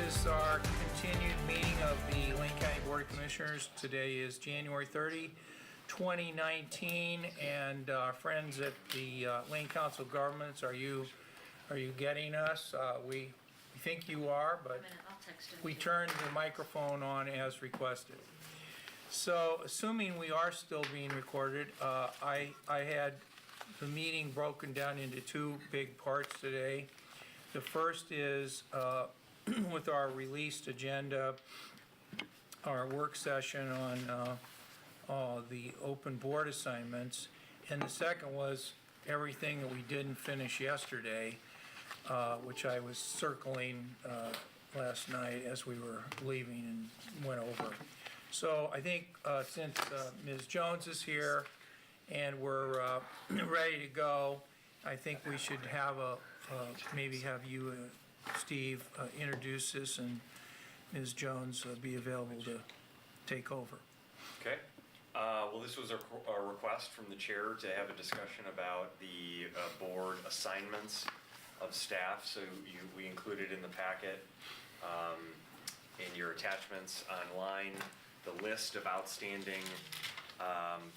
This is our continued meeting of the Lane County Board of Commissioners. Today is January 30, 2019, and our friends at the Lane Council of Governments, are you getting us? We think you are, but I'll text him. we turned the microphone on as requested. So, assuming we are still being recorded, I had the meeting broken down into two big parts today. The first is with our released agenda, our work session on the open board assignments. And the second was everything that we didn't finish yesterday, which I was circling last night as we were leaving and went over. So I think since Ms. Jones is here and we're ready to go, I think we should have maybe have you, Steve, introduce this, and Ms. Jones be available to take over. Okay. Well, this was a request from the chair to have a discussion about the board assignments of staff. So we included in the packet, in your attachments online, the list of outstanding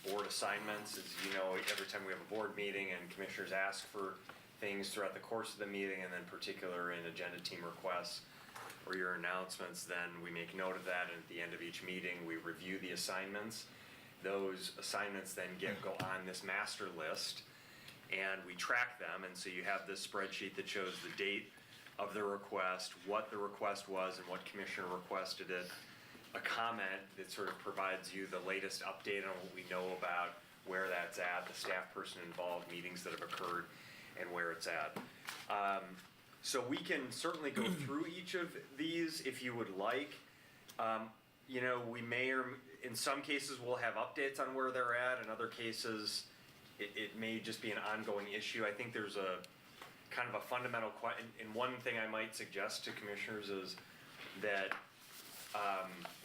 board assignments. As you know, every time we have a board meeting and commissioners ask for things throughout the course of the meeting, and then particular in agenda team requests or your announcements, then we make note of that, and at the end of each meeting we review the assignments. Those assignments then go on this master list, and we track them, and so you have this spreadsheet that shows the date of the request, what the request was, and what commissioner requested it, a comment that sort of provides you the latest update on what we know about where that's at, the staff person involved, meetings that have occurred, and where it's at. So we can certainly go through each of these if you would like. You know, we may, or in some cases we'll have updates on where they're at. In other cases, it may just be an ongoing issue. I think there's a kind of a fundamental question, and one thing I might suggest to commissioners is that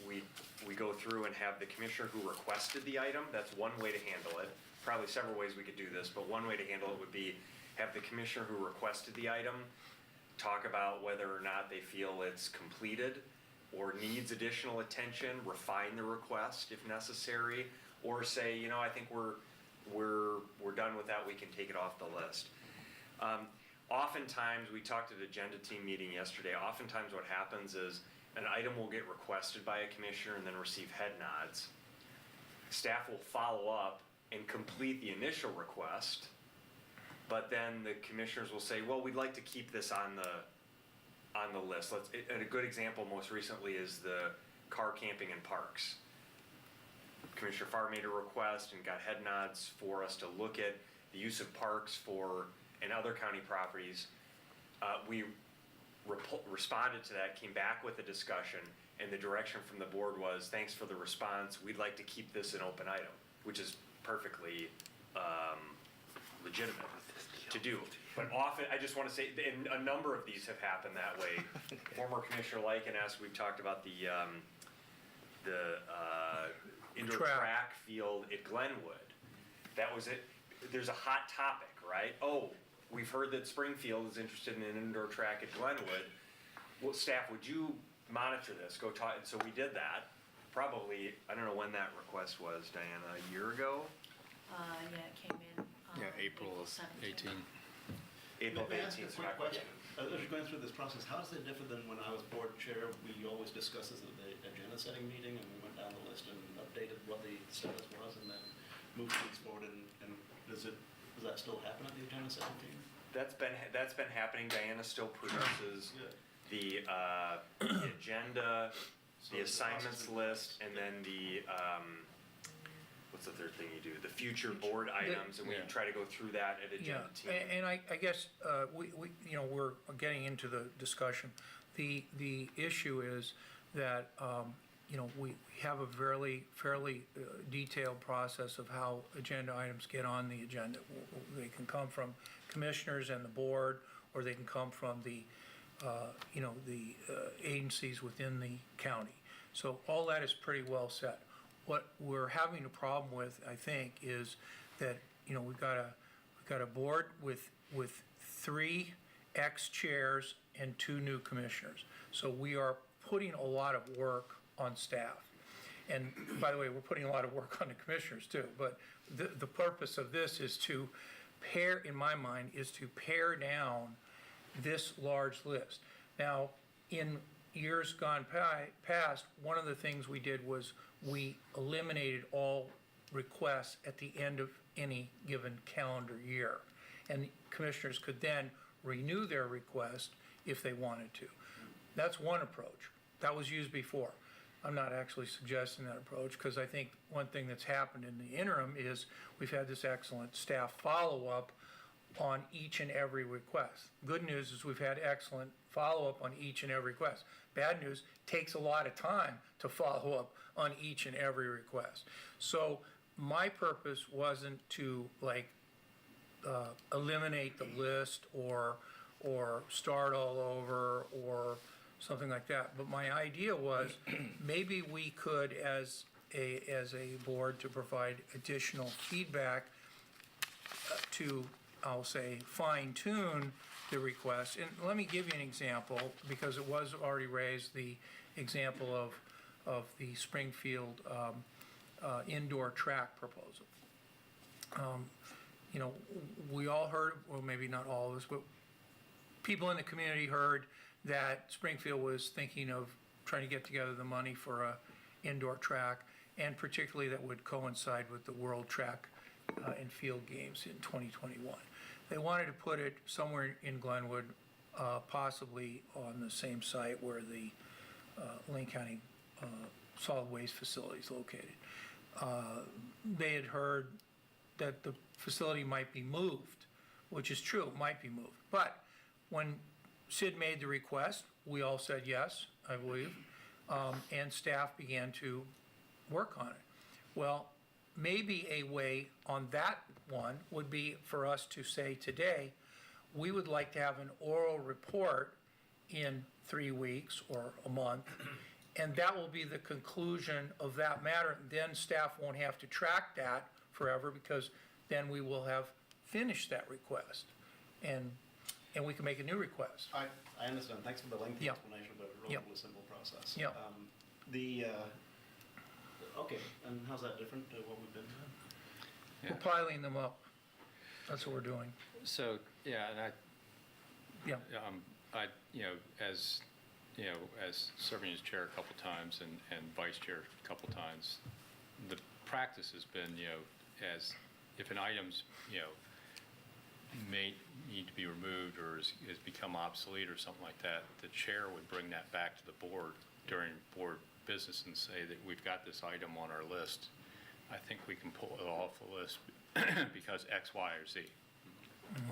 we go through and have the commissioner who requested the item. That's one way to handle it. Probably several ways we could do this, but one way to handle it would be have the commissioner who requested the item talk about whether or not they feel it's completed or needs additional attention, refine the request if necessary, or say, you know, I think we're done with that, we can take it off the list. Oftentimes, we talked at agenda team meeting yesterday, oftentimes what happens is an item will get requested by a commissioner and then receive head nods. Staff will follow up and complete the initial request, but then the commissioners will say, well, we'd like to keep this on the list. And a good example most recently is the car camping and parks. Commissioner Farr made a request and got head nods for us to look at the use of parks and other county properties. We responded to that, came back with a discussion, and the direction from the board was, thanks for the response, we'd like to keep this an open item, which is perfectly legitimate to do. But often, I just want to say, and a number of these have happened that way. Former Commissioner Lyken we've talked about the indoor track field at Glenwood. That was it. There's a hot topic, right? Oh, we've heard that Springfield is interested in an indoor track at Glenwood. Well, staff, would you monitor this? Go talk. And so we did that. Probably, I don't know when that request was, Diana, a year ago? Yeah, it came in. April of 18. April of May I ask 18. a quick question? As you're going through this process, how is it different than when I was board chair? We always discussed this at the agenda setting meeting, and we went down the list and updated what the status was, and then moved things forward. And does that still happen at the agenda setting team? That's been happening. Diana still produces the agenda, the assignments list, and then the what's the third thing you do? The future board items, and we try to go through that at agenda team. And I guess we we're getting into the discussion. The issue is that we have a fairly detailed process of how agenda items get on the agenda. They can come from commissioners and the board, or they can come from the agencies within the county. So all that is pretty well set. What we're having a problem with, I think, is that we've got a board with 3 ex-chairs and 2 new commissioners. So we are putting a lot of work on staff. And by the way, we're putting a lot of work on the commissioners too, but the purpose of this is to pare, in my mind, is to pare down this large list. Now, in years gone past, one of the things we did was we eliminated all requests at the end of any given calendar year. And commissioners could then renew their request if they wanted to. That's one approach. That was used before. I'm not actually suggesting that approach because I think one thing that's happened in the interim is we've had this excellent staff follow-up on each and every request. Good news is we've had excellent follow-up on each and every request. Bad news, takes a lot of time to follow up on each and every request. So my purpose wasn't to eliminate the list or start all over or something like that. But my idea was maybe we could, as a board, to provide additional feedback to, I'll say, fine tune the request. And let me give you an example, because it was already raised, the example of the Springfield indoor track proposal. You know, we all heard, well, maybe not all of us, but people in the community heard that Springfield was thinking of trying to get together the money for a indoor track, and particularly that would coincide with the World Track and Field Games in 2021. They wanted to put it somewhere in Glenwood, possibly on the same site where the Lane County solid waste facility is located. They had heard that the facility might be moved, which is true, it might be moved. But when Sid made the request, we all said yes, I believe, and staff began to work on it. Well, maybe a way on that one would be for us to say today, we would like to have an oral report in 3 weeks or a month, and that will be the conclusion of that matter. Then staff won't have to track that forever, because then we will have finished that request, and we can make a new request. I understand. Thanks for the lengthy Yeah. explanation, but a Yeah. relatively simple process. Yeah. Okay, and how's that different to what we've been doing? We're piling them up. That's what we're doing. So, yeah, and Yeah. as serving as chair a couple times and vice chair a couple times, the practice has been, as if an item's, may need to be removed or has become obsolete or something like that, the chair would bring that back to the board during board business and say that we've got this item on our list. I think we can pull it off the list because X, Y, or Z.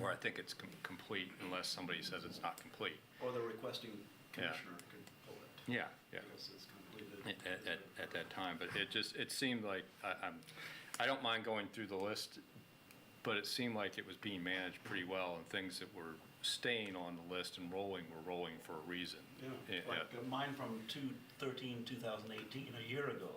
Or I think it's complete unless somebody says it's not complete. Or the requesting commissioner could pull it. Yeah. Because it's completed. At that time, but it seemed like, I don't mind going through the list, but it seemed like it was being managed pretty well, and things that were staying on the list and rolling were rolling for a reason. Yeah, like mine from 2018, a year ago,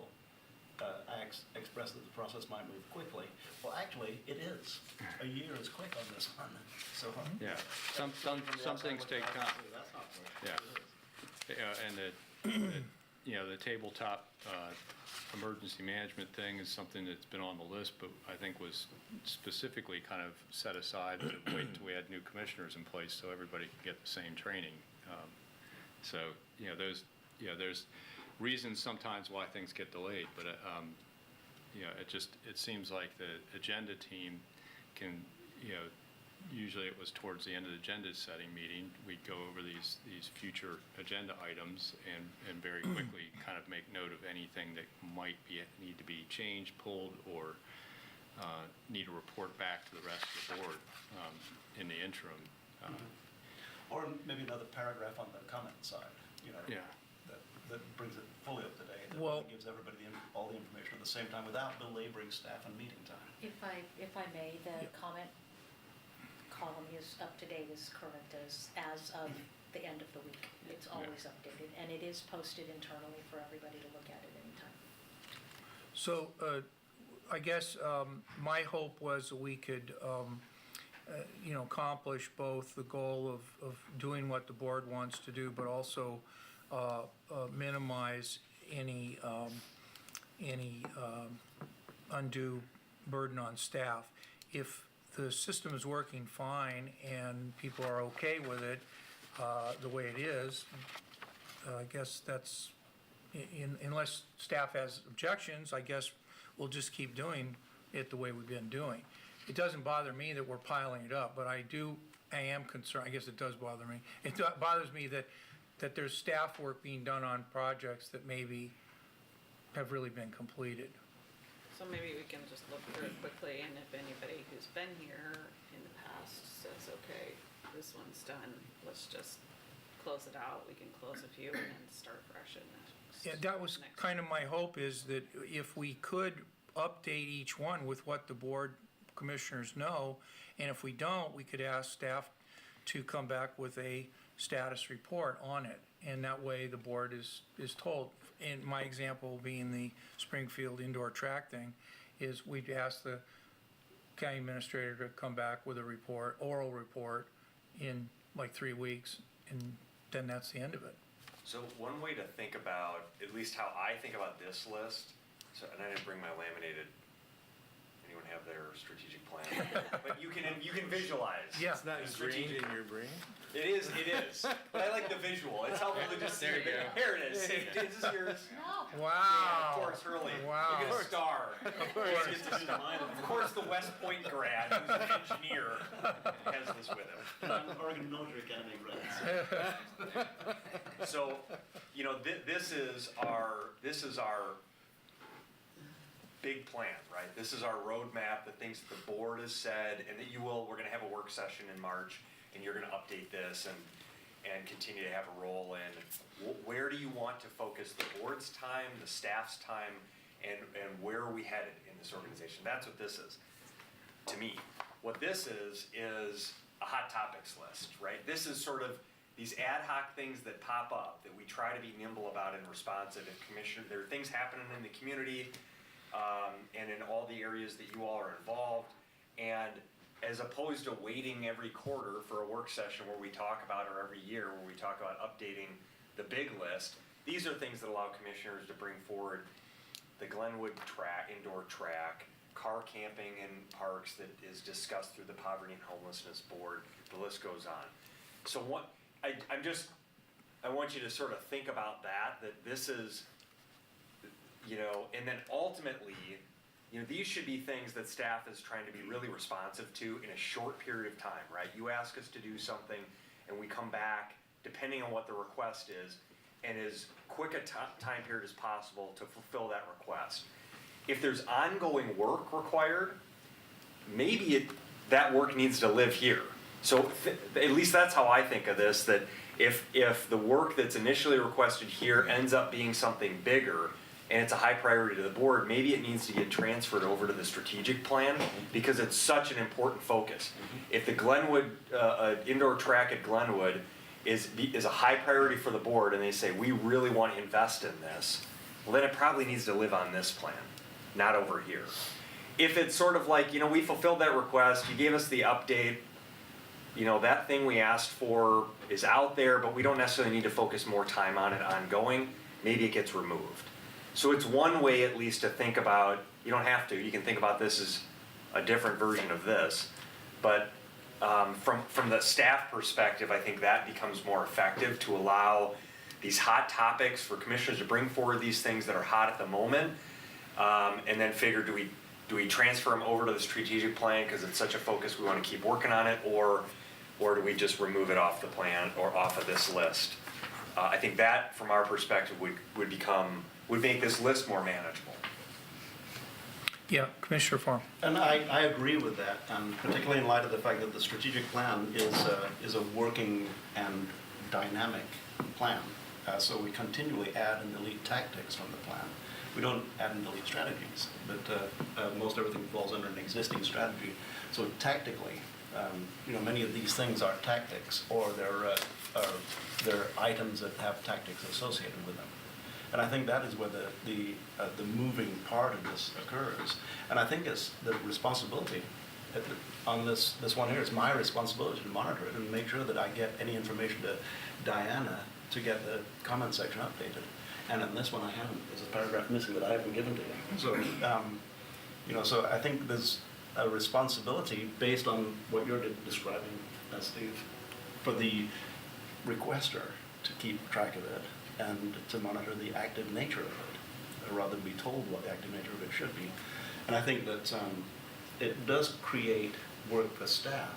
I expressed that the process might move quickly. Well, actually, it is. A year is quick on this one, so. Yeah, some things take time. That's not quick. Yeah. It is. And the tabletop emergency management thing is something that's been on the list, but I think was specifically kind of set aside to wait until we had new commissioners in place so everybody could get the same training. So, there's reasons sometimes why things get delayed, but it seems like the agenda team can, usually it was towards the end of the agenda setting meeting, we'd go over these future agenda items and very quickly kind of make note of anything that might need to be changed, pulled, or need a report back to the rest of the board in the interim. Or maybe another paragraph on the comment side, Yeah. that brings it fully up to date. That Well- really gives everybody all the information at the same time without belaboring staff and meeting time. If I may, the comment column is up to date, is current as of the end of the week. It's always updated, and it is posted internally for everybody to look at at any time. So I guess my hope was we could accomplish both the goal of doing what the board wants to do, but also minimize any undue burden on staff. If the system is working fine and people are okay with it the way it is, I guess that's, unless staff has objections, I guess we'll just keep doing it the way we've been doing. It doesn't bother me that we're piling it up, but I am concerned, I guess it does bother me. It bothers me that there's staff work being done on projects that maybe have really been completed. So maybe we can just look through it quickly, and if anybody who's been here in the past says, okay, this one's done, let's just close it out, we can close a few and then start fresh in the Yeah, that was next. kind of my hope, is that if we could update each one with what the board commissioners know, and if we don't, we could ask staff to come back with a status report on it, and that way the board is told. And my example being the Springfield indoor track thing, is we'd ask the county administrator to come back with a report, oral report, in like 3 weeks, and then that's the end of it. So one way to think about, at least how I think about this list, so, and I didn't bring my laminated, anyone have their strategic plan? But you can visualize. Yeah. It's not the ingrained strategic- in your brain? It is, but I like the visual. It's helpful to just see There it. you go. Here it is. Is this yours? No. Wow. Yeah, of course, Hurley. Wow. You get a star. Of course, the West Point grad who's an engineer has this with him. I'm Oregon Military Academy grad. So, this is our big plan, right? This is our roadmap, the things that the board has said, and that we're gonna have a work session in March, and you're gonna update this and continue to have a role in. Where do you want to focus the board's time, the staff's time, and where are we headed in this organization? That's what this is, to me. What this is a hot topics list, right? This is sort of these ad hoc things that pop up that we try to be nimble about and responsive. If there are things happening in the community, and in all the areas that you all are involved, and as opposed to waiting every quarter for a work session where we talk about, or every year where we talk about updating the big list, these are things that allow commissioners to bring forward the Glenwood indoor track, car camping in parks that is discussed through the Poverty and Homelessness Board, the list goes on. So I want you to sort of think about that this is, and then ultimately, these should be things that staff is trying to be really responsive to in a short period of time, right? You ask us to do something, and we come back, depending on what the request is, and as quick a time period as possible to fulfill that request. If there's ongoing work required, maybe that work needs to live here. So at least that's how I think of this, that if the work that's initially requested here ends up being something bigger, and it's a high priority to the board, maybe it needs to get transferred over to the strategic plan, because it's such an important focus. If the Glenwood, indoor track at Glenwood is a high priority for the board, and they say, we really want to invest in this, well, then it probably needs to live on this plan, not over here. If it's sort of like, we fulfilled that request, you gave us the update, that thing we asked for is out there, but we don't necessarily need to focus more time on it ongoing, maybe it gets removed. So it's one way at least to think about, you don't have to, you can think about this as a different version of this, but from the staff perspective, I think that becomes more effective to allow these hot topics for commissioners to bring forward these things that are hot at the moment, and then figure, do we transfer them over to the strategic plan because it's such a focus, we want to keep working on it, or do we just remove it off the plan or off of this list? I think that, from our perspective, would make this list more manageable. Yeah, Commissioner Form. And I agree with that, and particularly in light of the fact that the strategic plan is a working and dynamic plan. So we continually add and delete tactics from the plan. We don't add and delete strategies, but most everything falls under an existing strategy. So tactically, many of these things are tactics, or they're items that have tactics associated with them. And I think that is where the moving part of this occurs. And I think it's the responsibility on this one here, it's my responsibility to monitor it and make sure that I get any information to Diana to get the comment section updated. And in this one, I haven't. There's a paragraph missing that I haven't given to you. So, so I think there's a responsibility based on what you're describing, Steve, for the requester to keep track of it and to monitor the active nature of it, rather than be told what the active nature of it should be. And I think that it does create work for staff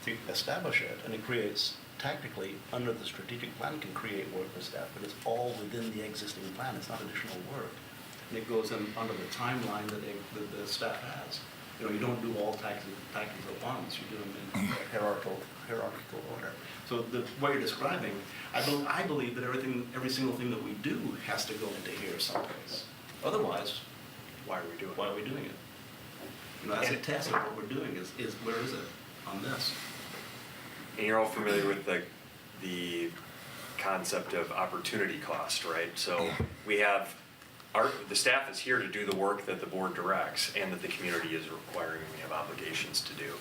to establish it, and it creates, tactically, under the strategic plan, can create work for staff, but it's all within the existing plan. It's not additional work. And it goes in under the timeline that the staff has. You don't do all tactics at once. You do them in hierarchical order. So what you're describing, I believe that every single thing that we do has to go into here someplace. Otherwise, Why are we doing it? why are we doing it? That's a test of what we're doing is where is it on this? And you're all familiar with the concept of opportunity cost, right? So we have, the staff is here to do the work that the board directs and that the community is requiring and we have obligations to do.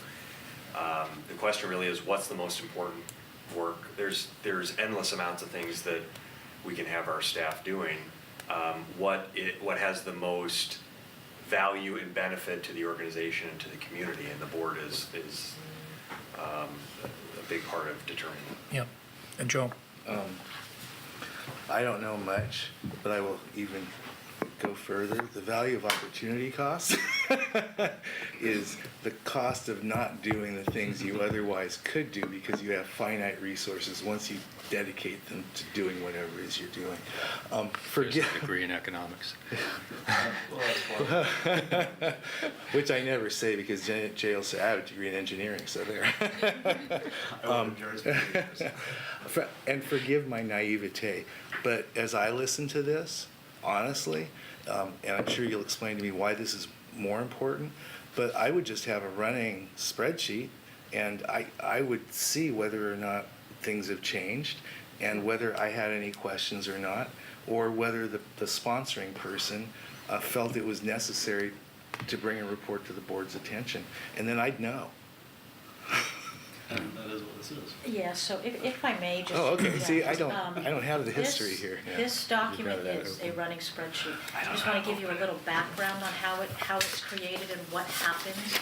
The question really is, what's the most important work? There's endless amounts of things that we can have our staff doing. What has the most value and benefit to the organization and to the community, and the board is a big part of determining that. Yep. And Joe? I don't know much, but I will even go further. The value of opportunity cost is the cost of not doing the things you otherwise could do because you have finite resources once you dedicate them to doing whatever it is you're doing. There's Forget, a degree in economics. which I never say because Jay will say I have a degree in engineering, so there. I work in jurisdiction. And forgive my naivete, but as I listen to this, honestly, and I'm sure you'll explain to me why this is more important, but I would just have a running spreadsheet and I would see whether or not things have changed and whether I had any questions or not, or whether the sponsoring person felt it was necessary to bring a report to the board's attention, and then I'd know. And that is what this is. Yeah, so if I may just. Oh, okay. yeah, See, I don't have the this- history here. Yeah. This document You've got that is a open. running spreadsheet. I just want to give you a little background on how it's created and what happens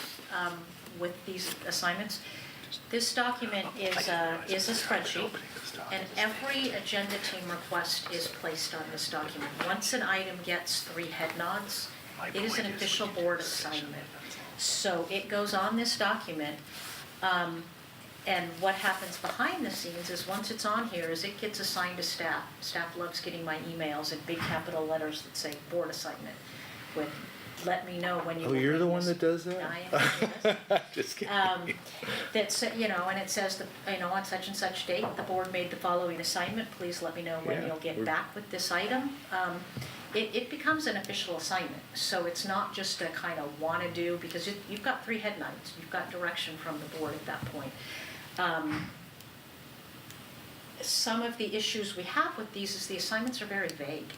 with these assignments. This document is a spreadsheet, and every agenda team request is placed on this document. Once an item gets 3 head nods, it is an official board assignment. So it goes on this document. And what happens behind the scenes is once it's on here is it gets assigned to staff. Staff loves getting my emails in big capital letters that say board assignment with, let me know when you. Oh, will you're the bring one this." that does that? I am, yes. Just kidding. That's, and it says, on such and such date, the board made the following assignment, please let me know when Yeah, you'll get we're- back with this item. It becomes an official assignment, so it's not just a kind of wanna do, because you've got 3 head nods, you've got direction from the board at that point. Some of the issues we have with these is the assignments are very vague.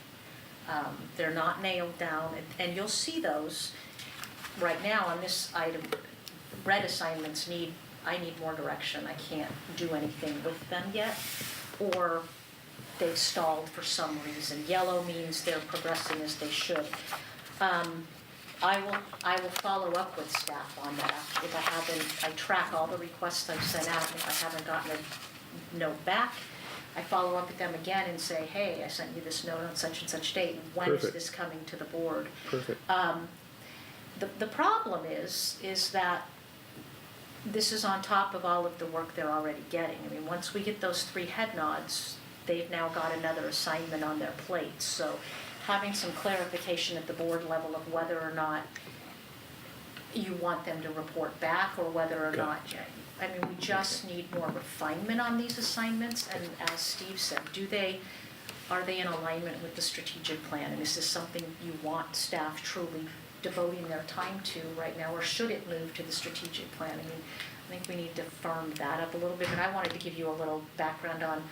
They're not nailed down, and you'll see those right now on this item. Red assignments I need more direction. I can't do anything with them yet, or they've stalled for some reason. Yellow means they're progressing as they should. I will follow up with staff on that. If I haven't, I track all the requests I've sent out, and if I haven't gotten a note back, I follow up with them again and say, hey, I sent you this note on such and such date, when is Perfect. this coming to the board? Perfect. The problem is that this is on top of all of the work they're already getting. I mean, once we get those 3 head nods, they've now got another assignment on their plate. So having some clarification at the board level of whether or not you want them to report back or whether or not, I mean, we just need more refinement on these assignments. And as Steve said, are they in alignment with the strategic plan? And is this something you want staff truly devoting their time to right now, or should it move to the strategic plan? I mean, I think we need to firm that up a little bit, but I wanted to give you a little background on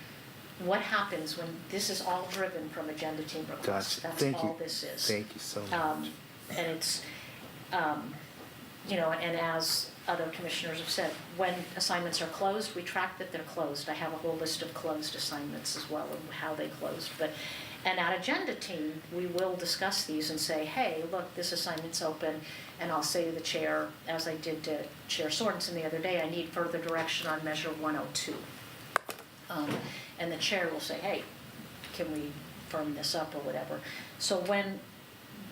what happens when this is all driven from agenda team requests. Gotcha. That's Thank you. all this is. Thank you so much. And it's, and as other commissioners have said, when assignments are closed, we track that they're closed. I have a whole list of closed assignments as well and how they closed. And at agenda team, we will discuss these and say, hey, look, this assignment's open. And I'll say to the chair, as I did to Chair Sorensen the other day, I need further direction on measure 102. And the chair will say, hey, can we firm this up or whatever. So when,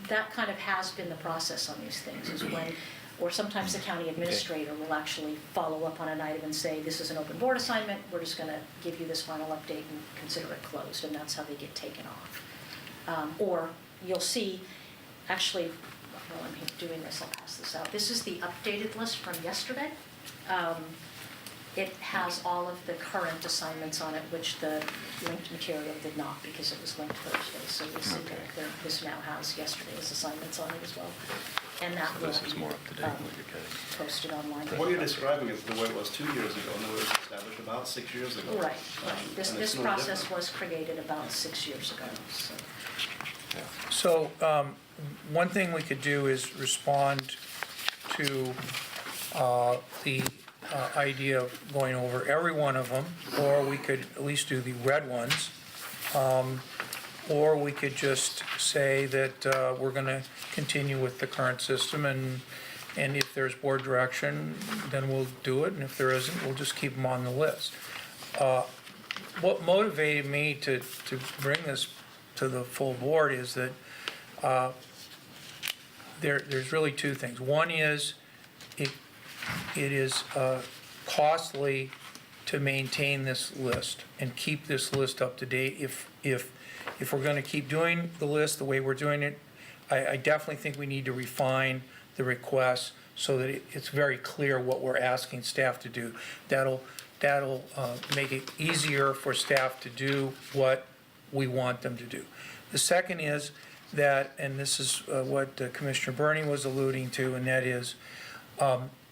that kind of has been the process on these things, is when, or sometimes the county administrator will actually follow up on an item and say, this is an open board assignment, we're just gonna give you this final update and consider it closed, and that's how they get taken off. Or you'll see, actually, while I'm doing this, I'll pass this out. This is the updated list from yesterday. It has all of the current assignments on it, which the linked material did not, because it was linked Thursday. So you'll see that this now has yesterday's assignments on it as well. And that will This is be more up to date than what you're getting. posted online. What you're describing is the way it was 2 years ago, and it was established about 6 years ago. Right, right. This And it's no process different. was created about 6 years ago, so. So, one thing we could do is respond to the idea of going over every one of them, or we could at least do the red ones. Or we could just say that we're going to continue with the current system, and if there's board direction, then we'll do it, and if there isn't, we'll just keep them on the list. What motivated me to bring this to the full board is that there's really two things. One is, it is costly to maintain this list and keep this list up to date. If we're going to keep doing the list the way we're doing it, I definitely think we need to refine the requests so that it's very clear what we're asking staff to do. That'll make it easier for staff to do what we want them to do. The second is that, and this is what Commissioner Burney was alluding to, and that is,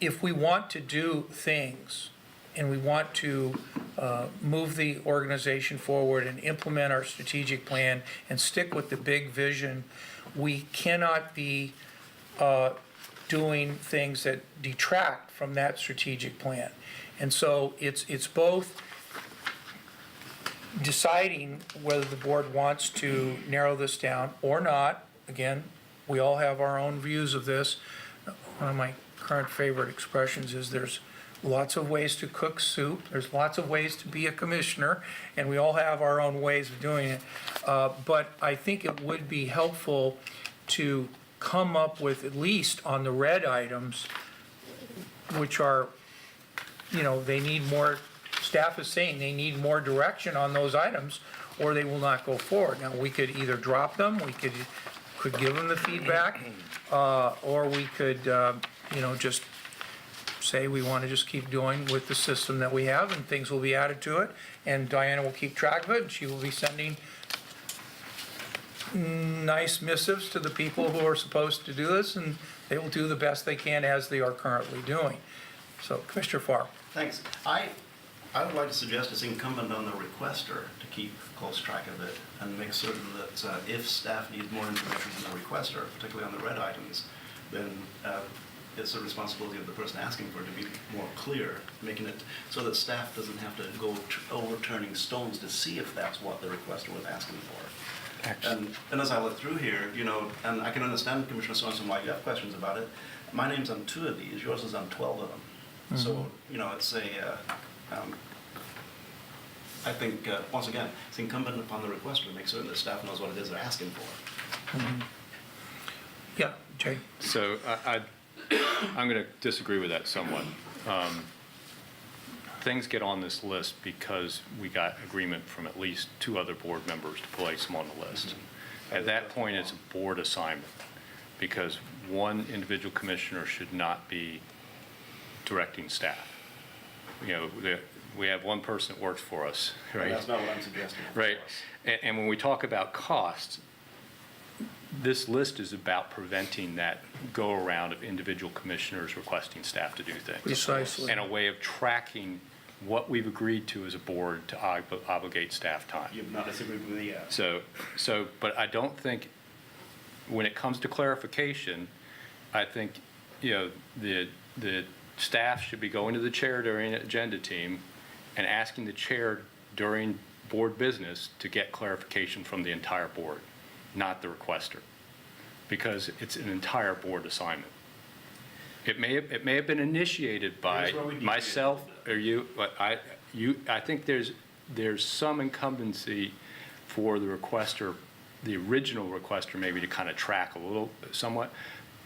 if we want to do things and we want to move the organization forward and implement our strategic plan and stick with the big vision, we cannot be doing things that detract from that strategic plan. And so it's both deciding whether the board wants to narrow this down or not. Again, we all have our own views of this. One of my current favorite expressions is there's lots of ways to cook soup, there's lots of ways to be a commissioner, and we all have our own ways of doing it. But I think it would be helpful to come up with, at least on the red items, which are, they need more, staff is saying they need more direction on those items, or they will not go forward. Now, we could either drop them, we could give them the feedback, or we could, just say we want to just keep doing with the system that we have, and things will be added to it, and Diana will keep track of it, and she will be sending nice missives to the people who are supposed to do this, and they will do the best they can as they are currently doing. So, Commissioner Farr. Thanks. I would like to suggest it's incumbent on the requester to keep close track of it and make certain that if staff needs more information from the requester, particularly on the red items, then it's the responsibility of the person asking for it to be more clear, making it so that staff doesn't have to go overturning stones to see if that's what the requester was asking for. And as I look through here, and I can understand, Commissioner Sorensen, why you have questions about it. My name's on 2 of these, yours is on 12 of them. So, it's I think, once again, it's incumbent upon the requester to make certain that staff knows what it is they're asking for. Yeah, Jay. So I'm going to disagree with that somewhat. Things get on this list because we got agreement from at least 2 other board members to place them on the list. At that point, it's a board assignment, because one individual commissioner should not be directing staff. We have one person that works for us, right? That's not what I'm suggesting. Right. And when we talk about costs, this list is about preventing that go-around of individual commissioners requesting staff to do things. Precisely. And a way of tracking what we've agreed to as a board to obligate staff time. You've not disagreed with me yet. So, but I don't think, when it comes to clarification, I think, the staff should be going to the chair during an agenda team and asking the chair during board business to get clarification from the entire board, not the requester, because it's an entire board assignment. It may have been initiated by Here's where we need to get myself involved. or you, but I think there's some incumbency for the requester, the original requester, maybe to kind of track a little, somewhat,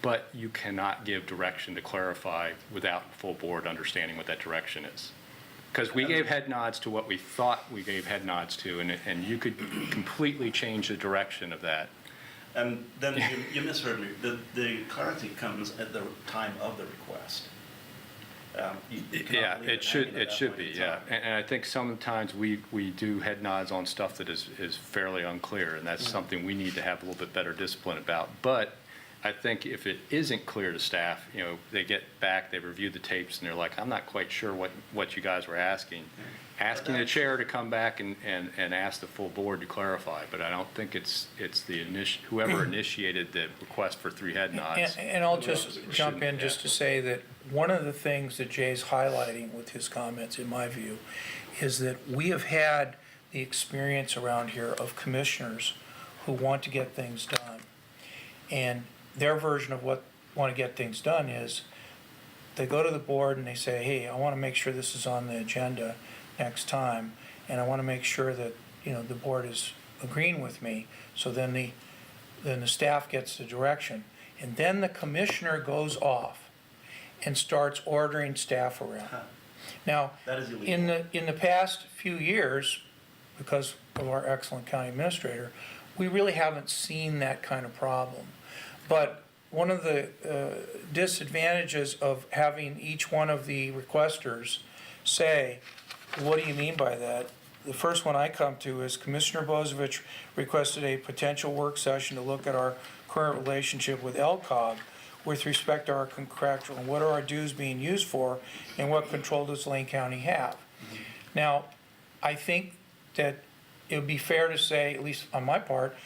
but you cannot give direction to clarify without full board understanding what that direction is. Because we gave head nods to what we thought we gave head nods to, and you could completely change the direction of that. And then you misheard me. The clarity comes at the time of the request. You cannot Yeah, leave it should, hanging at it that should point be, in yeah. time. And I think sometimes we do head nods on stuff that is fairly unclear, and that's something we need to have a little bit better discipline about. But I think if it isn't clear to staff, they get back, they review the tapes, and they're like, I'm not quite sure what you guys were asking. Asking the chair to come back and ask the full board to clarify, but I don't think it's whoever initiated the request for 3 head nods. And I'll just jump in just to say that one of the things that Jay's highlighting with his comments, in my view, is that we have had the experience around here of commissioners who want to get things done. And their version of what want to get things done is they go to the board and they say, hey, I want to make sure this is on the agenda next time, and I want to make sure that, the board is agreeing with me. So then the staff gets the direction. And then the commissioner goes off and starts ordering staff around. Now, That is illegal. in the past few years, because of our excellent county administrator, we really haven't seen that kind of problem. But one of the disadvantages of having each one of the requesters say, what do you mean by that? The first one I come to is Commissioner Bozovich requested a potential work session to look at our current relationship with LCOG with respect to our contractual, and what are our dues being used for, and what control does Lane County have? Now, I think that it would be fair to say, at least on my part,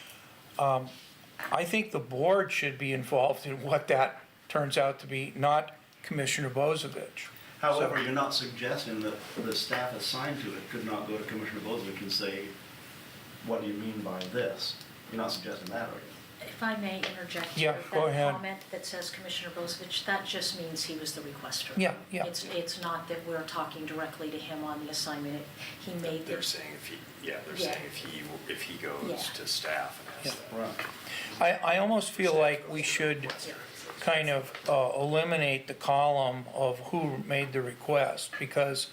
I think the board should be involved in what that turns out to be, not Commissioner Bozovich. However, you're not suggesting that the staff assigned to it could not go to Commissioner Bozick and say, what do you mean by this? You're not suggesting that, are you? If I may interject Yeah, here, go ahead. that comment that says Commissioner Bozovich, that just means he was the requester. Yeah, yeah. It's not that we're talking directly to him on the assignment. He made the, They're saying Yeah. saying if he goes Yeah. to staff and asks that. Right. I almost feel like we should kind of eliminate the column of who made the request, because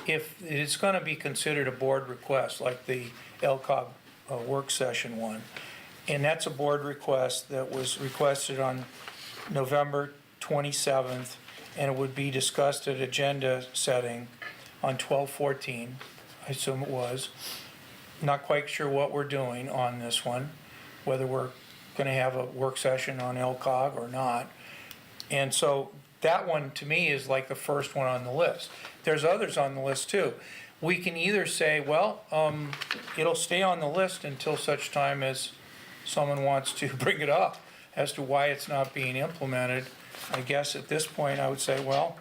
if it's gonna be considered a board request, like the LCOG work session one, and that's a board request that was requested on November 27th, and it would be discussed at agenda setting on 12/14, I assume it was. Not quite sure what we're doing on this one, whether we're gonna have a work session on LCOG or not. And so that one, to me, is like the first one on the list. There's others on the list too. We can either say, well, it'll stay on the list until such time as someone wants to bring it up as to why it's not being implemented. I guess at this point, I would say, well,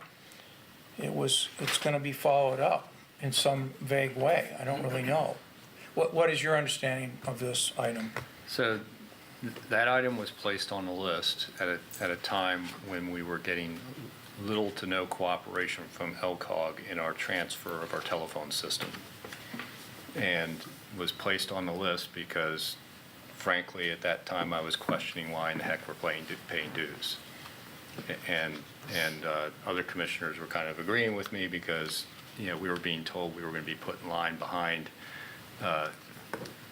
it's gonna be followed up in some vague way. I don't really know. What is your understanding of this item? So that item was placed on the list at a time when we were getting little to no cooperation from LCOG in our transfer of our telephone system. And was placed on the list because frankly, at that time, I was questioning why in the heck we're paying dues. And other commissioners were kind of agreeing with me because, we were being told we were going to be put in line behind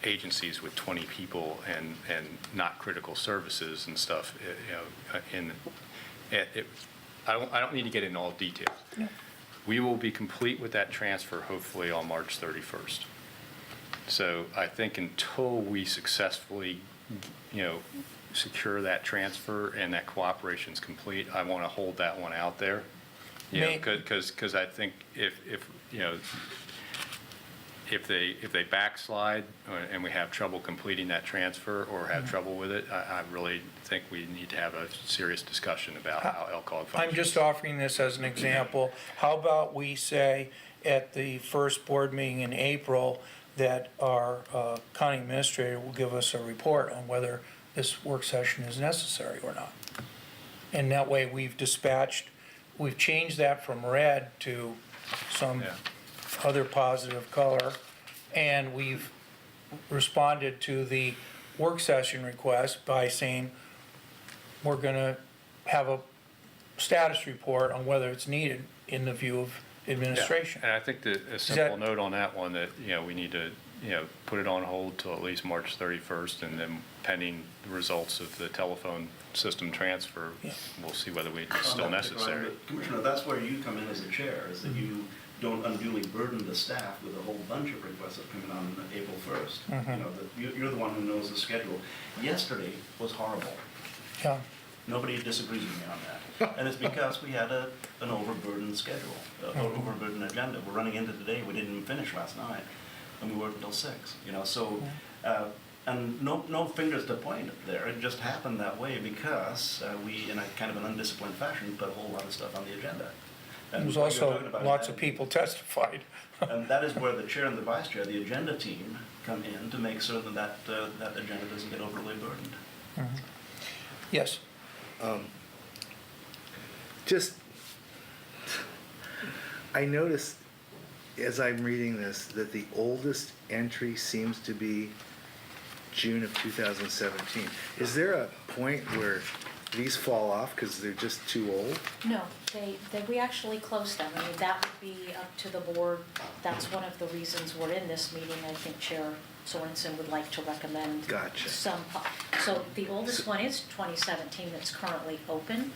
agencies with 20 people and not critical services and stuff. I don't need to get into all details. Yeah. We will be complete with that transfer hopefully on March 31st. So I think until we successfully, secure that transfer and that cooperation's complete, I want to hold that one out there. May- Because I think if if they backslide and we have trouble completing that transfer or have trouble with it, I really think we need to have a serious discussion about how LCOG functions. I'm just offering this as an example. How about we say at the first board meeting in April that our county administrator will give us a report on whether this work session is necessary or not. And that way we've changed that from red to some Yeah. other positive color, and we've responded to the work session request by saying we're gonna have a status report on whether it's needed in the view of administration. And I think that a simple note on that one, that, we need to, put it on hold till at least March 31st, and then pending the results of the telephone system transfer, Yeah. we'll see whether it's still On that particular necessary. item, Commissioner, that's where you come in as a chair, is that you don't unduly burden the staff with a whole bunch of requests that come in on April 1st. You're the one who knows the schedule. Yesterday was horrible. Yeah, Nobody disagrees with me on that. And it's because we had an overburdened schedule, an overburdened agenda. We're running into today, we didn't even finish last night, and we worked until 6, so, and no fingers to point there. It just happened that way because we, in a kind of an undisciplined fashion, put a whole lot of stuff on the agenda. And there was what you're also talking about lots is of that- people testified. And that is where the chair and the vice chair, the agenda team, come in to make certain that that agenda doesn't get overly burdened. Yes, Just, I noticed as I'm reading this that the oldest entry seems to be June of 2017. Is there a point where these fall off because they're just too old? No, we actually closed them. I mean, that would be up to the board. That's one of the reasons we're in this meeting. I think Chair Sorensen would like to recommend Gotcha. so the oldest one is 2017 that's currently open,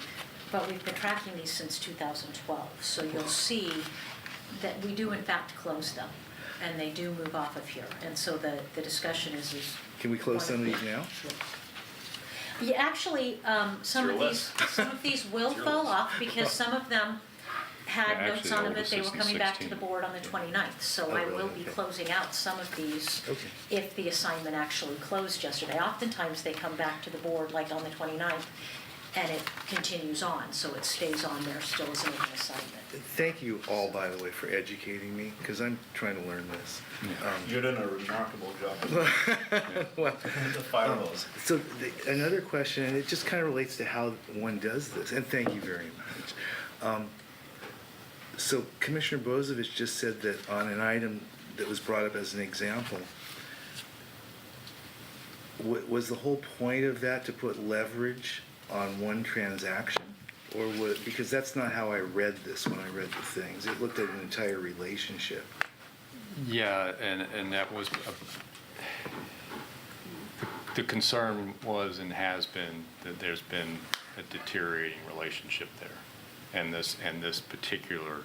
but we've been tracking these since 2012. So you'll see that we do in fact close them, and they do move off of here. And so the discussion is Can we close some of these now? yeah, actually, some your of these will your fall list. off because some of them had Yeah, notes actually, on the them that oldest they is were in coming back to 16. the board on the 29th. So Oh, I really? will be Okay. closing out some of these Okay. if the assignment actually closed yesterday. Oftentimes, they come back to the board like on the 29th, and it continues on, so it stays on there still as an assignment. Thank you all, by the way, for educating me, because I'm trying to learn this. You're doing a remarkable job. Well, The fire hose. so another question, and it just kind of relates to how one does this, and thank you very much. So Commissioner Bozovich just said that on an item that was brought up as an example, was the whole point of that to put leverage on one transaction? Or was, because that's not how I read this when I read the things. It looked at an entire relationship. Yeah, and that was, the concern was and has been that there's been a deteriorating relationship there. And this particular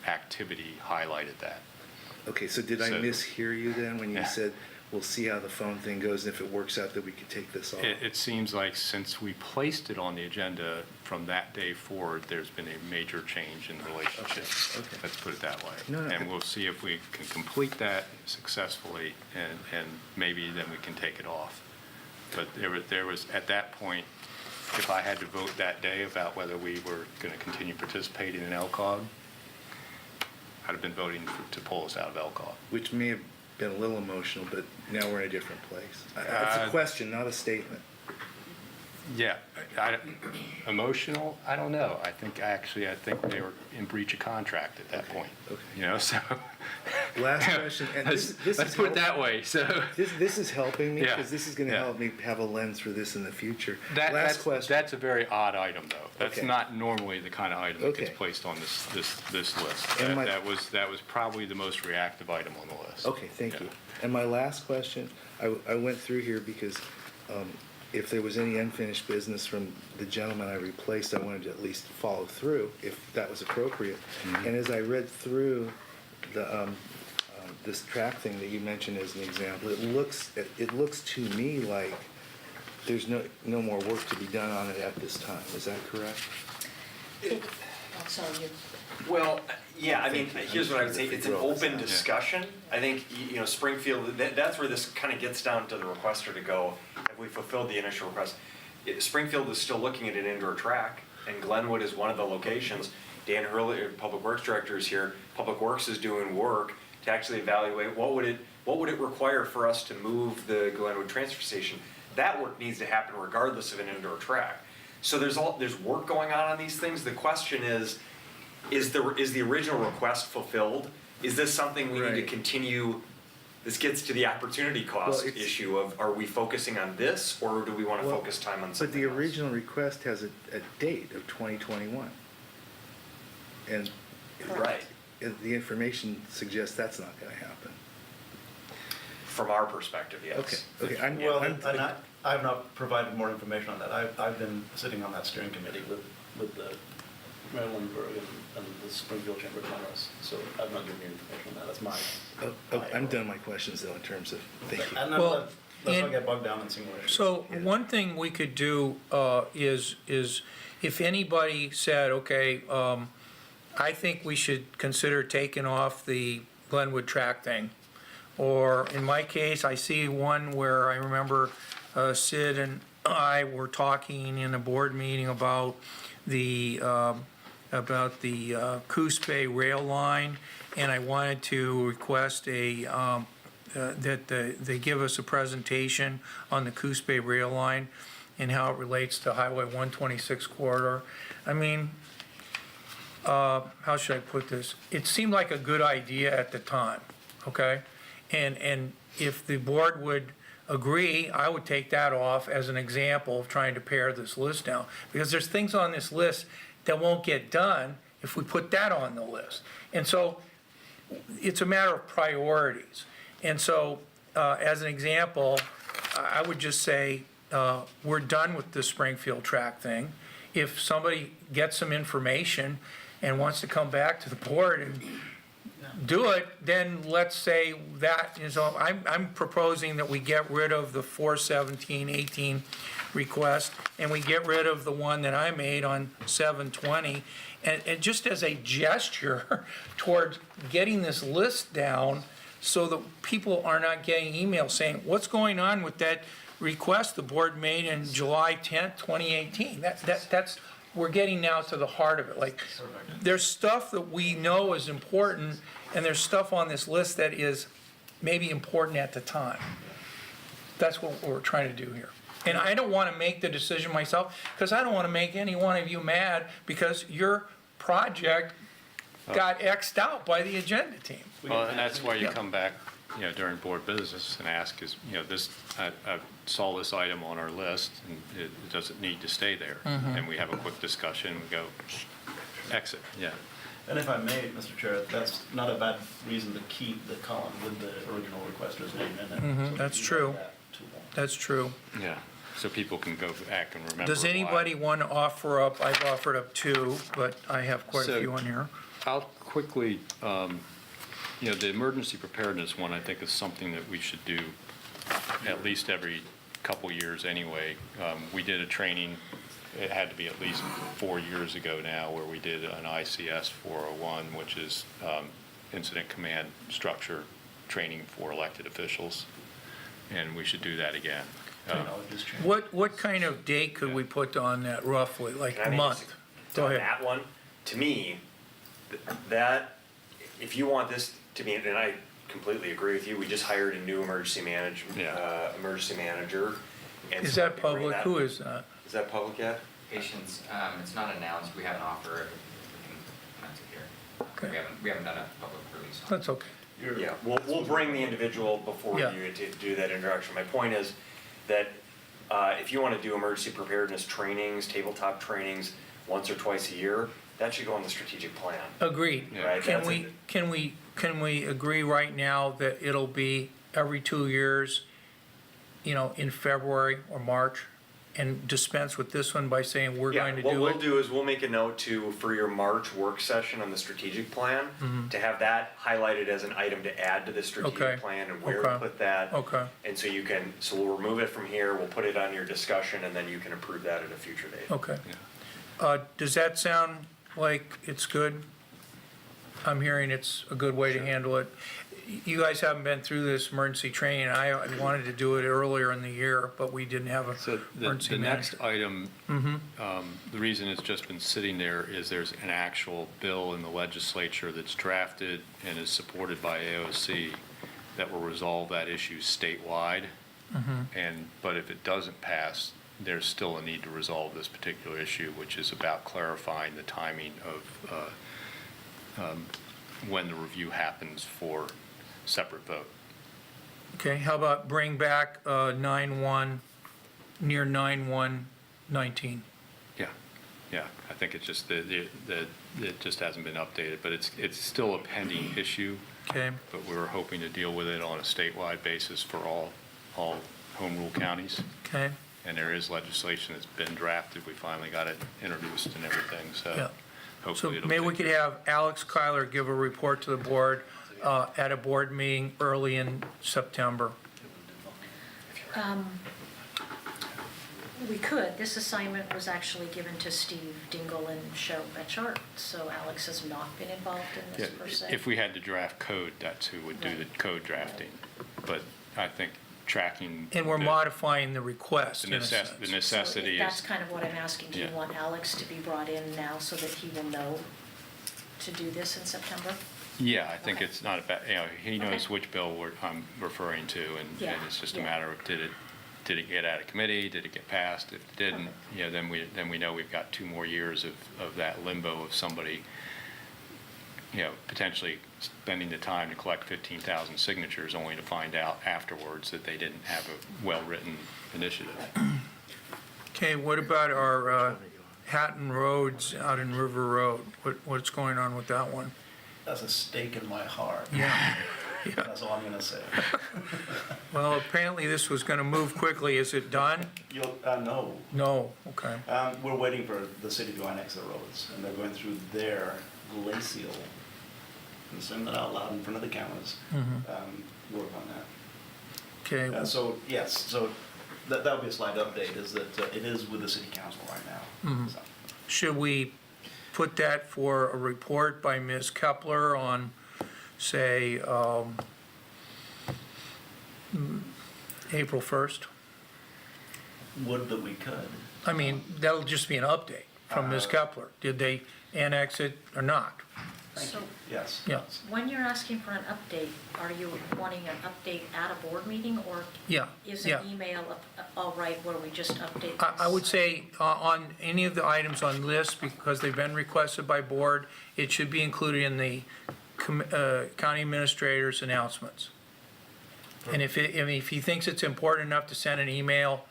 activity highlighted that. Okay, so did I So- mishear you then when you Yeah. said, we'll see how the phone thing goes, and if it works out that we could take this off? It seems like since we placed it on the agenda from that day forward, there's been a major change in the relationship. Okay. Let's put it that way. No, no. And we'll see if we can complete that successfully, and maybe then we can take it off. But there was, at that point, if I had to vote that day about whether we were going to continue participating in LCOG, I'd have been voting to pull us out of LCOG. Which may have been a little emotional, but now we're in a different place. It's a question, not a statement. Yeah, emotional, I don't know. I think they were in breach of contract at that point. Okay. So. Last question, and this Let's is put it that helpful. way, so. This is helping me, Yeah, because this is gonna yeah. help me have a lens for this in the future. Last Last question. That's a very odd item, though. That's Okay. not normally the kind of item that gets Okay. placed on this list. And my- That was probably the most reactive item on the list. Okay, thank Yeah. you. And my last question, I went through here because if there was any unfinished business from the gentleman I replaced, I wanted to at least follow through, if that was appropriate. Mm-hmm. And as I read through this track thing that you mentioned as an example, it looks to me like there's no more work to be done on it at this time. Is that correct? I'm sorry, Well, yeah, I mean, here's what I would say, it's an open discussion. I think, you know, Springfield, that's where this kind of gets down to the requester to go, have we fulfilled the initial request? Springfield is still looking at an indoor track, and Glenwood is one of the locations. Dan Hurley, Public Works Director, is here. Public Works is doing work to actually evaluate what would it require for us to move the Glenwood transfer station. That work needs to happen regardless of an indoor track. So there's work going on these things. The question is the original request fulfilled? Is this something we need to Right. continue? This gets to the opportunity cost it's- issue of, are we focusing on this, or do we want to Well, focus time on But something the else? original request has a date of 2021. And Right, the information suggests that's not gonna happen. from our perspective, yes. Okay, I'm, Well, I'm, and I've not provided more information on that. I've been sitting on that steering committee with the Mecklenburg and the Springfield Chamber of Commerce, so I've not given you information on that. That's my. I'm done my questions though in terms of, thank you. And Well, let's not and- get bogged down in single issues. So one thing we could do is if anybody said, okay, I think we should consider taking off the Glenwood track thing. Or in my case, I see one where I remember Sid and I were talking in a board meeting about the Coos Bay rail line, and I wanted to request that they give us a presentation on the Coos Bay rail line and how it relates to Highway 126 corridor. I mean, how should I put this? It seemed like a good idea at the time, okay? And if the board would agree, I would take that off as an example of trying to pare this list down. Because there's things on this list that won't get done if we put that on the list. And so it's a matter of priorities. And so, as an example, I would just say, we're done with the Springfield track thing. If somebody gets some information and wants to come back to the board and do it, then let's say that is all. I'm proposing that we get rid of the 4/17/18 request, and we get rid of the one that I made on 7/20, and just as a gesture towards getting this list down, so that people are not getting emails saying, what's going on with that request the board made in July 10th, 2018? That's, we're getting now to the heart of it. Like, there's stuff that we know is important, and there's stuff on this list that is maybe important at the time. That's what we're trying to do here. And I don't want to make the decision myself, because I don't want to make any one of you mad because your project got X'd out by the agenda team. Well, and that's why you Yeah. come back, during board business and ask is, this, I saw this item on our list, and it doesn't need to stay there. And we have a quick discussion, we go, exit, yeah. And if I may, Mr. Chair, that's not a bad reason to keep the column with the original requester's name in it. So that's we true. don't have that too long. That's true. Yeah, so people can go back and remember. Does why. anybody want to offer up, I've offered up two, but I have quite a So- few on here. I'll quickly, the emergency preparedness one, I think is something that we should do at least every couple years anyway. We did a training, it had to be at least 4 years ago now, where we did an ICS 401, which is Incident Command Structure Training for elected officials, and we should do that again. Technology's changed. What kind of date could we put on that roughly, like Can I a make month? Go on ahead. that one, to me, that, if you want this to be, and I completely agree with you, we just hired a new emergency manager. And Is so that we bring public? Who is that? Is that public yet? Patients, it's not announced, we have an offer, we can announce it here. Okay. We haven't done a public release on it. That's okay. You're- Yeah, we'll bring the individual before Yeah. you to do that introduction. My point is that if you want to do emergency preparedness trainings, tabletop trainings, once or twice a year, that should go on the strategic plan. Agreed. Yeah. Right, Can that's we agree right now that it'll be every 2 years, in February or March, and dispense with this one by saying we're going to Yeah, do what it? we'll do is we'll make a note for your March work session on the strategic plan, to have that highlighted as an item to add to the Okay. strategic plan and where to Okay. put that. Okay. And so so we'll remove it from here, we'll put it on your discussion, and then you can approve that at a future date. Okay. Yeah. Does that sound like it's good? I'm hearing it's a good way to handle it. You guys haven't been through this emergency training. I wanted to do it earlier in the year, but we didn't have a So emergency the manager. next item, the reason it's just been sitting there is there's an actual bill in the legislature that's drafted and is supported by AOC that will resolve that issue statewide. But if it doesn't pass, there's still a need to resolve this particular issue, which is about clarifying the timing of when the review happens for separate vote. Okay, how about bring back 9/1, near 9/1/19? Yeah, I think it's just it just hasn't been updated, but it's still a pending issue, Okay, but we were hoping to deal with it on a statewide basis for all home rule counties. okay, And there is legislation that's been drafted. We finally got it introduced and everything, so yeah. So hopefully it'll. maybe we take- could have Alex Kyler give a report to the board at a board meeting early in September. We could. This assignment was actually given to Steve Dingle and Cheryl Betchart, so Alex has not been involved in Yeah, this per se. if we had to draft code, that's who would do the code drafting. But I think tracking. And we're the- modifying the request The in a sense. necessity So that's is, kind of what I'm asking. Do you Yeah. want Alex to be brought in now so that he will know to do this in September? yeah, I think Okay. it's not about, he knows which bill I'm referring to, and Yeah, it's just a yeah. matter of did it get out of committee, did it get passed? If it didn't, then we know we've got 2 more years of that limbo of somebody, potentially spending the time to collect 15,000 signatures only to find out afterwards that they didn't have a well-written initiative. Okay, what about our Hatton Roads out in River Road? What's going on with that one? That's a stake in my heart. Yeah, That's all I'm gonna say. well, apparently this was gonna move quickly. Is it done? No. No, okay. We're waiting for the city to annex the roads, and they're going through their glacial, I'm saying that out loud in front of the cameras, work on that. Okay, So, yes, so that would be a slight update, is that it is with the city council right now. So, should we put that for a report by Ms. Kepler on, say, April 1st? Would that we could. I mean, that'll just be an update from Ms. Kepler. Did they annex it or not? Thank So you. Yes. Yeah. when you're asking for an update, are you wanting an update at a board meeting, or Yeah, is yeah. an email all right where we just update I would this? say on any of the items on list, because they've been requested by board, it should be included in the county administrator's announcements. And if he thinks it's important enough to send an email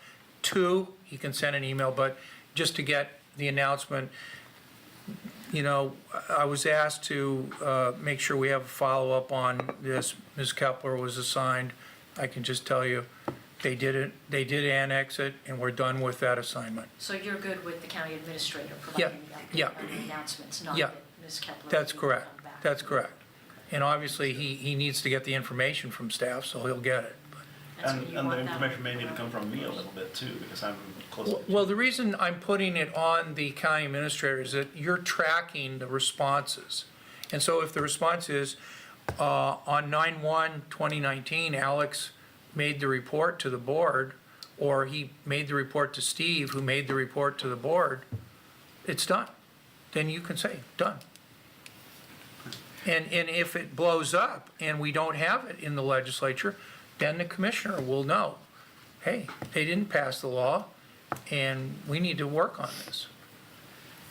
to, he can send an email, but just to get the announcement, I was asked to make sure we have a follow-up on this. Ms. Kepler was assigned. I can just tell you, they did annex it, and we're done with that assignment. So you're good with the county administrator providing the yeah. update on the announcements, not Yeah. that Ms. Kepler? That's will correct. come back? That's correct. And obviously, he needs to get the information from staff, so he'll get it. And so you And the want that- information may need to come from me a little bit too, because I'm close. Well, the reason I'm putting it on the county administrator is that you're tracking the responses. And so if the response is, on 9/1/2019, Alex made the report to the board, or he made the report to Steve, who made the report to the board, it's done. Then you can say, done. And if it blows up and we don't have it in the legislature, then the commissioner will know, hey, they didn't pass the law, and we need to work on this.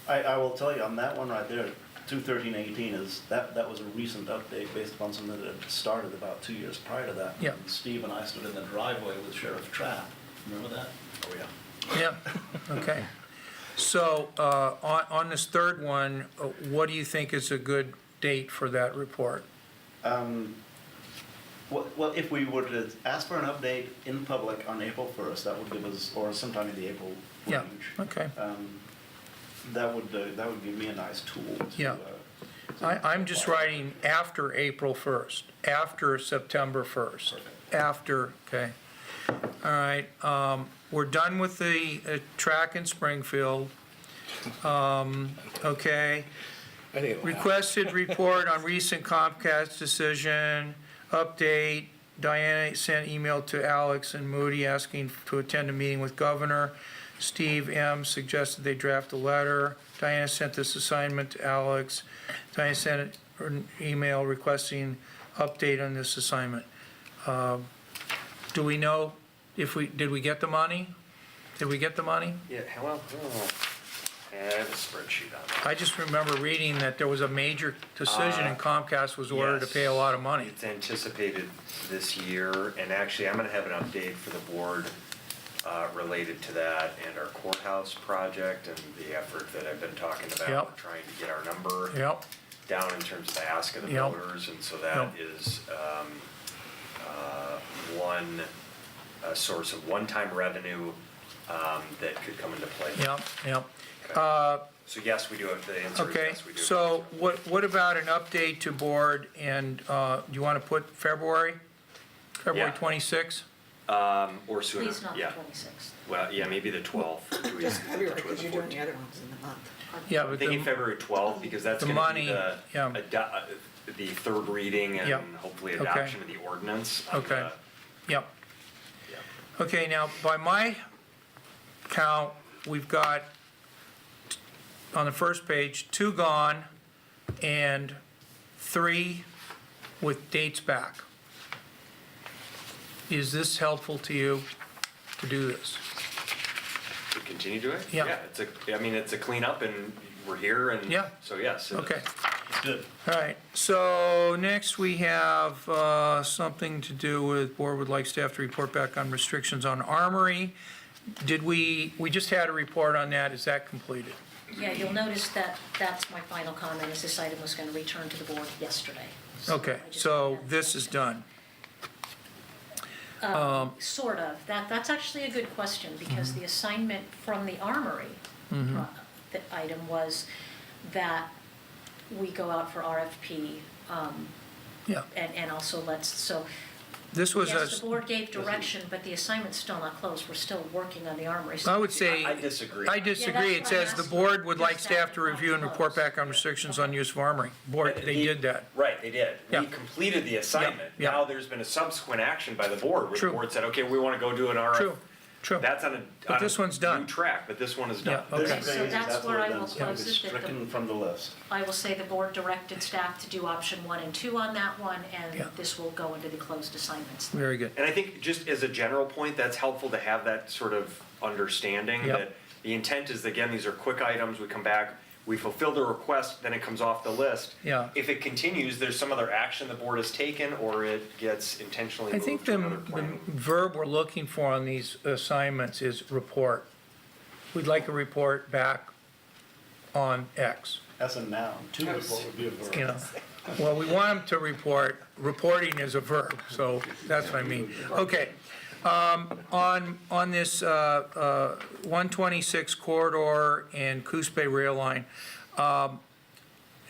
I will tell you, on that one right there, 2/13/18 that was a recent update based upon something that had started about 2 years prior to that. Yeah. And Steve and I stood in the driveway with Sheriff Trapp. Remember that? Oh, yeah. Yeah, okay. So, on this third one, what do you think is a good date for that report? Well, if we were to ask for an update in public on April 1st, that would give us, or sometime in the April Yeah, range. okay. That would give me a nice tool to. Yeah. I'm just writing after April 1st, after September 1st, after, okay. All right, we're done with the track in Springfield. Okay, I didn't laugh. Requested report on recent Comcast decision, update. Diana sent email to Alex and Moody asking to attend a meeting with governor. Steve M. suggested they draft a letter. Diana sent this assignment to Alex. Diana sent an email requesting update on this assignment. Do we know if did we get the money? Did we get the money? Yeah, well, I have a spreadsheet on that. I just remember reading that there was a major decision and Comcast was ordered to pay a lot of money. It's anticipated this year, and actually, I'm gonna have an update for the board related to that and our courthouse project and the effort that I've been talking about, Yep. trying to get our number Yep, down in terms of the ask of the Yep. voters, and so that Yep. is one source of one-time revenue that could come into play. yep, yep. So yes, we do have, the answer is Okay, yes, we do. so what about an update to board and, do you want to put February? February Yeah. 26th? Or sooner, Please not the yeah. 26th. Well, yeah, maybe the 12th. Do we- Just February, which was because you're the doing the 14th. other ones in the month. Yeah, I'm but thinking the, February 12th, because that's the gonna money, be yeah. the third reading and Yep. hopefully Okay. adoption of the ordinance. on Okay. the- Yep. yeah. Okay, now, by my count, we've got, on the first page, 2 gone and 3 with dates back. Is this helpful to you to do this? To continue doing it? Yeah. It's a cleanup and we're here and. Yeah. So yes. it is. Okay. It's good. All right, so next we have something to do with, board would like staff to report back on restrictions on armory. Did we just had a report on that, is that completed? Yeah, you'll notice that that's my final comment, is this item was going to return to the board yesterday. Okay, I just so wanted to this is done. Sort of. That's actually a good question, because Mm-hmm. the assignment from the Armory, the item was that we go out for RFP, Yeah, and also so, this was yes, a, the board gave direction, but the assignment's still not closed. We're still working on the Armory. I would say, I disagree. I disagree. It that's what I'm says the asking. board would like Just staff that to it's review and not report closed. back on restrictions on use of armory. Board, they The- did that. Right, they did. Yeah. We completed the assignment. yeah. Now there's been a subsequent action by the board where True. the board said, okay, we want to go do an RFP. True, true. That's on a. But on a this one's done. New track, but this one is done. Yeah, okay. This So phase, that's where what I done, will so close it's it, that the- stricken from the list. I will say the board directed staff to do option 1 and 2 on that one, and Yeah. this will go into the closed assignments. Very good. And I think just as a general point, that's helpful to have that sort of understanding Yep. that the intent is, again, these are quick items, we come back, we fulfill the request, then it comes off the list. Yeah. If it continues, there's some other action the board has taken, or it gets intentionally I moved think to the another plan. verb we're looking for on these assignments is report. We'd like a report back on X, That's a noun. To report would be a verb. you know. Well, we want them to report, reporting is a verb, so that's what I mean. Okay, on this 126 corridor and Coos Bay rail line,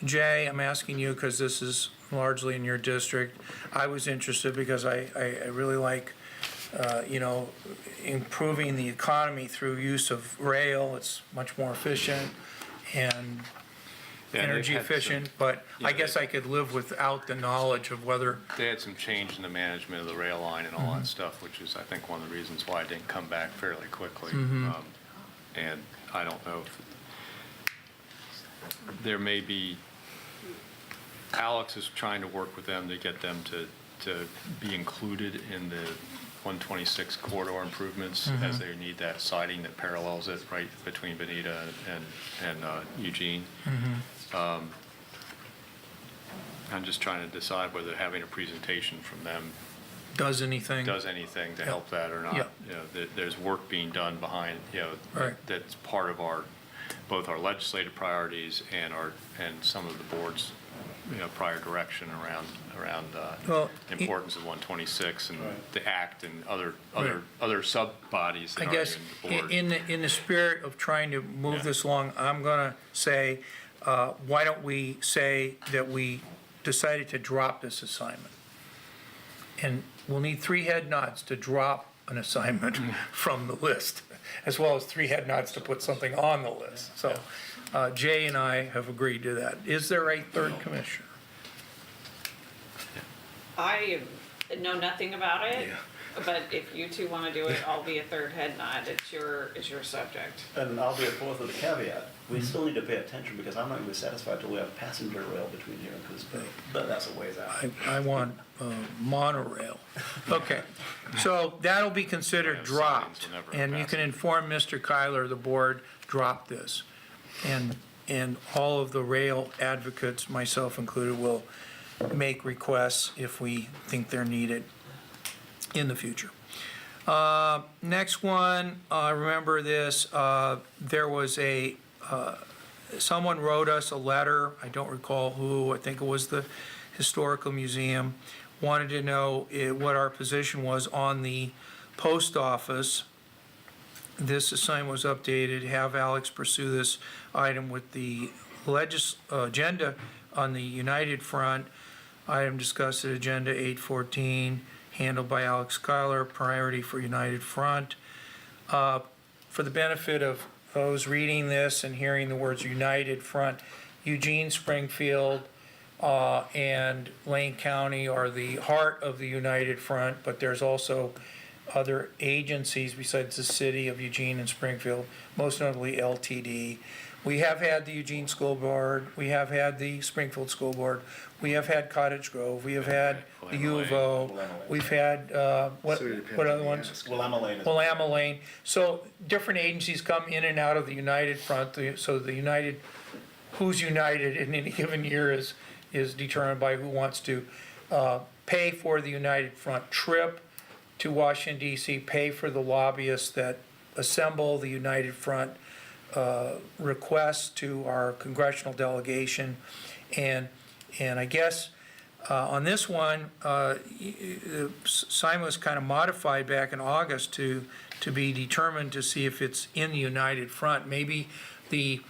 Jay, I'm asking you because this is largely in your district. I was interested because I really like, improving the economy through use of rail. It's much more efficient and Yeah, they've energy had some- efficient, but I yeah, guess I could live without the knowledge of whether, They had some change in the management of the rail line and all that stuff, which is, I think, one of the reasons why it didn't come back fairly quickly. And I don't know if, there may be, Alex is trying to work with them to get them to be included in the 126 corridor improvements, as they need that siding that parallels it right between Benita and Eugene. I'm just trying to decide whether having a presentation from them does anything. does anything to help that or not. Yeah. You know, there's work being done behind, Right. that's part of both our legislative priorities and some of the board's, prior direction around Well, importance of 126 and Right. the act and other Right. sub-bodies I that are guess in the board. in the spirit of trying to move Yeah. this along, I'm gonna say, why don't we say that we decided to drop this assignment? And we'll need 3 head nods to drop an assignment from the list. as well as 3 head nods to put something on the list. So Jay and I have agreed to that. Is there a third commissioner? I know nothing about it, but if you two wanna do it, I'll be a third head nod, it's your subject. And I'll be a fourth with a caveat. We still need to pay attention because I'm not gonna be satisfied till we have passenger rail between here and Coos Bay. But that's a ways out. I want monorail. Okay, so that'll be considered Yeah, dropped, signs will never and you can pass. inform Mr. Kyler, the board dropped this. And all of the rail advocates, myself included, will make requests if we think they're needed in the future. Next one, remember this, there was someone wrote us a letter, I don't recall who, I think it was the Historical Museum, wanted to know what our position was on the post office. This assignment was updated, have Alex pursue this item with the agenda on the United Front. Item discussed at agenda 814, handled by Alex Schuyler, priority for United Front. For the benefit of those reading this and hearing the words United Front, Eugene, Springfield, and Lane County are the heart of the United Front, but there's also other agencies besides the city of Eugene and Springfield, most notably LTD. We have had the Eugene School Board, we have had the Springfield School Board, we have had Cottage Grove, we have had the U of O, we've had, what So it depends what on other the ones? ask. Willamette Lane is. Willamette Lane. So different agencies come in and out of the United Front, so the United, who's united in any given year is determined by who wants to pay for the United Front trip to Washington DC, pay for the lobbyists that assemble the United Front requests to our congressional delegation. And I guess on this one, Simon was kind of modified back in August to be determined to see if it's in the United Front. Maybe the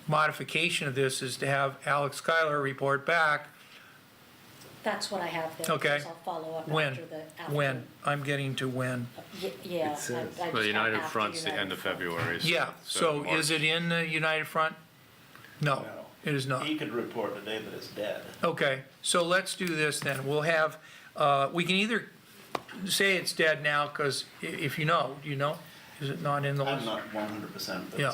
modification of this is to have Alex Schuyler report back. That's what I have there. Okay. because I'll follow up When? after the. When? I'm getting to when. Yeah. It says. I Well, just United have after Front's the United end of Front. February. Yeah, so is March. it in the United Front? No, No. it is not. He could report today that it's dead. Okay, so let's do this then. We'll have, we can either say it's dead now, because if you know, do you know? Is it not in the list? I'm not 100%, but Yeah.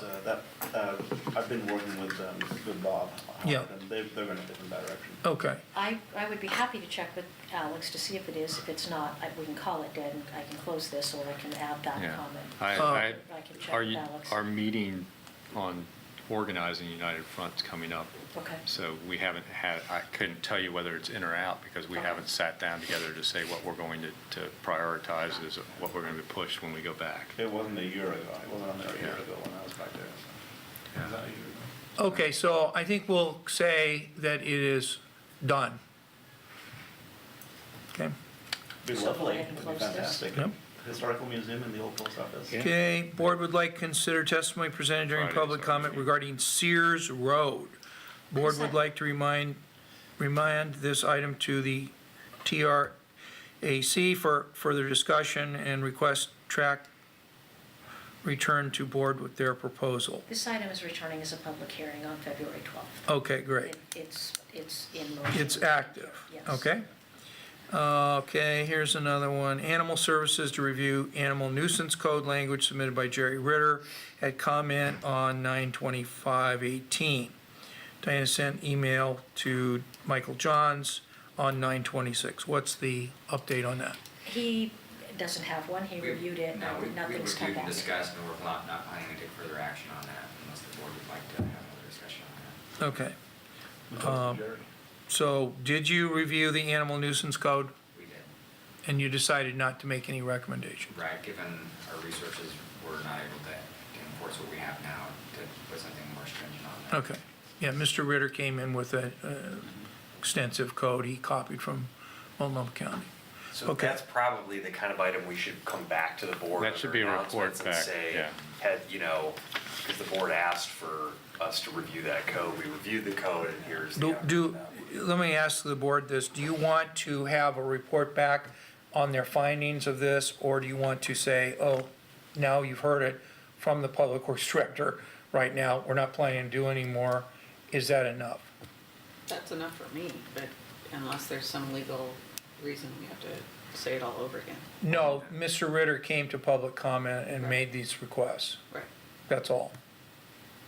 I've been working with Bob. Yeah. And they're going a different direction. Okay, I would be happy to check with Alex to see if it is. If it's not, we can call it dead and I can close this or I can add that Yeah. comment. I can check our, with Alex. our meeting on organizing United Front's coming up. Okay. So we haven't had, I couldn't tell you whether it's in or out because we Okay. haven't sat down together to say what we're going to prioritize is what we're going to push when we go back. It wasn't a year ago. I wasn't on there a year Yeah. ago when I was back there. So. Was that a year ago? okay, so I think we'll say that it is done. Okay, Be So go lovely. ahead and It'd be close this. fantastic. Yep. Historical Museum in the old post office. Yeah. okay, board would like to consider testimony presented during Friday, public sorry. comment regarding Sears Road. Board would like to remind this item to the TRAC for further discussion and request track return to board with their proposal. This item is returning as a public hearing on February 12th. Okay, great. It's in motion. It's active, Yes. okay? Okay, here's another one. Animal Services to review animal nuisance code language submitted by Jerry Ritter. Had comment on 9/25/18. Diana sent email to Michael Johns on 9/26. What's the update on that? He doesn't have one. He reviewed it. No, we Nothing's come reviewed and back. discussed, and we're not planning to take further action on that unless the board would like to have another discussion on that. Okay, We talked to Jerry. so did you review the animal nuisance code We did. and you decided not to make any recommendations? Right, given our resources, we're not able to enforce what we have now to put something more stringent on that. Okay, yeah, Mr. Ritter came in with a extensive code he copied from Multnomah County. So Okay. that's probably the kind of item we should come back to the board. That should under be a report announcements and back, say, yeah. Had, because the board asked for us to review that code, we reviewed the code and here's the outcome of that. Let me ask the board this, do you want to have a report back on their findings of this, or do you want to say, oh, now you've heard it, from the Public Works Director right now, we're not planning to do any more. Is that enough? That's enough for me, but unless there's some legal reason we have to say it all over again. No, Mr. Ritter came to public comment and Right. made these requests. Right. That's all.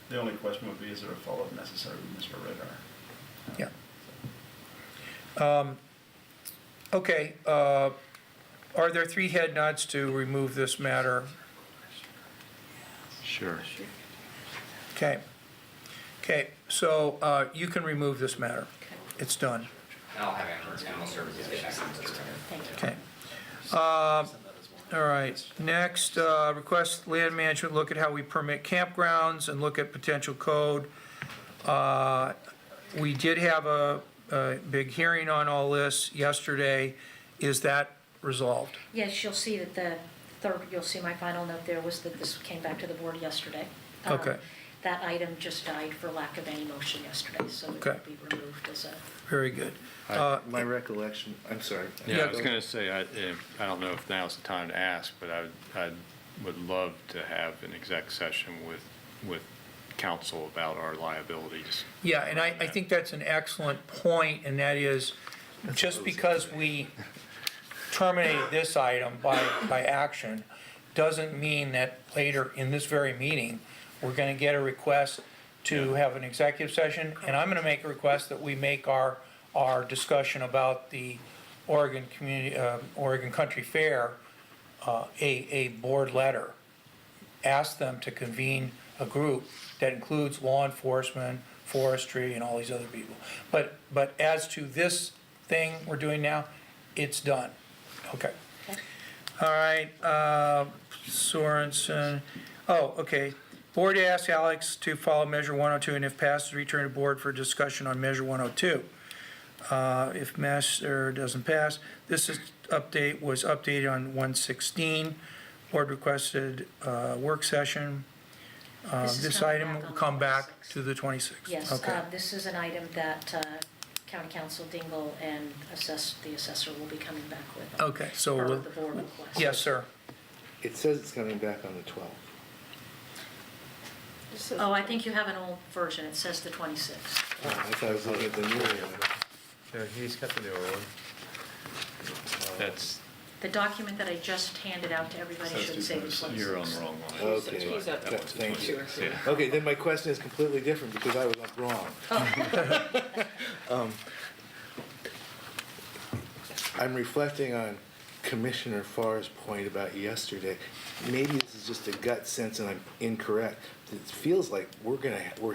The only question would be, is there a follow-up necessary with Mr. Ritter? Okay, are there 3 head nods to remove this matter? Sure. Okay, so you can remove this matter. It's done. And I'll have animal services get back to Mr. Ritter. Thank you. Okay. All right, next, request land management, look at how we permit campgrounds and look at potential code. We did have a big hearing on all this yesterday. Is that resolved? Yes, you'll see that the third, you'll see my final note there was that this came back to the board yesterday. Okay. That item just died for lack of any motion yesterday, so it Okay. will be removed as a, Very good. My recollection, I'm sorry. Yeah, I was gonna say, I don't know if now's the time to ask, but I would love to have an exec session with council about our liabilities. Yeah, and I think that's an excellent point, and that is, just because we terminate this item by action, doesn't mean that later in this very meeting, we're gonna get a request to have an executive session, and I'm gonna make a request that we make our discussion about the Oregon Country Fair, a board letter. Ask them to convene a group that includes law enforcement, forestry, and all these other people. But as to this thing we're doing now, it's done. Okay. Okay. All right, Sorensen, okay. Board asks Alex to follow Measure 102, and if passes, return to board for discussion on Measure 102. If Measure doesn't pass, this update was updated on 116. Board requested work session. This is This coming item back will on the come back 26th. to the 26th. yes, Okay. this is an item that County Council Dingle and the assessor will be coming back with. Okay, so Per we'll, the board request. yes, sir. It says it's coming back on the 12th. This is- Oh, I think you have an old version, it says the 26th. Oh, I thought I was looking at the new one. Yeah, he's got the newer one. That's, The document that I just handed out to everybody should say the 26th. you're on the wrong line. Okay, He's up to thank you. 22 or so. Yeah. Okay, then my question is completely different because I was wrong. I'm reflecting on Commissioner Farr's point about yesterday. Maybe this is just a gut sense and I'm incorrect. It feels like we're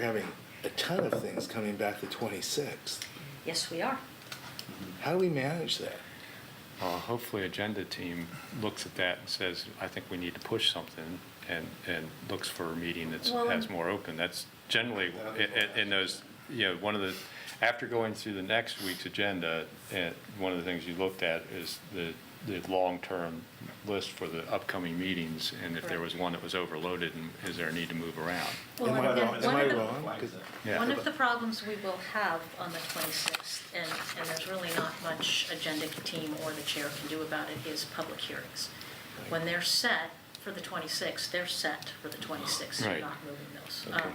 having a ton of things coming back the 26th. Yes, we are. How do we manage that? Hopefully Agenda Team looks at that and says, I think we need to push something, and looks for a meeting that Well, has more open. That's generally, in those, one of the, after going through the next week's agenda, one of the things you looked at is the long-term list for the upcoming meetings, and if there was one that was overloaded, and is there a need to move around? Well, Am I and wrong? one Am I of the- wrong? 'Cause- Yeah. One of the problems we will have on the 26th, and there's really not much agenda team or the chair can do about it, is public hearings. When they're set for the 26th, they're set for the 26th, you're Right. not moving those. Okay.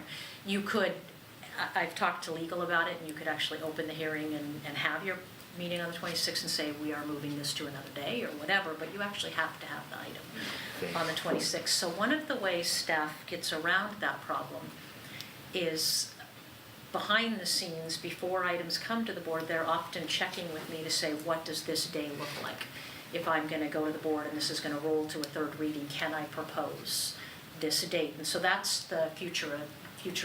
You could, I've talked to legal about it, and you could actually open the hearing and have your meeting on the 26th and say, we are moving this to another day, or whatever, but you actually have to have the item on the 26th. So one of the ways staff gets around that problem is behind the scenes, before items come to the board, they're often checking with me to say, what does this day look like? If I'm going to go to the board and this is going to roll to a third reading, can I propose this date? And so that's the future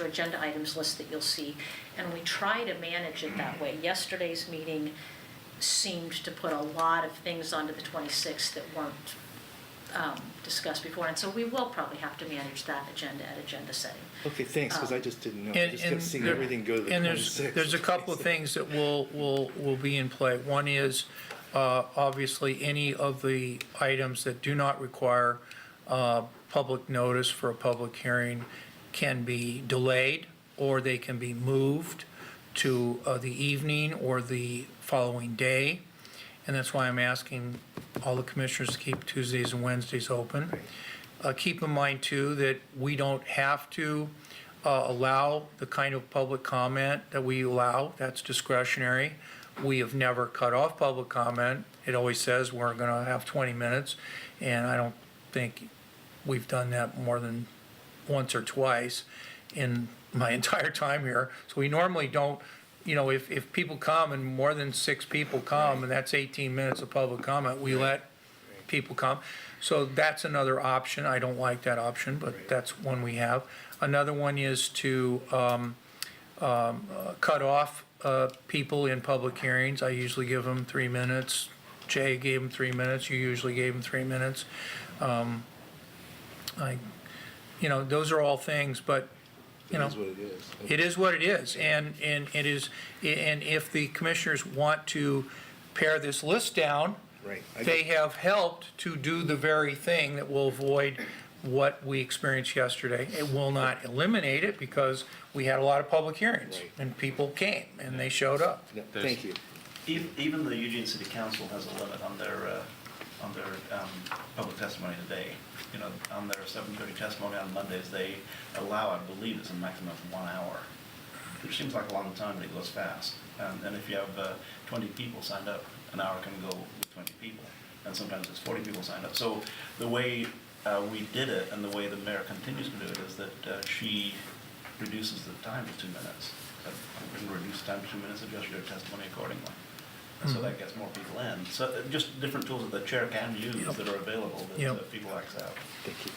agenda items list that you'll see. And we try to manage it that way. Yesterday's meeting seemed to put a lot of things onto the 26th that weren't discussed before. And so we will probably have to manage that agenda at agenda setting. Okay, thanks, because I just didn't know. I And- just kept and seeing there- everything go to the 26th. And there's a couple of things that will be in play. One is, obviously, any of the items that do not require public notice for a public hearing can be delayed, or they can be moved to the evening or the following day. And that's why I'm asking all the commissioners to keep Tuesdays and Wednesdays open. keep in mind too, that we don't have to allow the kind of public comment that we allow. That's discretionary. We have never cut off public comment. It always says we're gonna have 20 minutes, and I don't think we've done that more than once or twice in my entire time here. So we normally don't, if people come and more than 6 people come, and that's 18 minutes of public comment, we let people come. So that's another option. I don't like that option, but that's one we have. Another one is to cut off people in public hearings. I usually give them 3 minutes. Jay gave them 3 minutes. You usually gave them 3 minutes. Those are all things, but It is what it is. it is what it is, and it is, and if the commissioners want to pare this list down, Right. they have helped to do the very thing that will avoid what we experienced yesterday. It will not eliminate it, because we had a lot of public hearings, Right. and people came, and they showed up. No, Thank you. Even the Eugene City Council has a limit on their public testimony today. On their 7:30 testimony on Mondays, they allow, I believe it's a maximum of 1 hour, which seems like a long time, but it goes fast. And if you have 20 people signed up, an hour can go with 20 people, and sometimes it's 40 people signed up. So the way we did it, and the way the mayor continues to do it, is that she reduces the time to 2 minutes. We can reduce the time to 2 minutes, adjust your testimony accordingly. And so that gets more people in. So just different tools that the chair can use that are available that Yep. people accept. Thank you.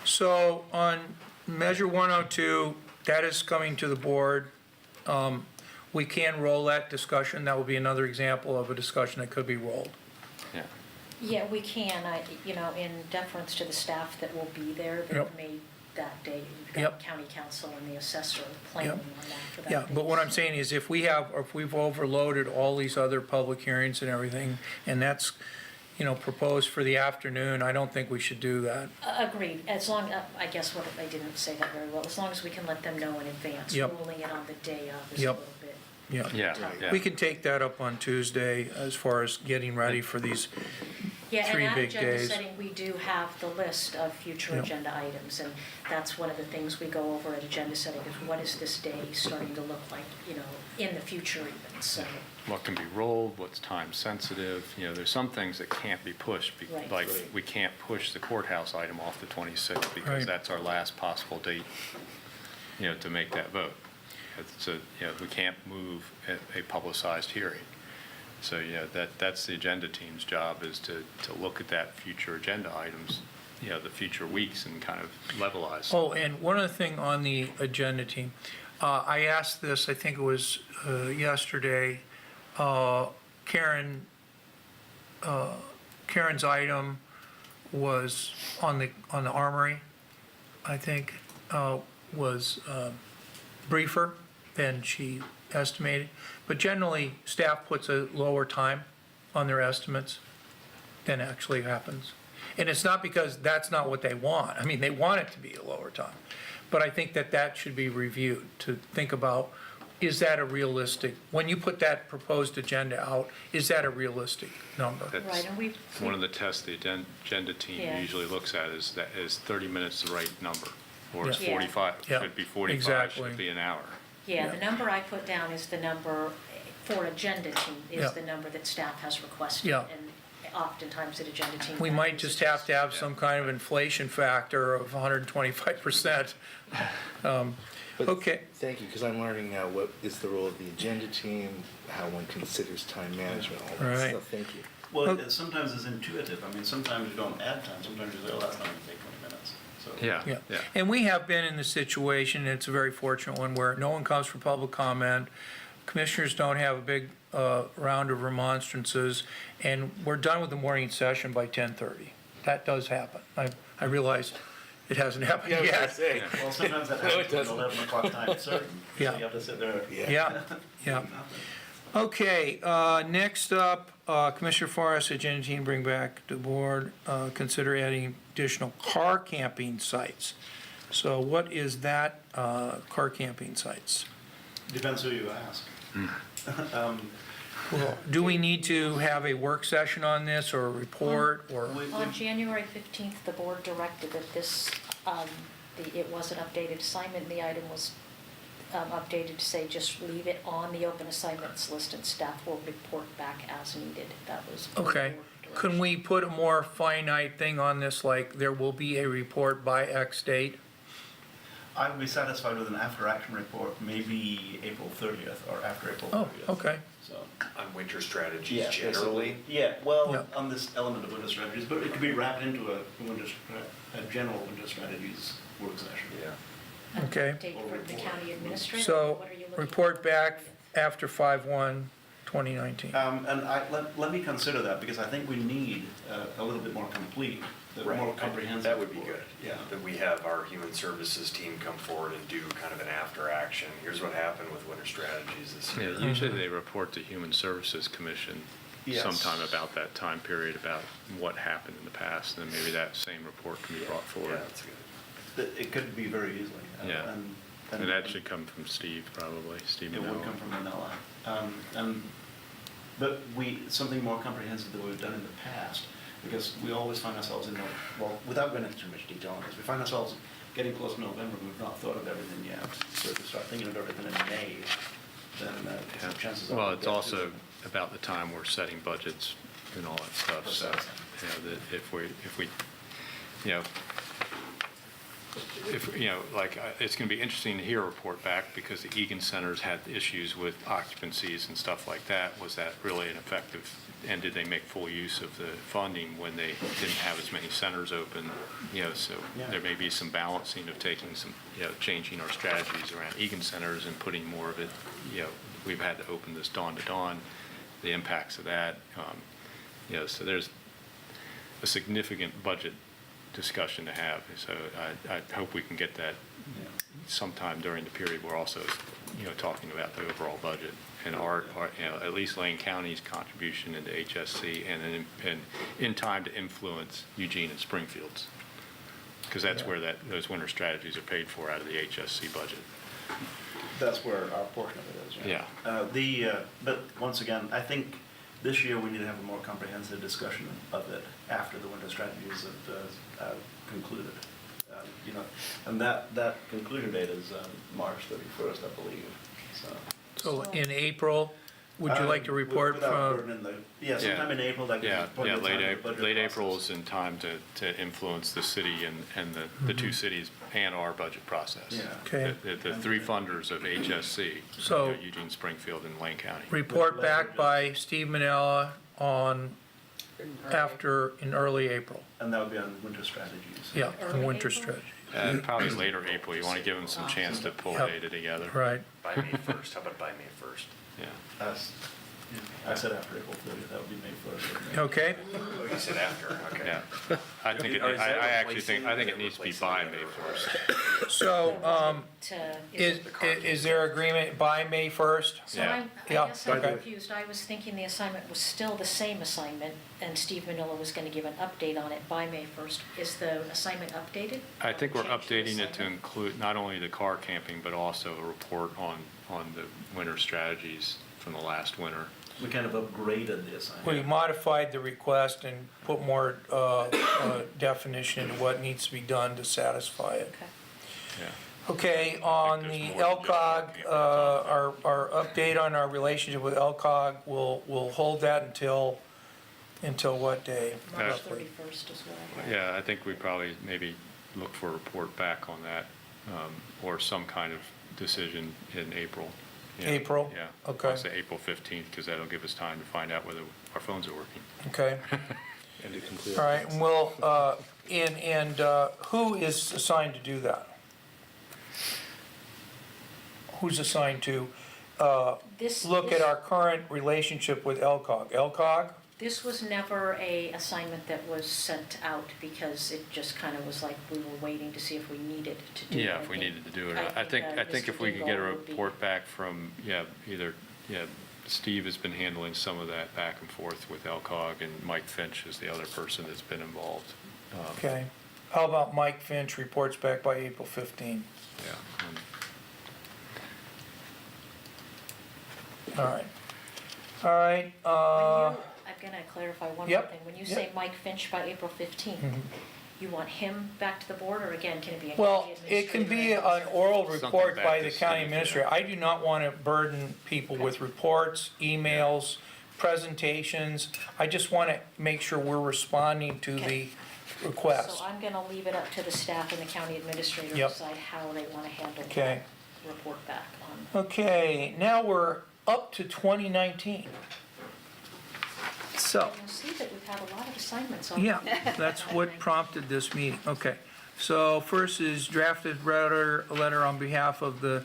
So on Measure 102, that is coming to the board. We can roll that discussion. That would be another example of a discussion that could be rolled. Yeah. Yeah, we can, in deference to the staff that will be there, that Yep. made that day, we've got Yep. county council and the assessor planning on that for that Yeah, day. but what I'm saying is if we've overloaded all these other public hearings and everything, and that's, proposed for the afternoon, I don't think we should do that. Agreed, as long, I guess what, I didn't say that very well, as long as we can let them know in advance. Yep. Ruling it on the day of is a Yep. little bit. Yeah. Yeah. We can take that up on Tuesday as far as getting ready for these Yeah, and 3 at big agenda days. setting, we do have the list of future Yep. agenda items, and that's one of the things we go over at agenda setting, is what is this day starting to look like, in the future even, so. What can be rolled, what's time sensitive, there's some things that can't be pushed. Right. Like, Right. we can't push the courthouse item off the 26th because Right. that's our last possible date, to make that vote. So, we can't move a publicized hearing. So, that's the agenda team's job, is to look at that future agenda items, the future weeks, and kind of levelize. Oh, and one other thing on the agenda team. I asked this, I think it was yesterday, Karen's item was on the Armory, I think, was briefer than she estimated. But generally, staff puts a lower time on their estimates than actually happens. And it's not because that's not what they want. I mean, they want it to be a lower time. But I think that should be reviewed, to think about, is that a realistic, when you put that proposed agenda out, is that a realistic number? Right, That's and we've. one of the tests the agenda team Yeah. usually looks at, is 30 minutes the right number? Or is Yeah. 45, Yeah. should it be 45, Exactly. should it be an hour? Yeah, Yeah. the number I put down is the number for agenda team, Yeah. is the number that staff has requested. Yeah. And oftentimes at agenda team. We that might is just have to have Yeah. some kind of inflation factor of 125%. But Okay. Thank you, because I'm learning now what is the role of the agenda team, how one considers time management, all that Right. stuff. Thank you. Well, Okay. sometimes it's intuitive. I mean, sometimes you don't add time, sometimes you say, oh, that's not gonna take 20 minutes. So Yeah, and we have been in the situation, and it's a very fortunate one, where no one comes for public comment, commissioners don't have a big round of remonstrances, and we're done with the morning session by 10:30. That does happen. I realize it hasn't happened yet. Well, sometimes that No, it happens at doesn't. 11 o'clock time certain. Yeah. So you have to sit there. Yeah. Okay, next up, Commissioner Forrest, agenda team, bring back to board, consider adding additional car camping sites. So what is that, car camping sites? Depends who you ask. Cool. Do we need to have a work session on this or a report or? On January 15th, the board directed that this, it was an updated assignment, and the item was updated to say just leave it on the open assignments list and staff will report back as needed. That was. the Okay. board Can direction. we put a more finite thing on this, like there will be a report by X date? I would be satisfied with an after-action report, maybe April 30th or after April 30th. Oh, okay. So, On winter strategies yeah, generally. Yeah, well, Yeah. on this element of winter strategies, but it could be wrapped into a general winter strategies work session. Yeah. Okay. Date for the county administrator? So, What are you looking report for? back after 5/1/2019. And let me consider that, because I think we need a little bit more complete, Right. more comprehensive. That would be report. good. Yeah. That we have our human services team come forward and do kind of an after action. Here's what happened with winter strategies this Yeah, year. usually they report to Human Services Commission Yes. sometime about that time period, about what happened in the past, and then maybe that same report can be brought Yeah, forward. that's good. It could be very easily. Yeah. And that should come from Steve, probably, Steve It would Manella. come from Manila. But something more comprehensive than we've done in the past, because we always find ourselves well, without going into too much detail on this, we find ourselves getting close to November, and we've not thought of everything yet. So if we start thinking of everything in May, then Yeah. chances are. Well, we'll it's get to also about the time we're setting budgets and all that stuff, so, Precisely. you know, that if we, you know, it's gonna be interesting to hear a report back, because the Egan Centers had issues with occupancies and stuff like that. Was that really an effective, and did they make full use of the funding when they didn't have as many centers open? You know, so Yeah. there may be some balancing of taking some, you know, changing our strategies around Egan Centers and putting more of it, you know, we've had to open this dawn to dawn, the impacts of that. You know, so there's a significant budget discussion to have. So I hope we can get that Yeah. sometime during the period we're also, you know, talking about the overall budget and our, you know, at least Lane County's contribution into HSC, and in time to influence Eugene and Springfield's. Because that's where those winter strategies are paid for, out of the HSC budget. That's where our portion of it is, right? Yeah. But once again, I think this year we need to have a more comprehensive discussion of it after the winter strategies have concluded. You know, and that conclusion date is March 31st, I believe, so. So in April, would you like to report Without from, burdening yeah, sometime in April, that gives Yeah, us plenty yeah, of time for the budget late April process. is in time to influence the city and the two cities and our budget process. Yeah. okay, The three funders of HSC, you So- know, Eugene, Springfield, and Lane County. report back by Steve Manella on, in early April? And that would be on winter strategies. Yeah, the Early winter April? strategy, Probably later April, you want to give them some chance to pull Yep. data together. right. By May 1st, how about by May 1st? Yeah. I said after April 30th, that would be May 1st. Okay, Oh, you said after, okay. Yeah. I think, Or is that I actually think, replacing- I think is it that needs to be replacing by the May other 1st. so, Is is there agreement by May 1st? So Yeah. I Yeah, guess I'm okay. confused. I was thinking the assignment was still the same assignment, and Steve Manila was gonna give an update on it by May 1st. Is the assignment updated? I think we're Change the updating it to assignment? include not only the car camping, but also a report on the winter strategies from the last winter. We kind of upgraded the We assignment. modified the request and put more definition into what needs to be done to satisfy it. Okay. Yeah. Okay, on there's the more than just LCOG, camping. our update on our relationship with LCOG, we'll hold that until what day? March roughly? 31st is what I have. Yeah, I think we probably maybe look for a report back on that, or some kind of decision in April. Yeah, April? Yeah. Okay. I'll say April 15th, because that'll give us time to find out whether our phones are working. Okay, And to complete. all right, and we'll, who is assigned to do that? Who's assigned to, look at our current relationship with LCOG? LCOG? This was never a assignment that was sent out because it just kind of was like we were waiting to see if we needed to do it. Yeah, if we needed to do it. I I think, think, I think Mr. if we could get a Dingell would be- report back from, either, Steve has been handling some of that back and forth with LCOG, and Mike Finch is the other person that's been involved. Okay, how about Mike Finch reports back by April 15th? Yeah. All right. All right, I'm gonna clarify one more Yep, thing. When you yep. say Mike Finch by April 15th, you want him back to the board, or again, can it be a well, county it can be administrator? an oral Something report back by to the Steve, county yeah. administrator. I do not want to burden people with reports, emails, presentations. I just want to make sure we're responding to the Okay. request. So I'm gonna leave it up to the staff and the county administrator to Yep. decide how they wanna handle Okay. that report back on. Okay, now we're up to 2019. So. You'll see that we've had a lot of assignments on. Yeah, that's what prompted this meeting, okay. So first is drafted letter on behalf of the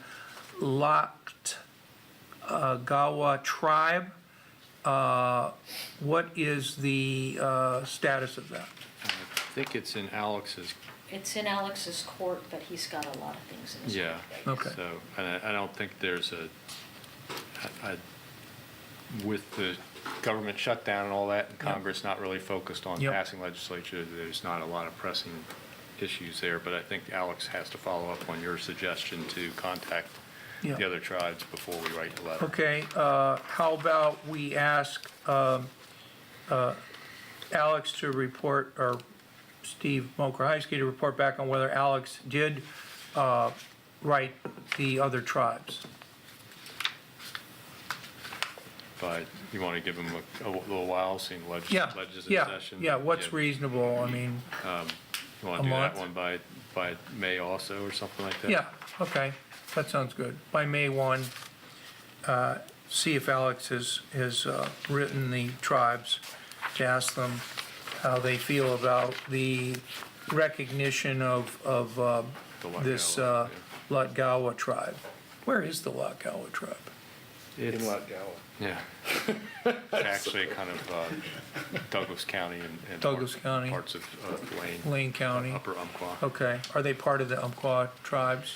Gawa tribe. What is the status of that? I think it's in Alex's, It's in Alex's court, but he's got a lot of things in his yeah. court. Okay. So, and I don't think there's with the government shutdown and all that, and Yep. Congress not really focused on Yep. passing legislature, there's not a lot of pressing issues there, but I think Alex has to follow up on your suggestion to contact Yeah. the other tribes before we write the letter. Okay, how about we ask Alex to report, or Steve Mokrahysky to report back on whether Alex did write the other tribes? But you want to give them a little while, seeing Yeah, legislative yeah, session? yeah, what's reasonable, I mean, You want a to do that month? one by May also, or something like that? yeah, okay, that sounds good. By May 1, see if Alex has written the tribes to ask them how they feel about the recognition of The this Lagawa, Latgawa tribe. Where is the Latgawa tribe? yeah. In It's, Lutgow. yeah. It's actually kind of Douglas County and Douglas County. parts of Lane. Lane County. Upper Umpqua. Okay, are they part of the Umpqua tribes?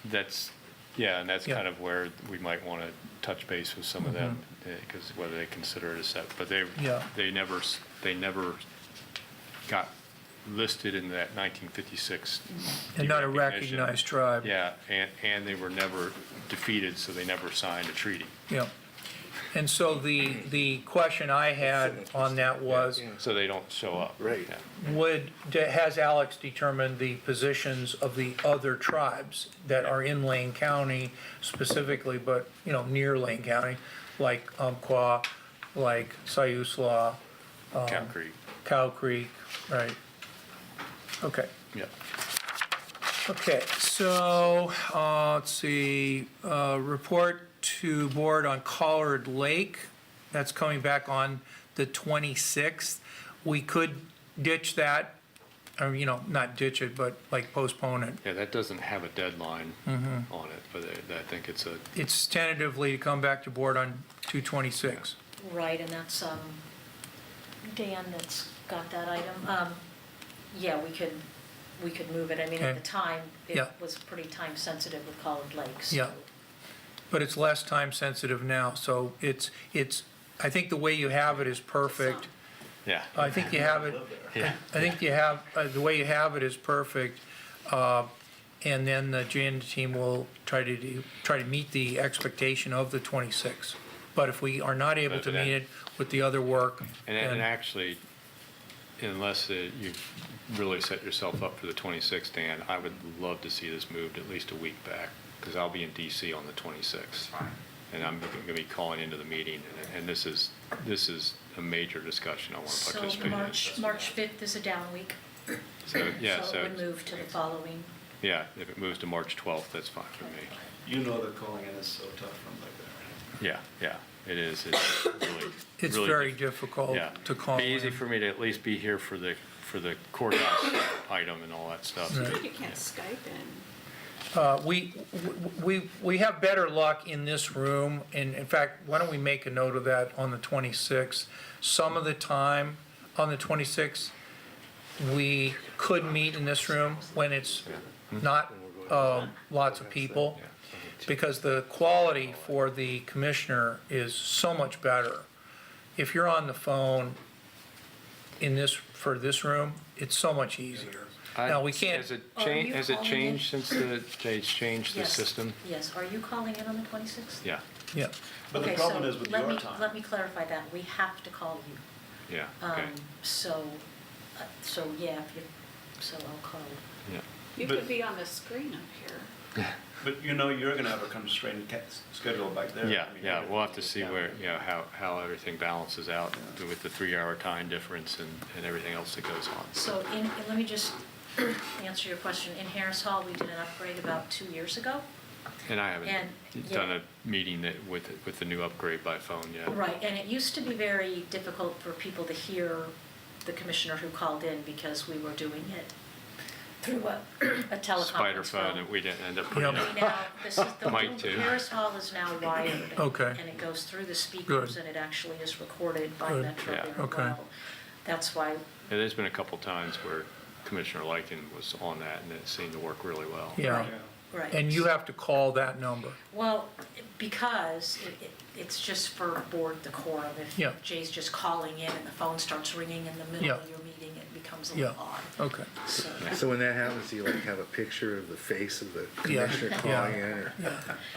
That's, yeah, and that's Yeah. kind of where we might want to touch base with some of them, because whether they consider it a set, but Mm-hmm. Yeah. they never got listed in that 1956. And not a derecognition. recognized tribe? Yeah, and they were never defeated, so they never signed a treaty. Yeah. And so the question I had on that was, So they don't show up. Right. Yeah. has Alex determined the positions of the other tribes that are in Lane County specifically, but, near Lane County, like Umpqua, like Siuslaw, Cow Creek, Cow Creek, right? Okay. yeah. Okay, so, let's see, report to board on Collard Lake. That's coming back on the 26th. We could ditch that, or, not ditch it, but like postpone it. Yeah, that doesn't have a deadline Mm-hmm. on it, but I think it's a, It's tentatively to come back to board on 2/26. Right, and that's, Dan that's got that item. Yeah, we could move it. I mean, at Okay. the time, it Yeah. was pretty time sensitive with Collard Lake, so. Yeah. But it's less time sensitive now, so it's, I think the way you have it is perfect. yeah. I think you have it, Yeah. I think you have, the way you have it is perfect. And then the agenda team will try to meet the expectation of the 26th. But if we are not able to But that- meet it with the other work, And then, actually, unless you really set yourself up for the 26th, Dan, I would love to see this moved at least a week back, because I'll be in DC on the 26th. Fine. And I'm going to be calling into the meeting, and this is a major discussion I want to So participate in. March 5th is a down week. So, yeah, So it would move to the following. yeah, if it moves to March 12th, that's fine for me. You know that calling in is so tough from like that, right? Yeah, it is. It's really. it's really very difficult Yeah. to call Be easy in. for me to at least be here for the courthouse item and all that stuff. Right. You can't Skype in. We have better luck in this room, and in fact, why don't we make a note of that on the 26th? Some of the time on the 26th, we could meet in this room when it's not lots of people, because the quality for the commissioner is so much better. If you're on the phone for this room, it's so much easier. Now, we can't, Has it Are changed, you has it calling in? changed since they've changed the Yes. system? Yes, are you calling in on the 26th? Yeah, Yeah, But the Okay, problem so is with let your me- time. Let me clarify that, we have to call you. Yeah, okay, So, yeah, if you, so I'll call. yeah. You But- could be on the screen up here. But you know you're gonna have a constrained schedule back there. Yeah, I mean, yeah, we'll have to everything see is where, counted. you know, how everything balances out with the 3-hour time difference and everything else that goes on. So let me just answer your question. In Harris Hall, we did an upgrade about 2 years ago. And I haven't And, done yeah. a meeting that with the new upgrade by phone yet. Right, and it used to be very difficult for people to hear the commissioner who called in because we were doing it through a teleconference Spider phone, phone. and we didn't end up putting Yep. it. We now, this is the, Mic too. Harris Hall is now wired. Okay. And it goes through the speakers Good. and it actually is recorded by Good. Metro Yeah. very Okay. well. That's why, And there's been a couple times where Commissioner Lycan was on that, and it seemed to work really well. yeah. Right. right. And you have to call that number. Well, because it's just for board decorum. Yeah. If Jay's just calling in and the phone starts ringing in the middle Yeah. of your meeting, it becomes a Yeah. little odd. Okay, So, So when that happens, do you like have a picture of the face of the Yeah, commissioner yeah. calling in, or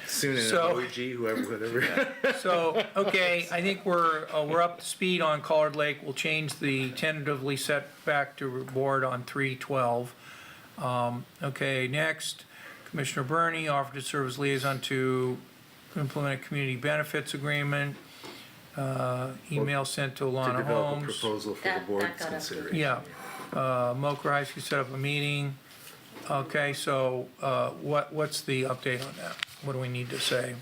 soon an So- emoji, whatever? so, okay, I think we're up to speed on Collard Lake. We'll change the tentatively set back to board on 3/12. Okay, next, Commissioner Burney offered to serve as liaison to implement a community benefits agreement. Email sent to To Alana develop a Holmes. proposal for the That board's got updated. consideration. Yeah, Mocha High School set up a meeting. Okay, so, what's the update on that? What do we need to say?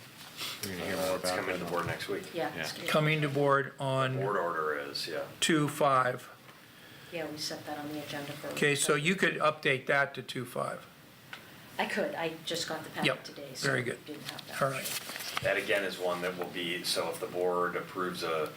We're gonna hear more It's about coming that. to board next week. yeah, Yeah. it's good. Coming to board on Board order is, yeah. 2/5. Yeah, we set that on the agenda for. Okay, so you could update that to 2/5. I could, I just got the Yep, packet today, so very good. didn't have that. All right, That again is one that will be, so if the board approves the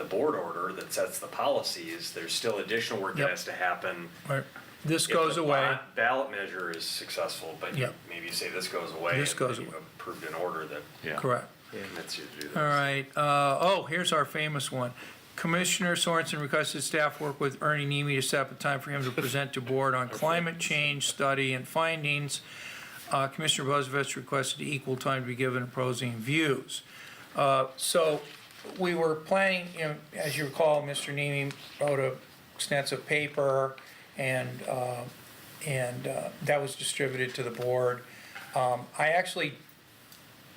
board order that sets the policies, there's still additional work that Yep. has to happen. all right. This If goes the away. Ballot measure is successful, but Yep. maybe you say this goes away. This and goes then away. you've approved an order that Yeah. Correct. commits you to do this. All right, here's our famous one. Commissioner Sorensen requested staff work with Ernie Nemi to set up a time for him to present to board on climate change study and findings. Commissioner Bozovich requested equal time to be given opposing views. So we were planning, you know, as you recall, Mr. Nemi wrote a extensive paper and that was distributed to the board. I actually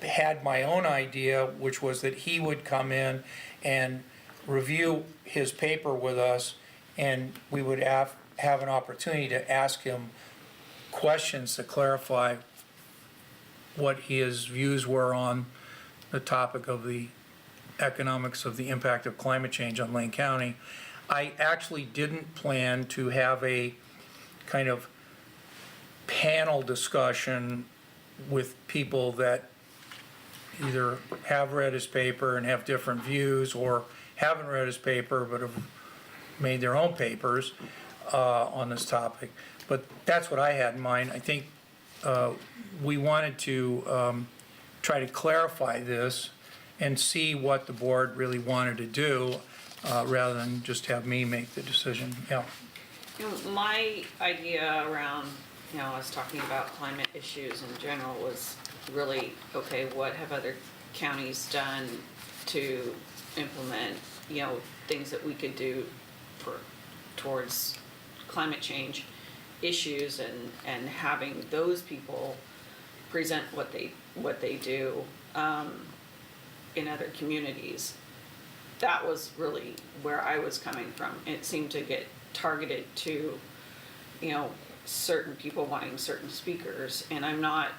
had my own idea, which was that he would come in and review his paper with us, and we would have an opportunity to ask him questions to clarify what his views were on the topic of the economics of the impact of climate change on Lane County. I actually didn't plan to have a kind of panel discussion with people that either have read his paper and have different views, or haven't read his paper but have made their own papers on this topic. But that's what I had in mind. I think we wanted to try to clarify this and see what the board really wanted to do, rather than just have me make the decision. Yeah, You know, my idea around, you know, us talking about climate issues in general was really, okay, what have other counties done to implement, you know, things that we could do towards climate change issues, and having those people present what they do in other communities. That was really where I was coming from. It seemed to get targeted to, you know, certain people wanting certain speakers, and I'm not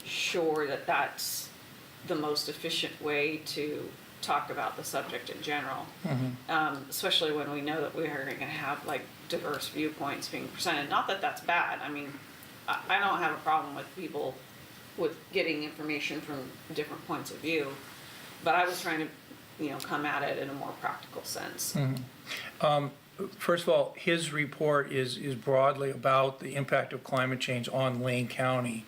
sure that that's the most efficient way to talk about the subject in general. Especially when we know that we are gonna have like diverse viewpoints being presented. Not that that's bad, I mean, I don't have a problem with people with getting information from different points of view, but I was trying to, you know, come at it in a more practical sense. first of all, his report is broadly about the impact of climate change on Lane County.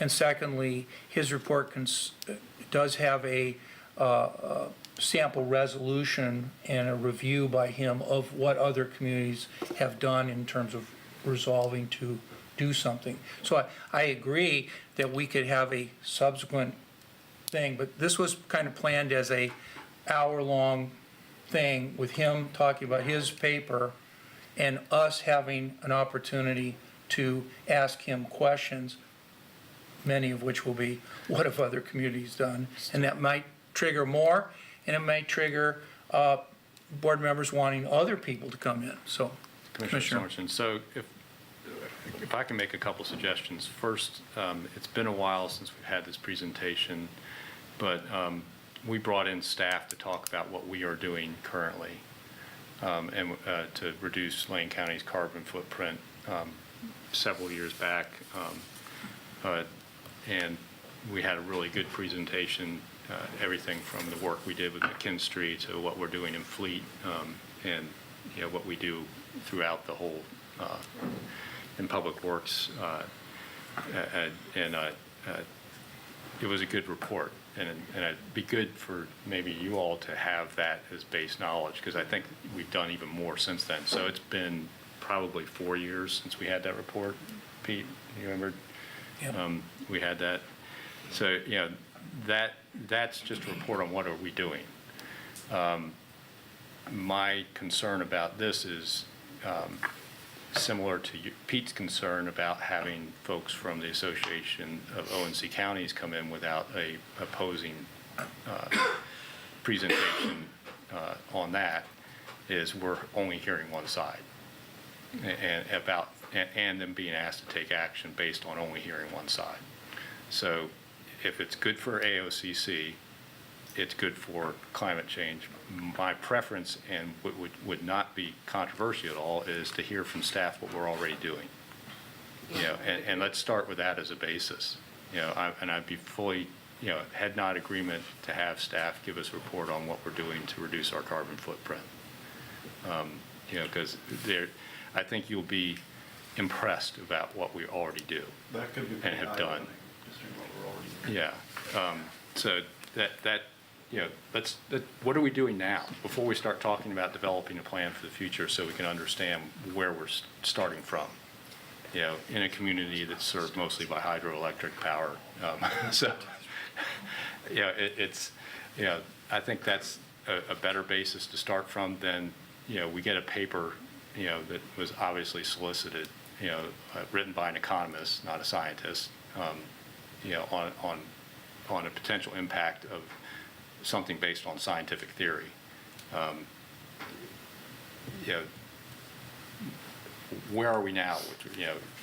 And secondly, his report does have a sample resolution and a review by him of what other communities have done in terms of resolving to do something. So I agree that we could have a subsequent thing, but this was kind of planned as a hour-long thing with him talking about his paper and us having an opportunity to ask him questions, many of which will be, what have other communities done? And that might trigger more, and it might trigger board members wanting other people to come in, so. Commissioner Sorensen, so if I can make a couple suggestions. First, it's been a while since we've had this presentation, but we brought in staff to talk about what we are doing currently and to reduce Lane County's carbon footprint several years back. And we had a really good presentation, everything from the work we did with McKinstry to what we're doing in Fleet, and what we do throughout the whole in Public Works, and it was a good report, and it'd be good for maybe you all to have that as base knowledge, because I think we've done even more since then. So it's been probably 4 years since we had that report. Pete, you remember? Yep. We had that. So that's just a report on what are we doing. My concern about this is similar to Pete's concern about having folks from the Association of ONC Counties come in without a opposing presentation on that, is we're only hearing one side and them being asked to take action based on only hearing one side. So if it's good for AOCC, it's good for climate change. My preference, and what would not be controversial at all, is to hear from staff what we're already doing. And let's start with that as a basis. And I'd be fully, head nod agreement to have staff give us a report on what we're doing to reduce our carbon footprint. Because I think you'll be impressed about what we already do. That could be and have done. considering what we're already doing. Yeah. So what are we doing now before we start talking about developing a plan for the future, so we can understand where we're starting from? In a community that's served mostly by hydroelectric power. So, I think that's a better basis to start from than, we get a paper, that was obviously solicited, written by an economist, not a scientist, on a potential impact of something based on scientific theory. Where are we now?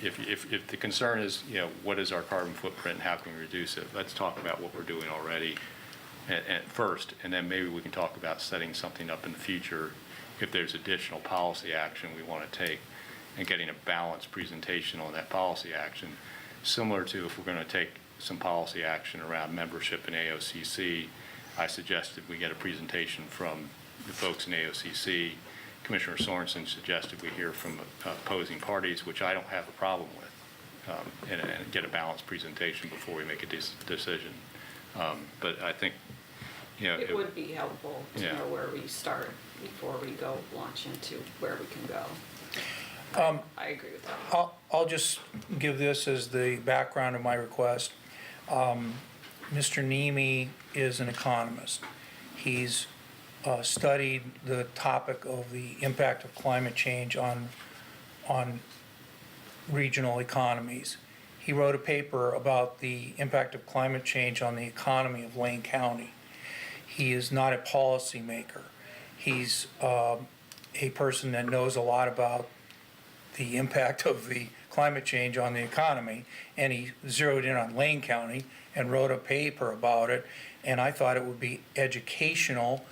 If the concern is, what is our carbon footprint and how can we reduce it? Let's talk about what we're doing already at first, and then maybe we can talk about setting something up in the future if there's additional policy action we want to take, and getting a balanced presentation on that policy action, similar to if we're going to take some policy action around membership in AOCC. I suggested we get a presentation from the folks in AOCC. Commissioner Sorensen suggested we hear from opposing parties, which I don't have a problem with, and get a balanced presentation before we make a decision. But I think, It would be helpful to Yeah. know where we start before we go launch into where we can go. I agree with that. I'll just give this as the background of my request. Mr. Nemi is an economist. He's studied the topic of the impact of climate change on regional economies. He wrote a paper about the impact of climate change on the economy of Lane County. He is not a policymaker. He's a person that knows a lot about the impact of the climate change on the economy, and he zeroed in on Lane County and wrote a paper about it, and I thought it would be educational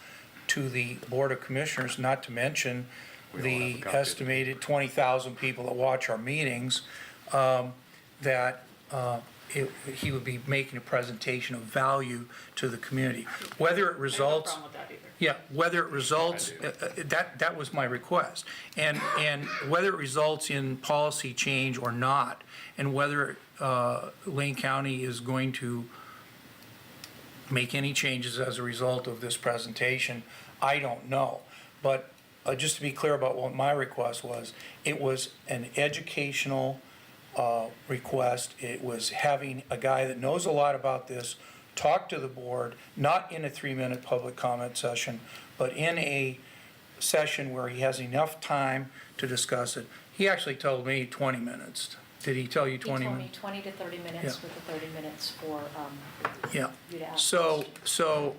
to the Board of Commissioners, not to mention We don't have a the copy of it. estimated 20,000 people that watch our meetings, that he would be making a presentation of value to the community. Whether it I have no results... problem with that either. Yeah, whether it results, that was my request. And whether it results in policy change or not, and whether Lane County is going to make any changes as a result of this presentation, I don't know. But just to be clear about what my request was, it was an educational request. It was having a guy that knows a lot about this talk to the board, not in a 3-minute public comment session, but in a session where he has enough time to discuss it. He actually told me 20 minutes. Did he tell you 20 He told me minutes? 20 to 30 minutes Yeah. with the 30 minutes for Yeah. you to ask So, questions.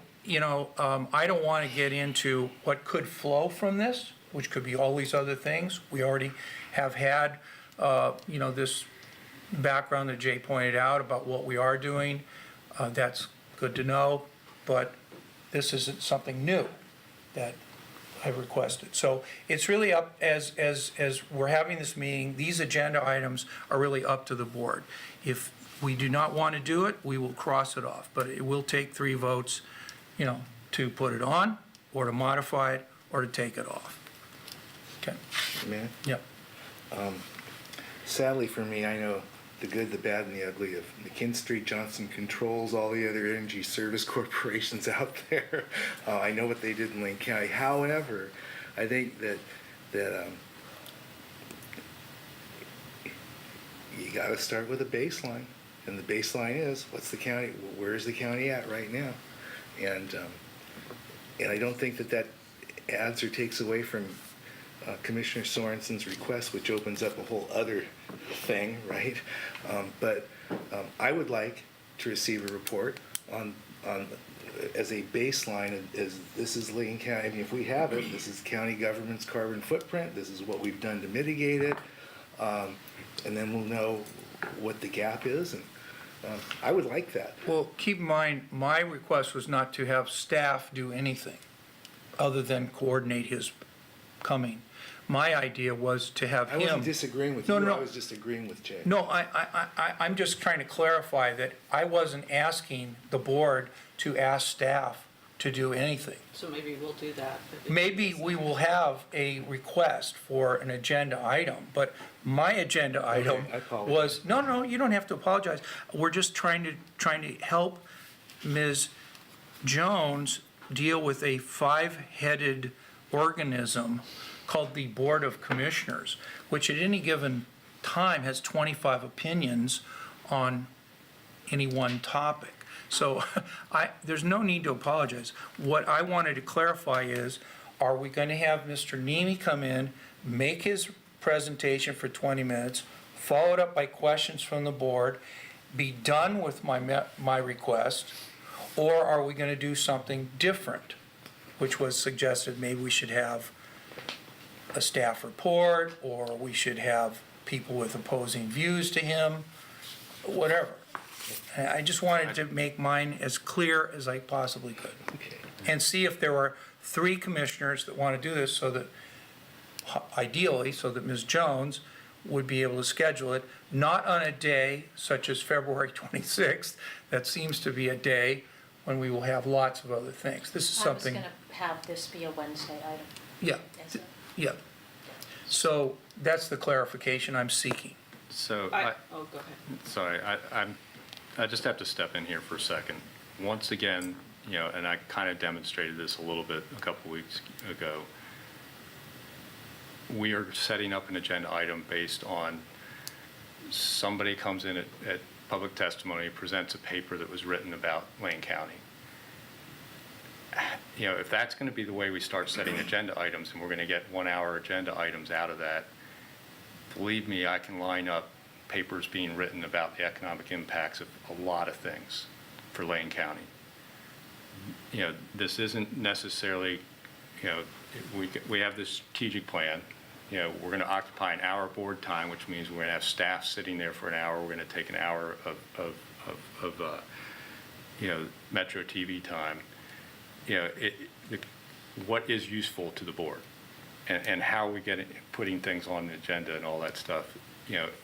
I don't want to get into what could flow from this, which could be all these other things. We already have had, this background that Jay pointed out about what we are doing. That's good to know, but this isn't something new that I requested. So it's really up, as we're having this meeting, these agenda items are really up to the board. If we do not want to do it, we will cross it off, but it will take 3 votes, to put it on, or to modify it, or to take it off. Okay, Man, yep. sadly for me, I know the good, the bad, and the ugly of McKinstry, Johnson Controls, all the other energy service corporations out there. I know what they did in Lane County. However, I think that you got to start with a baseline, and the baseline is what's the county? Where is the county at right now? And I don't think that adds or takes away from Commissioner Sorensen's request, which opens up a whole other thing, right? But I would like to receive a report on as a baseline, as this is Lane County. I mean, if we have it, this is county government's carbon footprint. This is what we've done to mitigate it, and then we'll know what the gap is. And I would like that. Well, keep in mind, my request was not to have staff do anything other than coordinate his coming. My idea was to have I him. wasn't disagreeing with No, you. no, I no. was just agreeing with Jay. No, I'm just trying to clarify that I wasn't asking the board to ask staff to do anything. So maybe we'll do that. if it- Maybe we will have a request for an agenda item, but my agenda item I apologize. was, no, you don't have to apologize. We're just trying to help Ms. Jones deal with a 5-headed organism called the Board of Commissioners, which at any given time has 25 opinions on any one topic. So there's no need to apologize. What I wanted to clarify is, are we going to have Mr. Nemi come in, make his presentation for 20 minutes, followed up by questions from the board, be done with my request, or are we going to do something different, which was suggested maybe we should have a staff report, or we should have people with opposing views to him, whatever. I just wanted to make mine as clear as I possibly could. Okay. And see if there were 3 commissioners that want to do this, so that, ideally, so that Ms. Jones would be able to schedule it, not on a day such as February 26th, that seems to be a day when we will have lots of other things. This is something. I was going to have this be a Wednesday item. Yeah, Is it? yeah. So that's the clarification I'm seeking. So, Go ahead. sorry, I just have to step in here for a second. Once again, and I kind of demonstrated this a little bit a couple weeks ago, we are setting up an agenda item based on somebody comes in at public testimony, presents a paper that was written about Lane County. If that's going to be the way we start setting agenda items, and we're going to get 1-hour agenda items out of that, believe me, I can line up papers being written about the economic impacts of a lot of things for Lane County. This isn't necessarily, we have this strategic plan. We're going to occupy an hour board time, which means we're going to have staff sitting there for an hour. We're going to take an hour of Metro TV time. What is useful to the board, and how we get putting things on the agenda and all that stuff.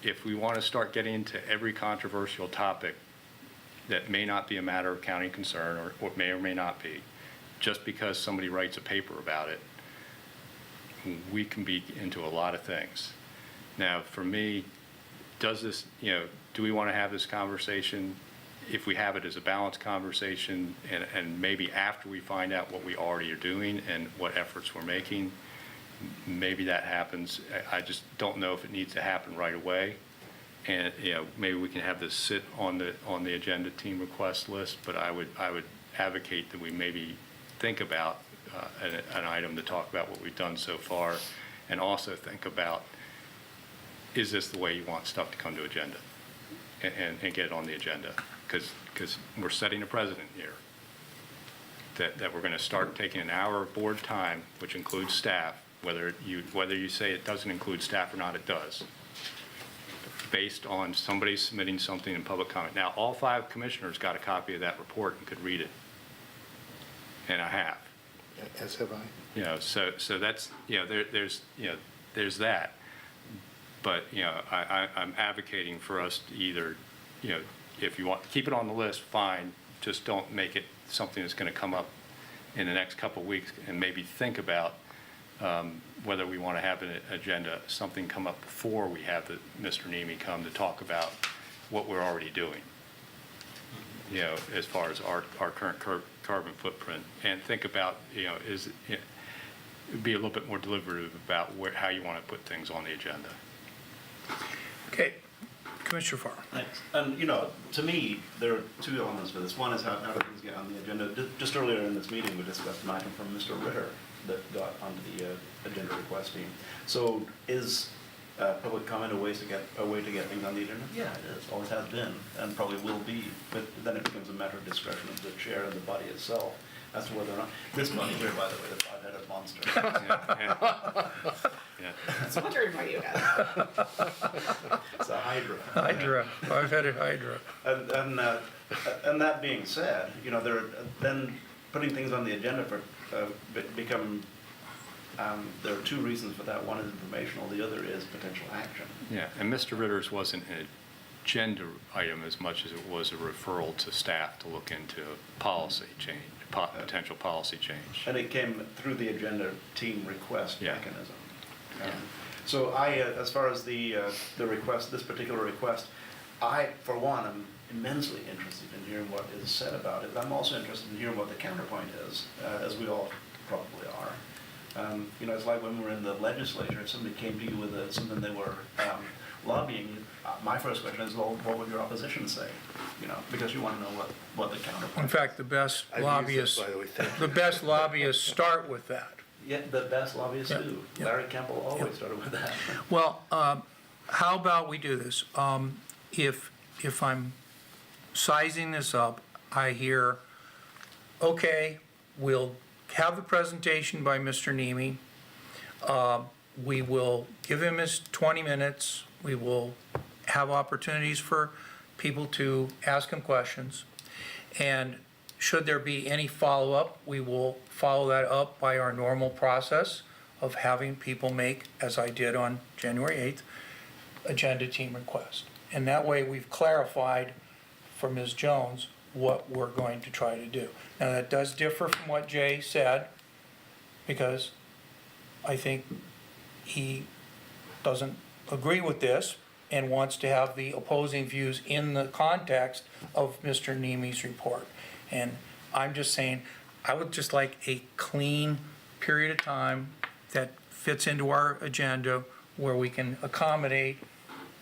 If we want to start getting into every controversial topic that may not be a matter of county concern, or may or may not be, just because somebody writes a paper about it, we can be into a lot of things. Now, for me, does this, do we want to have this conversation? If we have it as a balanced conversation, and maybe after we find out what we already are doing and what efforts we're making, maybe that happens. I just don't know if it needs to happen right away. And, maybe we can have this sit on the agenda team request list, but I would advocate that we maybe think about an item to talk about what we've done so far, and also think about, is this the way you want stuff to come to agenda? And get it on the agenda, because we're setting a precedent here, that we're gonna start taking an hour of board time, which includes staff, whether you say it doesn't include staff or not, it does, based on somebody submitting something in public comment. Now, all 5 commissioners got a copy of that report and could read it, and I have. As have I. So that's, there's that. But, I'm advocating for us to either, if you want to keep it on the list, fine, just don't make it something that's going to come up in the next couple of weeks, and maybe think about whether we want to have an agenda, something come up before we have Mr. Nemi come to talk about what we're already doing, as far as our current carbon footprint, and think about, be a little bit more deliberative about how you want to put things on the agenda. Okay, Commissioner Farr. Thanks. And, to me, there are 2 elements to this. One is how do things get on the agenda. Just earlier in this meeting, we discussed an item from Mr. Ritter that got onto the agenda request team. So is public comment a way to get things on the agenda? Yeah, it is. Always has been, and probably will be. But then it becomes a matter of discretion of the chair and the body itself as to whether or not. This body here, by the way, the 5-headed monster. I was wondering why you had that. It's a hydra. Hydra, 5-headed Hydra. And that being said, then putting things on the agenda for there are 2 reasons for that. One is informational, the other is potential action. Yeah, and Mr. Ritter's wasn't an agenda item as much as it was a referral to staff to look into policy change, potential policy change. And it came through the agenda team request Yeah. mechanism. Yeah. So as far as the request, this particular request, I, for one, am immensely interested in hearing what is said about it. I'm also interested in hearing what the counterpoint is, as we all probably are. It's like when we were in the legislature, if somebody came to you with something they were lobbying, my first question is, well, what would your opposition say? Because you want to know what the counterpoint is. In fact, the best I've used lobbyists, this, by the way, thank the best lobbyists start with that. Yeah, the best lobbyists Yeah, do. yeah. Larry Campbell always started with that. Well, how about we do this? If I'm sizing this up, I hear, okay, we'll have the presentation by Mr. Nemi. We will give him his 20 minutes. We will have opportunities for people to ask him questions. And should there be any follow-up, we will follow that up by our normal process of having people make, as I did on January 8th, agenda team request. And that way we've clarified for Ms. Jones what we're going to try to do. Now, that does differ from what Jay said, because I think he doesn't agree with this and wants to have the opposing views in the context of Mr. Nemi's report. And I'm just saying, I would just like a clean period of time that fits into our agenda where we can accommodate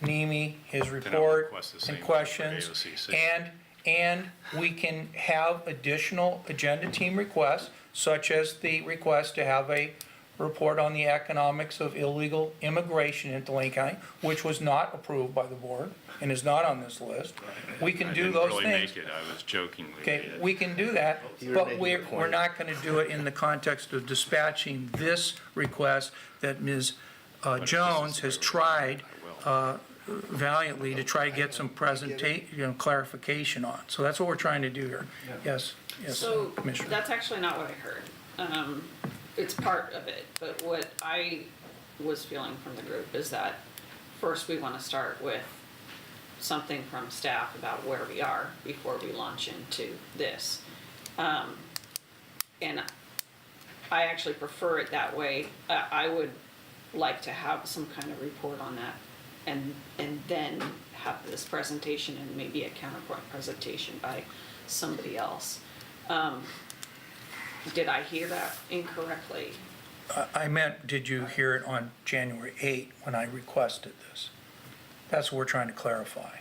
Nemi, his report, request the same and thing for questions. AOCC. And we can have additional agenda team requests, such as the request to have a report on the economics of illegal immigration into Lane County, which was not approved by the board and is not on this list. We can do those I didn't really things. make it, I was jokingly. Okay, we can do that, You were but making we're, a point. we're not gonna do it in the context of dispatching this request that Ms. if this Jones is has the way tried I will. valiantly to try to get some clarification on. So that's what we're trying to do here. Yes, yes, So Commissioner. that's actually not what I heard. It's part of it, but what I was feeling from the group is that first we want to start with something from staff about where we are before we launch into this. And I actually prefer it that way. I would like to have some kind of report on that and then have this presentation and maybe a counterpoint presentation by somebody else. Did I hear that incorrectly? I meant, did you hear it on January 8th when I requested this? That's what we're trying to clarify,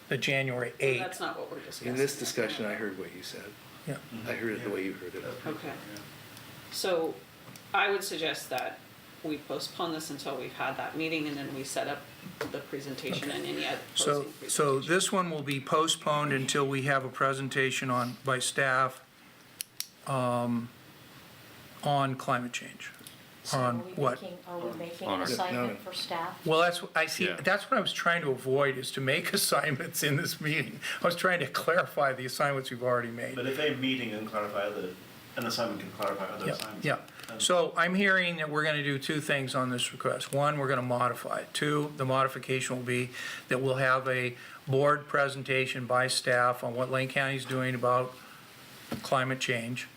the January 8th. That's not what we're discussing. In this discussion, I heard what you said. Yeah. I heard it the way you heard it. Okay. So I would suggest that we postpone this until we've had that meeting and then we set up the presentation and any other So, closing so presentation. this one will be postponed until we have a presentation by staff, on climate change. So On what? Are we making On an our- assignment for staff? Well, I see, Yeah. that's what I was trying to avoid, is to make assignments in this meeting. I was trying to clarify the assignments we've already made. But if a meeting can clarify an assignment can clarify other Yeah, assignments. yeah. then- So I'm hearing that we're gonna do two things on this request. One, we're gonna modify it. Two, the modification will be that we'll have a board presentation by staff on what Lane County's doing about climate change.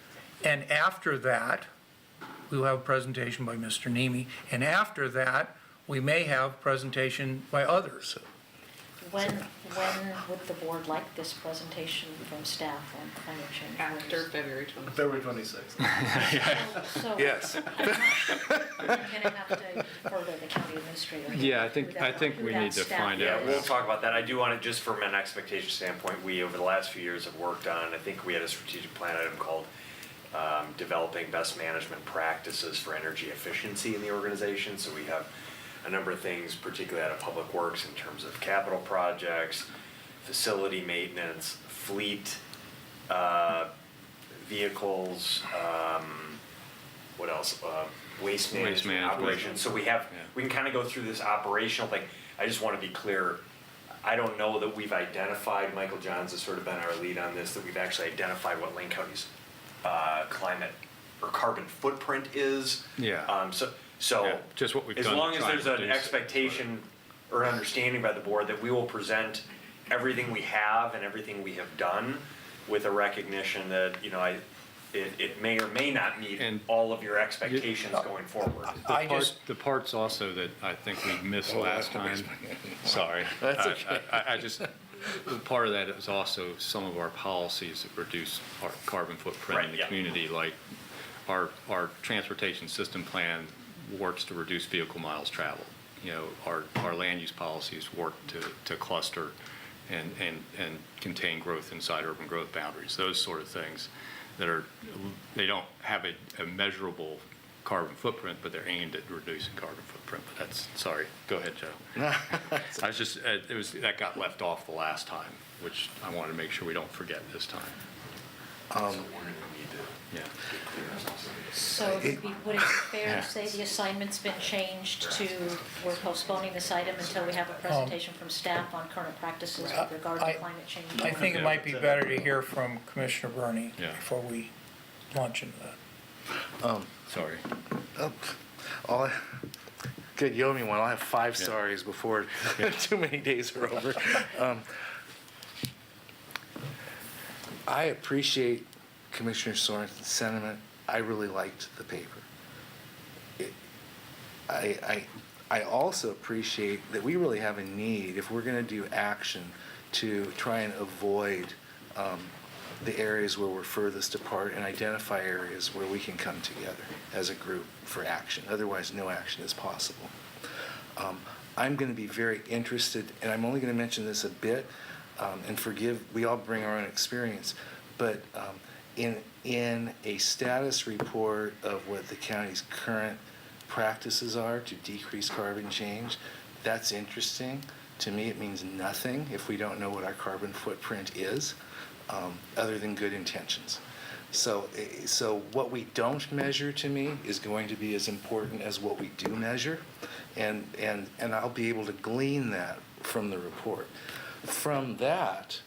And after that, we'll have a presentation by Mr. Nemi. And after that, we may have presentation by others. When would the board like this presentation from staff on climate change? After February 26th. February 26th. So. Yes. I'm gonna have to defer to the county administrator. Yeah, I think who we that need to staff find Yeah, out. we'll talk about that. I do want to, just from an expectation standpoint, we, over the last few years, have worked on, I think we had a strategic plan item called developing best management practices for energy efficiency in the organization. So we have a number of things, particularly out of Public Works, in terms of capital projects, facility maintenance, fleet, vehicles, what else? Waste management management. operations. So we Yeah. can kind of go through this operational thing. I just want to be clear, I don't know that we've identified, Michael Johns has sort of been our lead on this, that we've actually identified what Lane County's climate or carbon footprint is. Yeah. So Yeah, just what we've as done to long as try and there's an reduce it. expectation or understanding by the board that we will present everything we have and everything we have done with a recognition that, it may or may not meet And- all of your expectations going forward. The parts also that I think we missed Oh, last that was time, sorry. That's okay. I just, part of that is also some of our policies that reduce our carbon footprint in Right, the yeah. community, like our transportation system plan works to reduce vehicle miles traveled. Our land use policies work to cluster and contain growth inside urban growth boundaries, those sort of things they don't have a measurable carbon footprint, but they're aimed at reducing carbon footprint. But sorry, go ahead, Joe. I was just, that got left off the last time, which I wanted to make sure we don't forget this time. So we're gonna need to Yeah. get clear on something. So would it be fair to say the assignment's been changed to, we're postponing this item until we have a presentation from staff on current practices with regard to I- climate change? I think it might be better to hear from Commissioner Burney Yeah. before we launch into that. Sorry. Oh, good, you owe me one. I'll have 5 Yeah. sorries before too many days are over. I appreciate Commissioner Sorensen's sentiment. I really liked the paper. I also appreciate that we really have a need, if we're gonna do action, to try and avoid the areas where we're furthest apart and identify areas where we can come together as a group for action. Otherwise, no action is possible. I'm going to be very interested, and I'm only going to mention this a bit, and forgive, we all bring our own experience, but in a status report of what the county's current practices are to decrease carbon change, that's interesting. To me, it means nothing if we don't know what our carbon footprint is, other than good intentions. So what we don't measure, to me, is going to be as important as what we do measure, and I'll be able to glean that from the report. From that,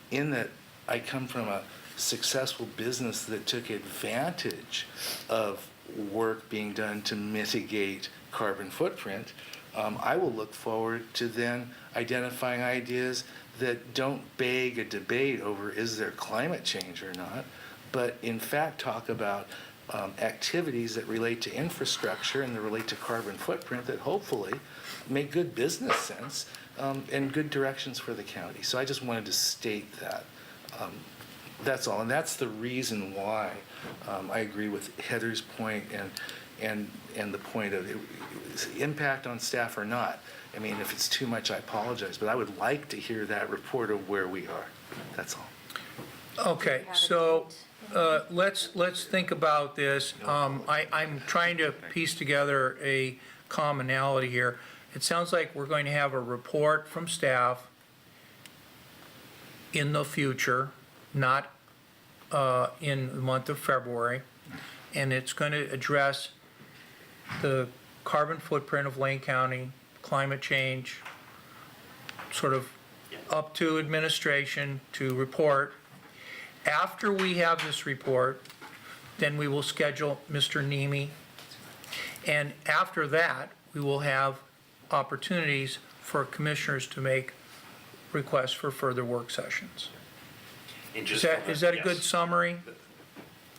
in that I come from a successful business that took advantage of work being done to mitigate carbon footprint, I will look forward to then identifying ideas that don't beg a debate over is there climate change or not, but in fact talk about activities that relate to infrastructure and that relate to carbon footprint that hopefully make good business sense and good directions for the county. So I just wanted to state that. That's all, and that's the reason why I agree with Heather's point and the point of impact on staff or not. I mean, if it's too much, I apologize, but I would like to hear that report of where we are. That's all. Okay, so let's think about this. I'm trying to piece together a commonality here. It sounds like we're going to have a report from staff in the future, not in the month of February, and it's going to address the carbon footprint of Lane County, climate change, sort of up to administration to report. After we have this report, then we will schedule Mr. Nemi. And after that, we will have opportunities for commissioners to make requests for further work sessions. And Is just that, from is that a good yes, summary?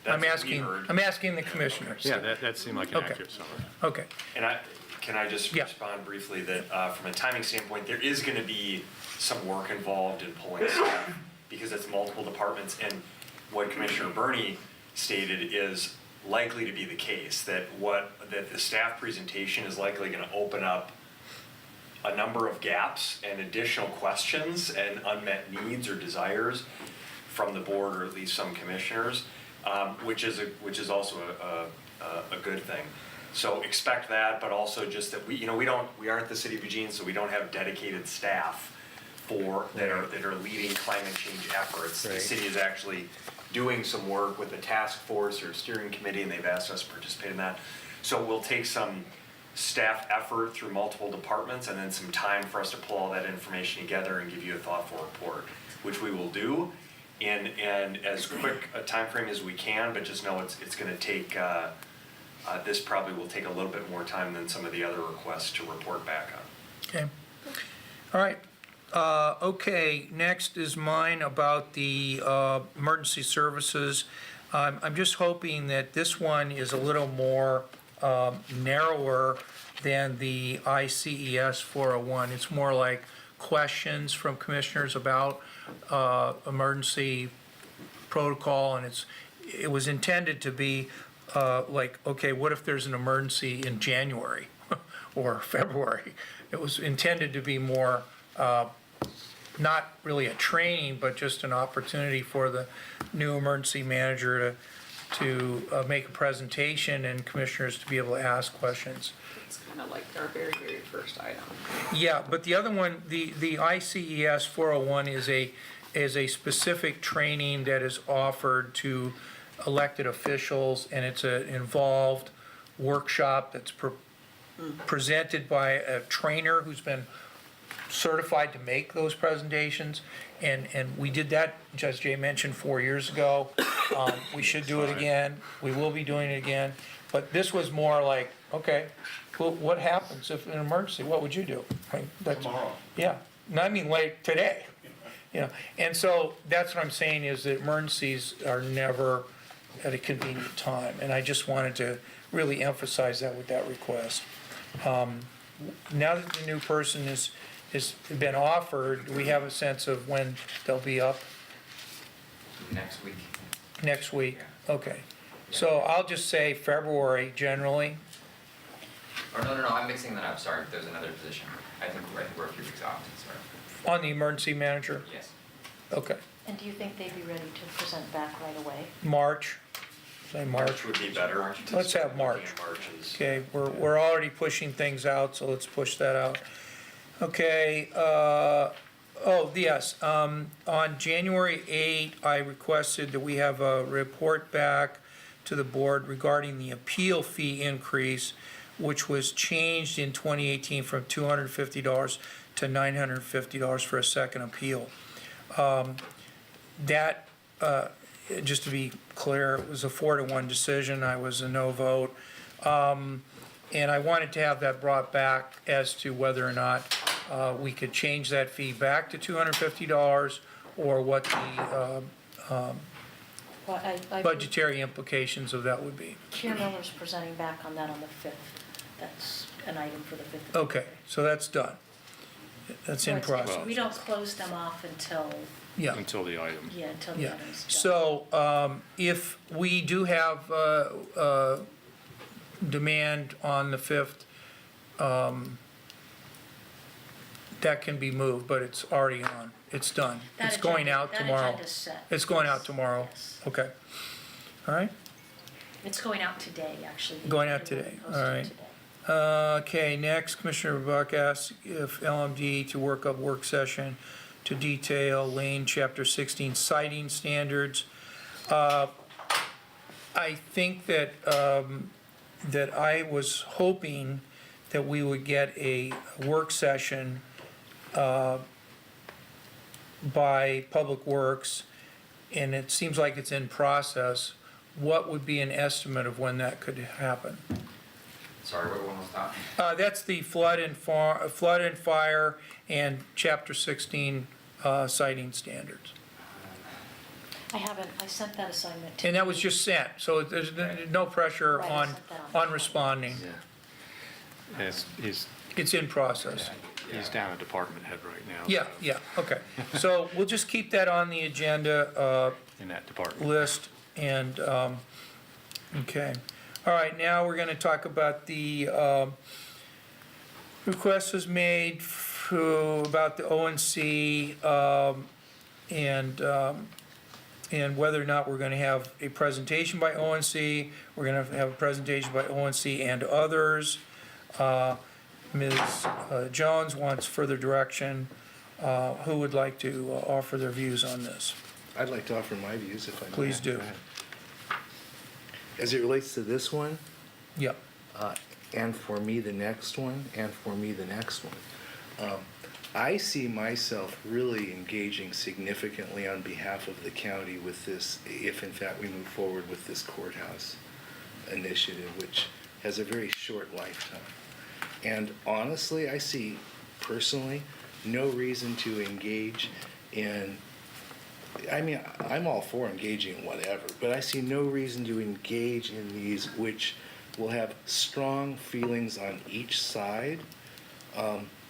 that's I'm what we asking, heard. I'm asking the commissioners. Yeah, that seemed like an Okay. accurate summary. Okay, And can I just Yeah. respond briefly that, from a timing standpoint, there is gonna be some work involved in pulling staff, because it's multiple departments, and what Commissioner Burney stated is likely to be the case, that the staff presentation is likely gonna open up a number of gaps and additional questions and unmet needs or desires from the board, or at least some commissioners, which is also a good thing. So expect that, but also just that we aren't the city of Eugene, so we don't have dedicated staff that are leading climate change efforts. The Right. city is actually doing some work with the task force or steering committee, and they've asked us to participate in that. So we'll take some staff effort through multiple departments, and then some time for us to pull all that information together and give you a thoughtful report, which we will do in as quick a time frame as we can, but just know it's gonna take, this probably will take a little bit more time than some of the other requests to report back on. okay. All right. Okay, next is mine about the emergency services. I'm just hoping that this one is a little more narrower than the ICES 401. It's more like questions from commissioners about emergency protocol, and it was intended to be like, okay, what if there's an emergency in January or February? It was intended to be more not really a training, but just an opportunity for the new emergency manager to make a presentation and commissioners to be able to ask questions. It's kind of like our very, very first item. Yeah, but the other one, the ICES 401 is a specific training that is offered to elected officials, and it's an involved workshop that's presented by a trainer who's been certified to make those presentations, and we did that, as Jay mentioned, 4 years ago. We should do it again, we will be doing it again, but this was more like, okay, well, what happens if an emergency, what would you do? Right, that's- Tomorrow. Yeah, no, I mean like today, and so that's what I'm saying is that emergencies are never at a convenient time, and I just wanted to really emphasize that with that request. Now that the new person has been offered, do we have a sense of when they'll be up? Next week. Next week? Okay. So I'll just say February generally. Or no, I'm mixing that up, sorry, there's another position. I think we're a few weeks off, sorry. On the emergency manager? Yes. Okay. And do you think they'd be ready to present back right away? March? Say March. March would be better. Let's have March. March is. Okay, we're already pushing things out, so let's push that out. Okay, oh, yes, on January 8, I requested that we have a report back to the board regarding the appeal fee increase, which was changed in 2018 from $250 to $950 for a second appeal. That, just to be clear, it was a 4-1 decision, I was a no vote. And I wanted to have that brought back as to whether or not we could change that fee back to $250, or what the Well, I budgetary implications of that would be. Keir Miller's presenting back on that on the 5th. That's an item for the 5th. Okay, so that's done. That's in process. We don't close them off until, Yeah. Until the item. until the Yeah, item's done. so if we do have demand on the 5th, that can be moved, but it's already on. It's done. That It's going agenda- out tomorrow. That agenda's set. It's going out Yes, tomorrow? yes. Okay. All right. It's going out today, actually. Going out It will be today, all posted right. today. Okay, next, Commissioner Buck asks if LMD to work up work session to detail Lane Chapter 16 citing standards. I think that, that I was hoping that we would get a work session by Public Works, and it seems like it's in process. What would be an estimate of when that could happen? Sorry, what one was that? That's the flood and fire and Chapter 16 citing standards. I sent that assignment to. And that was just sent, so there's no pressure Right, I on, sent that on. responding. Yeah. He's It's in process. down at department head right now. Yeah, so- yeah, okay. So we'll just keep that on the agenda In that department. list, and, okay. All right, now we're gonna talk about the, request was made about the ONC, and whether or not we're gonna have a presentation by ONC. We're gonna have a presentation by ONC and others. Ms. Jones wants further direction. Who would like to offer their views on this? I'd like to offer my views if I may. Please do. Go ahead. As it relates to this one, Yep. and for me the next one, and for me the next one, I see myself really engaging significantly on behalf of the county with this, if in fact we move forward with this courthouse initiative, which has a very short lifetime. And honestly, I see personally no reason to engage in, I mean, I'm all for engaging in whatever, but I see no reason to engage in these which will have strong feelings on each side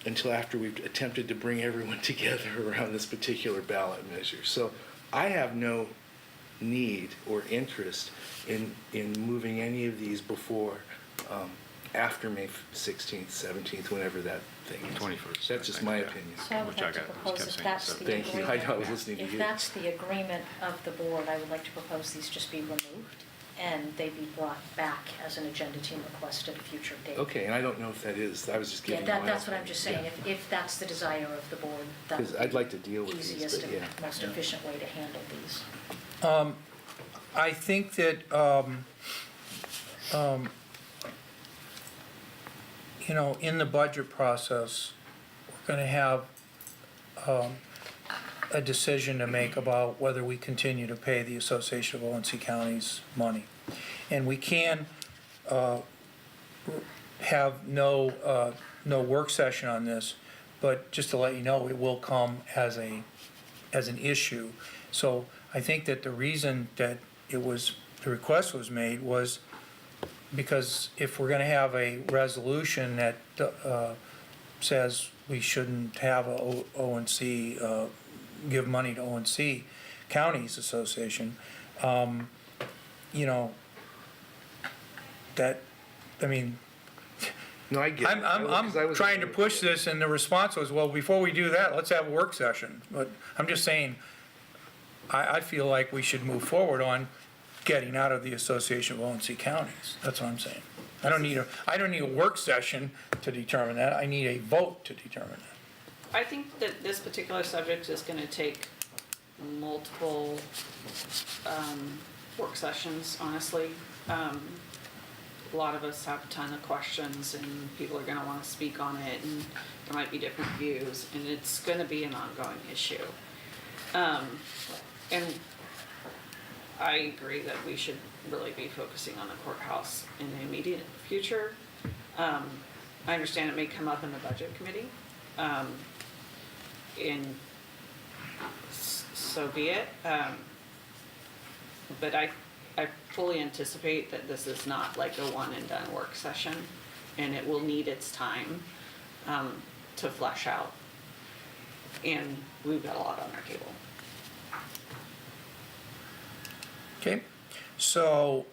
until after we've attempted to bring everyone together around this particular ballot measure. So I have no need or interest in moving any of these before, after May 16th, 17th, whenever that thing is. 21st, That's I just think, my yeah. opinion. So I would Which I like to got- propose kept if saying that's so. the Thank you. agreement. I know, I was listening to If you. that's the agreement of the board, I would like to propose these just be removed and they be brought back as an agenda team request at a future date. Okay, and I don't know if that is, I was just Yeah, giving you my that's what I'm opinion. just saying. Yeah. If that's the desire of the board, that Because would I'd be like to deal with the these, easiest but and yeah. most efficient way to handle these. I think that, you know, in the budget process, we're gonna have a decision to make about whether we continue to pay the Association of ONC Counties money. And we can have no work session on this, but just to let you know, it will come as an issue. So I think that the reason that the request was made was because if we're gonna have a resolution that says we shouldn't have a ONC, give money to ONC Counties Association, you know, that, I mean, No, I get it. I'm trying to push this, and the response was, well, before we do that, let's have a work session. But I'm just saying, I feel like we should move forward on getting out of the Association of ONC Counties. That's what I'm saying. I don't need a work session to determine that. I need a vote to determine that. I think that this particular subject is gonna take multiple, work sessions, honestly. A lot of us have a ton of questions and people are gonna wanna speak on it and there might be different views and it's gonna be an ongoing issue. And I agree that we should really be focusing on the courthouse in the immediate future. I understand it may come up in the budget committee, so be it. But I fully anticipate that this is not like a one and done work session, and it will need its time, to flesh out. And we've got a lot on our table. Okay, So,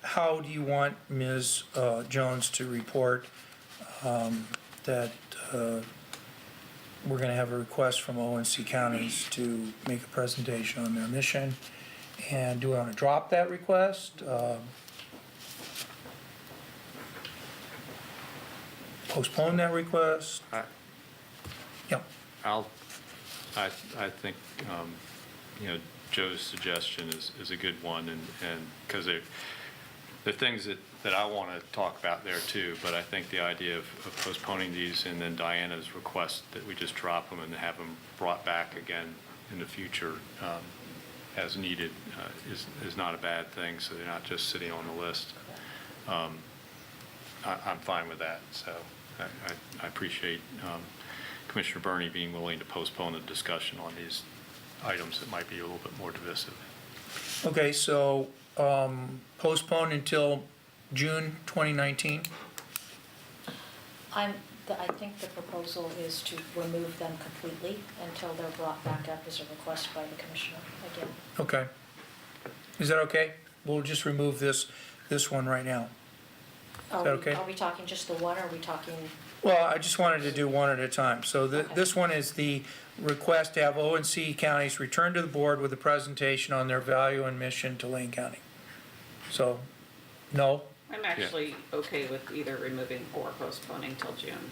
how do you want Ms. Jones to report that we're gonna have a request from ONC counties to make a presentation on their mission? And do we wanna drop that request? Postpone that request? I- Yeah, I think, Joe's suggestion is a good one, and, because the things that I want to talk about there too, but I think the idea of postponing these and then Diana's request that we just drop them and have them brought back again in the future as needed is not a bad thing, so they're not just sitting on the list. I'm fine with that, so I appreciate Commissioner Burney being willing to postpone the discussion on these items that might be a little bit more divisive. okay, so, postpone until June 2019? I think the proposal is to remove them completely until they're brought back up as a request by the commissioner again. Okay. Is that okay? We'll just remove this one right now. Are that we- okay? Are we talking just the one, or are we talking, Well, I just wanted to do one at a time. So Okay. this one is the request to have ONC counties return to the board with a presentation on their value and mission to Lane County. So, no? I'm actually okay with either removing or postponing till June.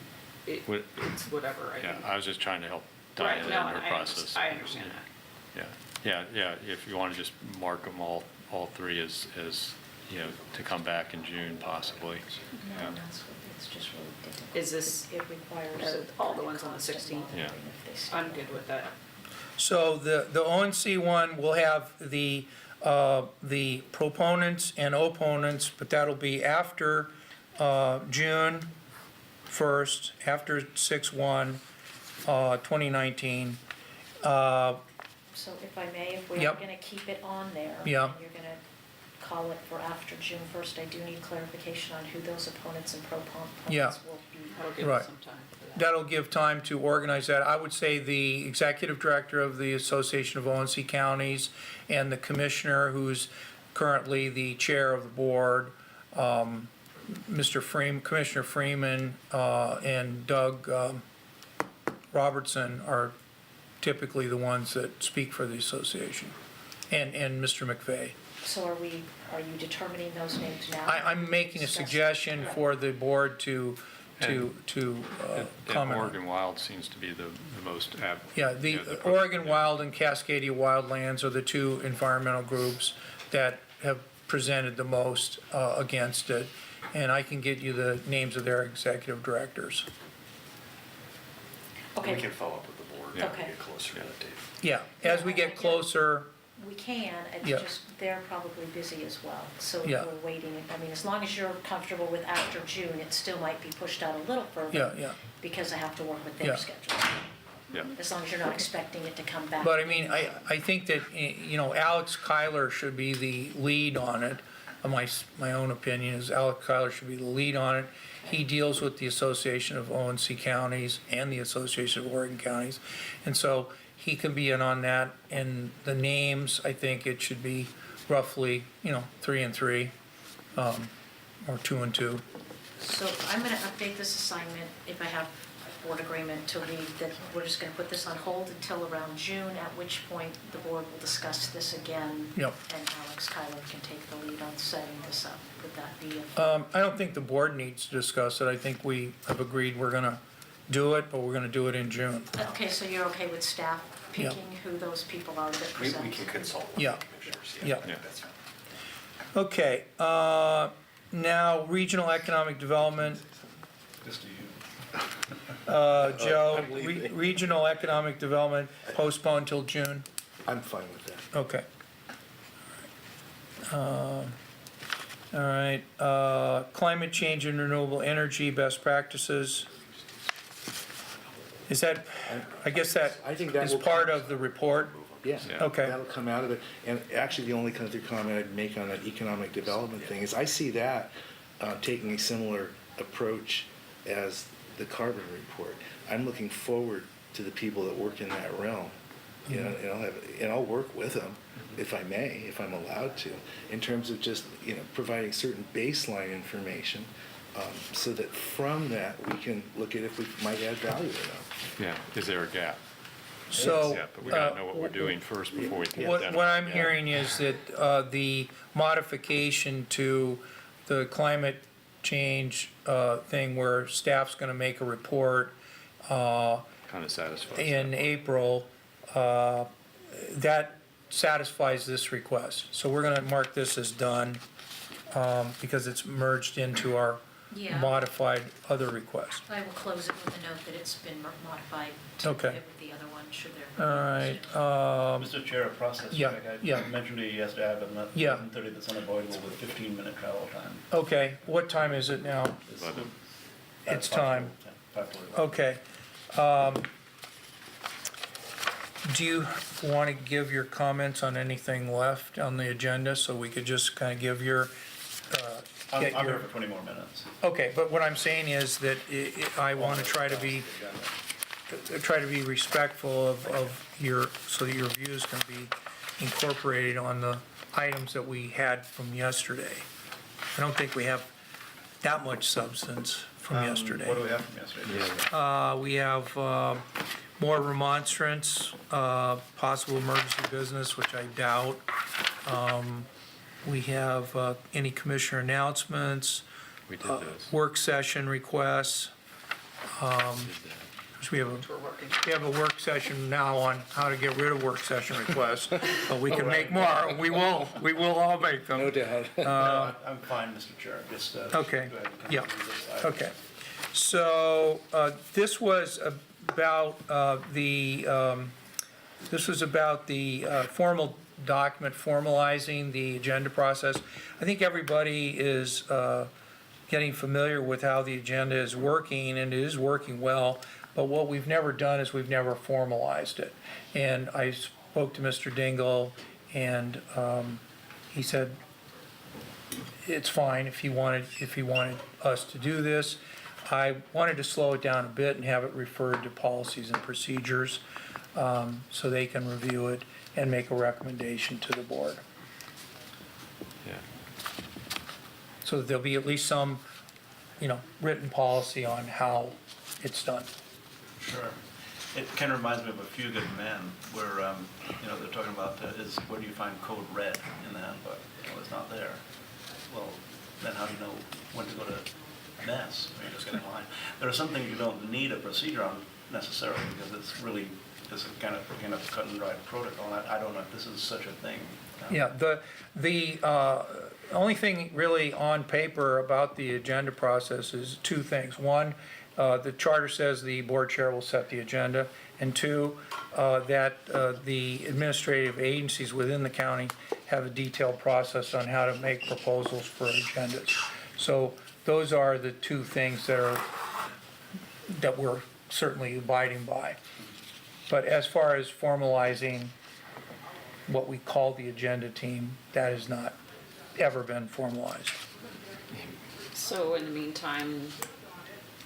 What- It's whatever, I Yeah, think. I was just trying to help Right, Diana in no, her process. I understand that. Yeah, if you want to just mark them all three as, to come back in June possibly. no, Yeah. it's just really difficult. Is this, It requires. all the ones on the 16th? Yeah. I'm good with that. So the ONC one will have the proponents and opponents, but that'll be after June 1st, after 6/1, 2019. So if I may, if we are Yep. gonna keep it on there. Yeah. And you're gonna call it for after June 1st, I do need clarification on who those opponents and Yeah. proponents will be. That'll give Right. us some time for that. That'll give time to organize that. I would say the executive director of the Association of ONC Counties and the commissioner, who's currently the chair of the board, Commissioner Freeman, and Doug Robertson are typically the ones that speak for the association, and Mr. McVeigh. So are you determining those names now? I'm making a Discuss- suggestion for the board to And comment on. Oregon Wild seems to be the most Yeah, the Oregon Wild and Cascadia Wildlands are the two environmental groups that have presented the most against it, and I can get you the names of their executive directors. Okay. We can follow up with the board Yeah. when we Okay. get closer to that date. Yeah, as we get closer, We can, it's Yeah. just, they're probably busy as well, so Yeah. we're waiting, I mean, as long as you're comfortable with after June, it still might be pushed out a little further. yeah. Because I have to work with Yeah. their schedule, Yeah. as long as you're not expecting it to come back. But I mean, I think that, Alex Kyler should be the lead on it. My own opinion is Alex Kyler should be the lead on it. He deals with the Association of ONC Counties and the Association of Oregon Counties. And so he can be in on that. And the names, I think it should be roughly, 3 and 3, or 2 and 2. So I'm gonna update this assignment, if I have a board agreement, to read that we're just gonna put this on hold until around June, at which point the board will discuss this again. Yep. And Alex Kyler can take the lead on setting this up. Would that be I don't think the board needs to discuss it. I think we have agreed we're gonna do it, but we're gonna do it in June. Okay, so you're okay with staff Yeah. picking who those people are that We present? can consult with Yeah. the commissioners. Yeah. Yeah. That's fine. Okay, now regional economic development. Just to you. Joe, I'm leaving. regional economic development postponed till June? I'm fine with that. Okay. All right, climate change and renewable energy best practices. Is that, I guess that I think that is will part come- of the report? Yeah. Yeah. Okay. That'll come out of it. And actually, the only country comment I'd make on that economic development thing is I see that taking a similar approach as the carbon report. I'm looking forward to the people that work in that realm and I'll work with them if I may, if I'm allowed to, in terms of just, providing certain baseline information, so that from that, we can look at if we might add value to them. Yeah, is there a gap? So. Yeah, but we gotta know what we're doing first before we can identify. What I'm the gap. hearing is that the modification to the climate change thing where staff's gonna make a report Kind of satisfies. in April, that satisfies this request. So we're gonna mark this as done, because it's merged into our Yeah. modified other request. I will close it with a note that it's been modified to Okay. fit with the other one, should there. All right, Mr. Chair, a process Yeah, check. I yeah. mentioned to you yesterday, I have a Yeah. 11:30 that's unavoidable with 15-minute travel time. okay, what time is it now? It's, 11. It's time. 5:45. Okay. Do you want to give your comments on anything left on the agenda, so we could just kind of give your, I'm get I'm your, here for 20 more minutes. okay, but what I'm saying is that I want to try to be respectful of your, so that your views can be incorporated on the items that we had from yesterday. I don't think we have that much substance from yesterday. What do we have from yesterday? We have more remonstrance, possible emergency business, which I doubt. We have any commissioner announcements, We did this. work session requests. We have We're working. a work session now on how to get rid of work session requests, but we can make more. We will all make them. No doubt. No, I'm fine, Mr. Chair, just, go Okay, ahead and yeah, continue this item. okay. So, this was about the formal document formalizing the agenda process. I think everybody is getting familiar with how the agenda is working, and it is working well, but what we've never done is we've never formalized it. And I spoke to Mr. Dingle, and he said it's fine if he wanted us to do this. I wanted to slow it down a bit and have it referred to policies and procedures, so they can review it and make a recommendation to the board. Yeah. So that there'll be at least some, written policy on how it's done. Sure. It kind of reminds me of A Few Good Men, where, they're talking about where do you find code red in the handbook? Well, it's not there. Well, then how do you know when to go to NES? You just get in line. There are some things you don't need a procedure on necessarily, because it's a kind of cut and dried protocol. And I don't know if this is such a thing. Yeah, the only thing really on paper about the agenda process is two things. One, the charter says the board chair will set the agenda, and two, that the administrative agencies within the county have a detailed process on how to make proposals for agendas. So those are the two things that we're certainly abiding by. But as far as formalizing what we call the agenda team, that has not ever been formalized. So in the meantime,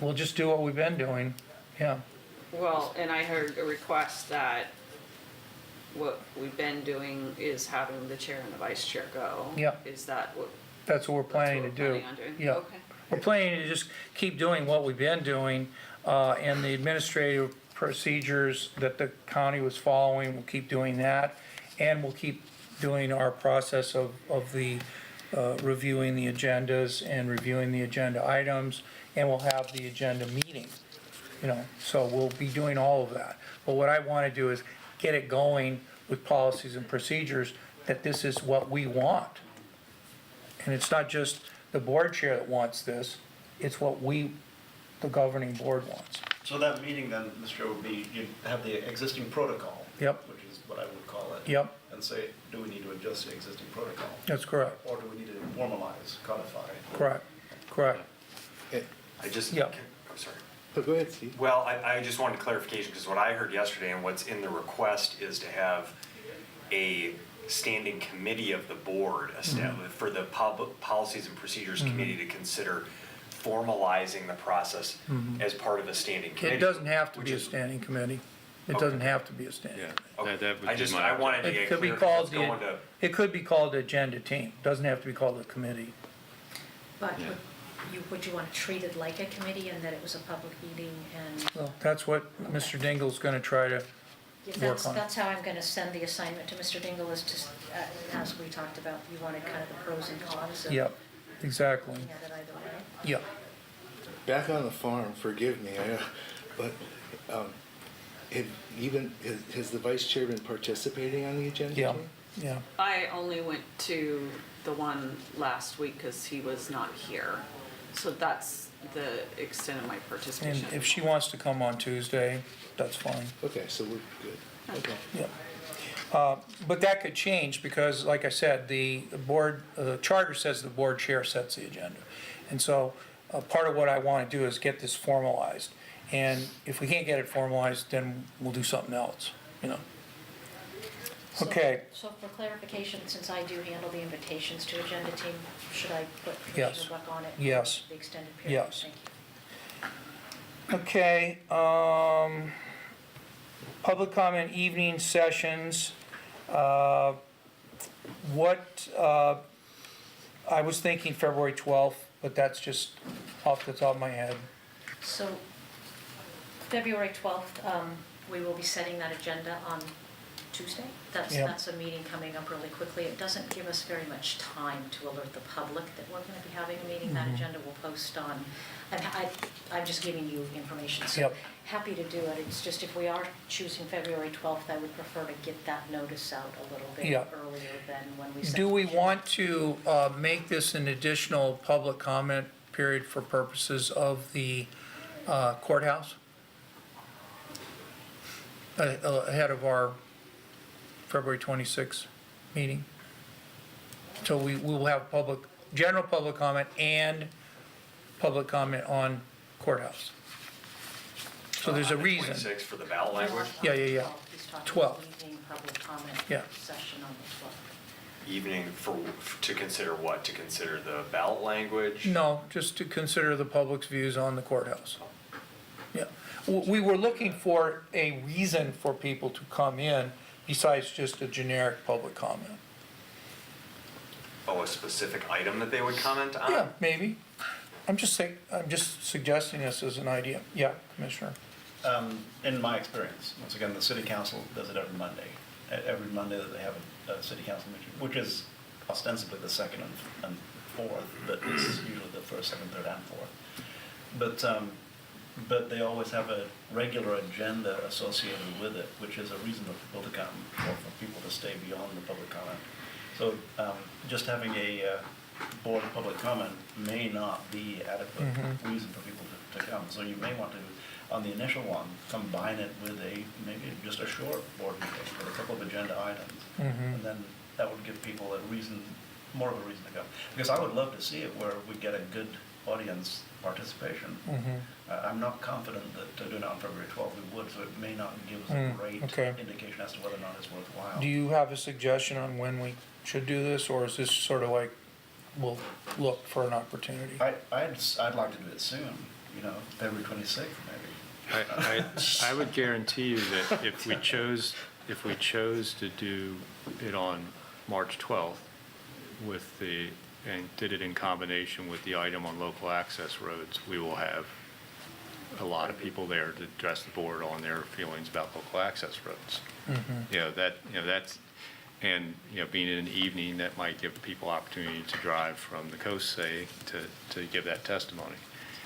We'll just do what we've been doing, yeah. well, and I heard a request that what we've been doing is having the chair and the vice chair go. Yeah. Is that what? That's what we're that's planning to what do. we're planning on doing? Yeah. Okay. We're planning to just keep doing what we've been doing, and the administrative procedures that the county was following, we'll keep doing that. And we'll keep doing our process of the reviewing the agendas and reviewing the agenda items, and we'll have the agenda meeting, so we'll be doing all of that. But what I want to do is get it going with policies and procedures, that this is what we want. And it's not just the board chair that wants this, it's what the governing board wants. So that meeting then, Mr. Chair, would be, you'd have the existing protocol. Yep. Which is what I would call it. Yep, And say, do we need to adjust the existing protocol? that's correct, Or do we need to formalize, codify? correct. I just, Yeah. I'm sorry. But go ahead, Steve. Well, I just wanted clarification, because what I heard yesterday and what's in the request is to have a standing committee of the board established for the Policies and Procedures Committee to consider formalizing the process as part of a standing committee. It doesn't have to which be a is- standing committee. It doesn't have to be a standing Yeah, committee. Okay. that would I be just, my I wanted to It get could be clear, 'cause called it's going to, it could be called agenda team, doesn't have to be called a committee. But Yeah. would you want to treat it like a committee and that it was a public meeting and? Well, that's what Mr. Dingle's gonna try to, That's, on it. that's how I'm gonna send the assignment to Mr. Dingle is to, as we talked about, you wanted kind of the pros and cons of yep, exactly, looking at it either way. yep. Back on the farm, forgive me, but has the vice chair been participating on the agenda Yeah. team? Yeah, I only went to the one last week because he was not here. So that's the extent of my and participation. if she wants to come on Tuesday, that's fine, Okay, so we're good. Okay. yep. But that could change because, like I said, the board, the charter says the board chair sets the agenda. And so, part of what I wanna do is get this formalized. And if we can't get it formalized, then we'll do something else, you know? So- Okay. So for clarification, since I do handle the invitations to agenda team, should I put Yes. Commissioner Buck on it? Yes. For the extended period? Yes. Thank you. Okay, public comment evening sessions. I was thinking February 12th, but that's just off the top of my head. So February 12th, we will be setting that agenda on Tuesday. Yeah. That's a meeting coming up really quickly. It doesn't give us very much time to alert the public that we're going to be having a meeting. That agenda will post on, I'm just giving you information. So Yep. happy to do it. It's just if we are choosing February 12th, I would prefer to get that notice out a little bit Yeah. earlier than when we set Do the we agenda. want to make this an additional public comment period for purposes of the courthouse? Ahead of our February 26th meeting? So we will have general public comment and public comment on courthouse. So there's a reason. 26 for the ballot language, No, Yeah, yeah, yeah. He's talking 12. evening public comment Yeah. session on the 12th. evening to consider what? To consider the ballot language? No, just to consider the public's views on the courthouse. Yeah. We were looking for a reason for people to come in besides just a generic public comment. Oh, a specific item that they would comment on? Yeah, maybe. I'm just suggesting this as an idea. Yeah, Commissioner. In my experience, once again, the city council does it every Monday. Every Monday that they have a city council meeting, which is ostensibly the second and fourth, but it's usually the first, second, third, and fourth. But they always have a regular agenda associated with it, which is a reason for people to come, or for people to stay beyond the public comment. So just having a board of public comment may not be adequate reason for people to come. So you may want to, on the initial one, combine it with maybe just a short board meeting with a couple of agenda items. And then that would give people more of a reason to come. Because I would love to see it where we get a good audience participation. I'm not confident that doing it on February 12th we would, so it may not give us a great okay. indication as to whether or not it's worthwhile. Do you have a suggestion on when we should do this, or is this sort of like, we'll look for an opportunity? I'd like to do it soon, February 26th maybe. I would guarantee you that if we chose to do it on March 12th and did it in combination with the item on local access roads, we will have a lot of people there to address the board on their feelings about local access roads. That's, and, being in an evening, that might give people opportunity to drive from the coast, say, to give that testimony.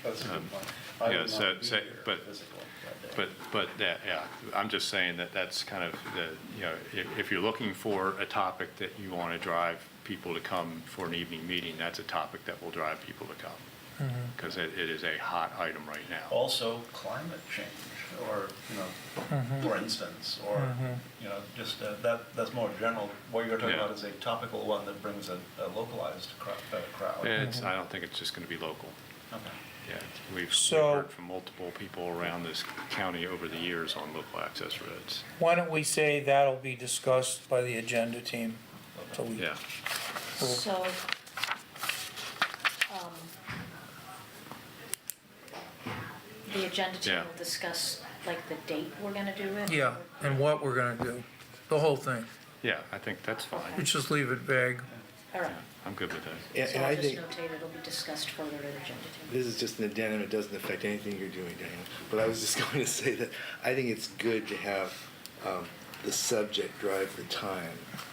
That's a good point. I yeah, would so- not be so- here but- physically that day. But, yeah, I'm just saying that's kind of if you're looking for a topic that you want to drive people to come for an evening meeting, that's a topic that will drive people to come. Because it is a hot item right now. Also, climate change, or, for instance, or, just that's more general. What you're talking Yeah. about is a topical one that brings a localized crowd. I don't think it's just going to be local. Okay. Yeah, we've So- heard from multiple people around this county over the years on local access roads. Why don't we say that'll be discussed by the agenda team? So we, Yeah. So, the agenda team Yeah. will discuss like the date we're gonna do it? Yeah, and what we're gonna do, the whole thing. Yeah, I think that's fine. Let's just leave it vague. All right, I'm good with that. And, so and I'll I just think notate it'll be discussed further at agenda two. this is just an addendum, it doesn't affect anything you're doing, Daniel. But I was just going to say that I think it's good to have the subject drive the time,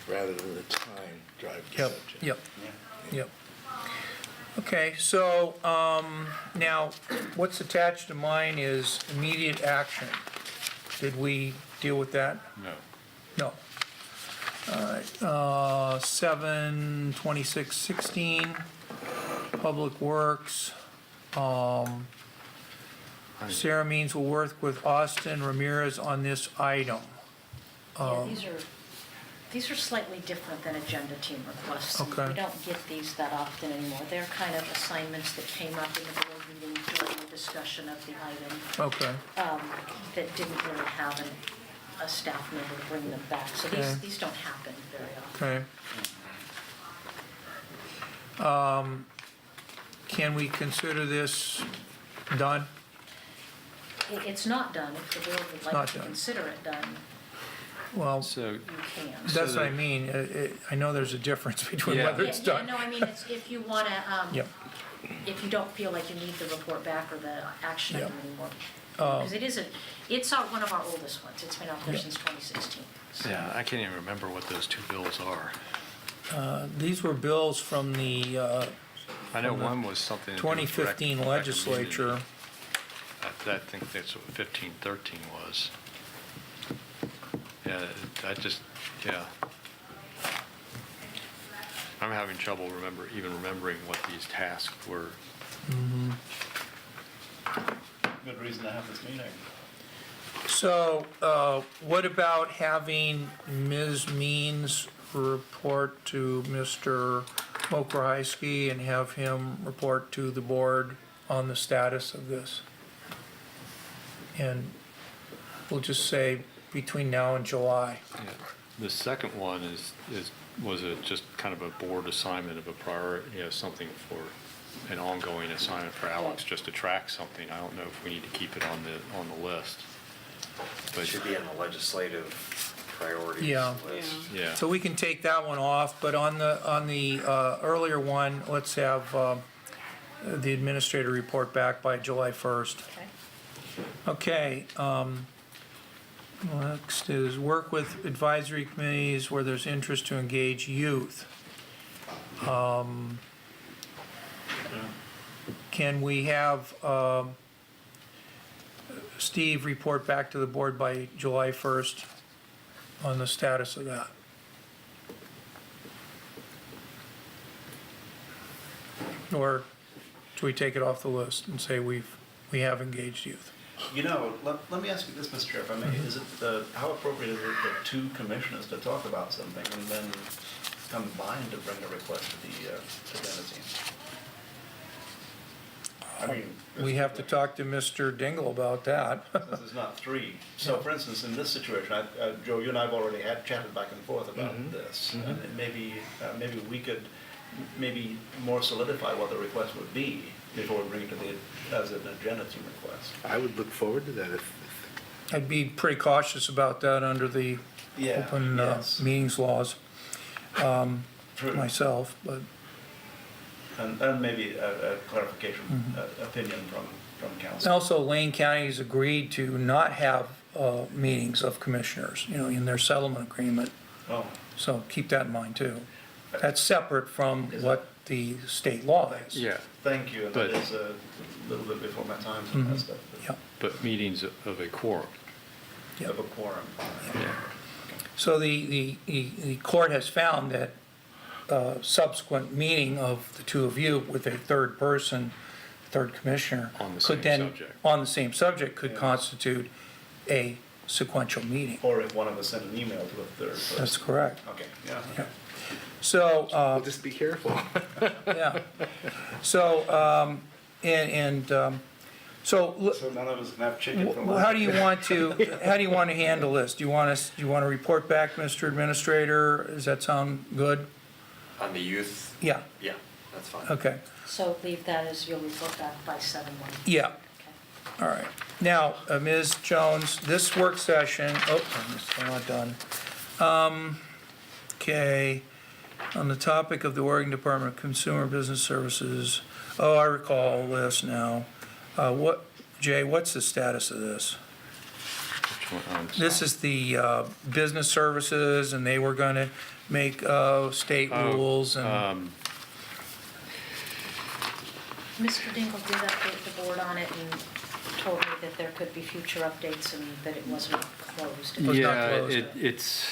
rather than the time drive the Yep, subject. yep, yep. Okay, so, now, what's attached to mine is immediate action. Did we deal with that? No. No. All right, 7/26/16, Public Works. Sarah Means will work with Austin Ramirez on this item. Yeah, these are slightly different than agenda team requests. and Okay. We don't get these that often anymore. They're kind of assignments that came up in the board meeting during the discussion of the item, Okay, that didn't really have a staff member bring them back. So Okay. these don't happen very often. okay. Can we consider this done? It's not done. If the board would not like to done. consider it done, Well, So, you can. that's what I mean. I know there's a difference between Yeah. whether Yeah, it's yeah, done. no, I mean, it's, if you wanna, Yep. if you don't feel like you need the report back or the action Yep. item anymore. Because it's one of our oldest ones. It's been out there Yep. since 2016. So- yeah, I can't even remember what those two bills are. These were bills from the I know From the one was something to do with 2015 rec legislature. community. I think that's what 1513 was. Yeah, yeah. I'm having trouble remembering what these tasks were. Good reason to have this meeting. So, what about having Ms. Means report to Mr. Mokrahysky and have him report to the board on the status of this? And we'll just say between now and July. Yeah. The second one was just kind of a board assignment of a priority, something for an ongoing assignment for Alex, just to track something. I don't know if we need to keep it on the list. It But, should be in the legislative priorities Yeah. list. yeah. So we can take that one off, but on the earlier one, let's have the administrator report back by July 1st. Okay. Okay, next is work with advisory committees where there's interest to engage youth. Can we have Steve report back to the board by July 1st on the status of that? Or do we take it off the list and say we have engaged youth? You know, let me ask you this, Mr. Chair, if I may. Is it, how appropriate is it for two commissioners to talk about something and then combine to bring a request to the agenda team? I mean. We have to talk to Mr. Dingle about that. This is not three. So for instance, in this situation, Joe, you and I have already had chatted back and forth about this. And maybe we could maybe more solidify what the request would be before we bring it to as an agenda team request. I would look forward to that if I'd be pretty cautious about that under the Yeah, open yes. meetings laws True. myself, but, And maybe a clarification, opinion from council. also Lane County has agreed to not have meetings of commissioners, in their settlement agreement, Oh, so keep that in mind too. That's separate from what the state law is. Yeah, thank you, and that But- is a little bit before my time, so that's stuff. Yeah. but meetings of a quorum. Yep. Of a quorum. Yeah. So the court has found that subsequent meeting of the two of you with a third person, third commissioner. On the could same then subject. On the same subject could Yeah. constitute a sequential meeting. Or if one of us sent an email to a third person. That's correct. Okay, yeah. Yeah. So, we'll just be careful. yeah. So, so So none of us can have chicken for lunch. how do you want to handle this? Do you want to report back, Mr. Administrator? Does that sound good? On the youth, Yeah, yeah, that's fine. okay. So leave that as you'll report back by 7/1. Yeah, Okay. All right. Now, Ms. Jones, this work session, I'm still not done. Okay, on the topic of the Oregon Department of Consumer Business Services, I recall this now. Jay, what's the status of this? Which one? This is the business services, and they were gonna make state rules and, Mr. Dingle did update the board on it and told me that there could be future updates and that it wasn't closed. was not Yeah, closed. it's,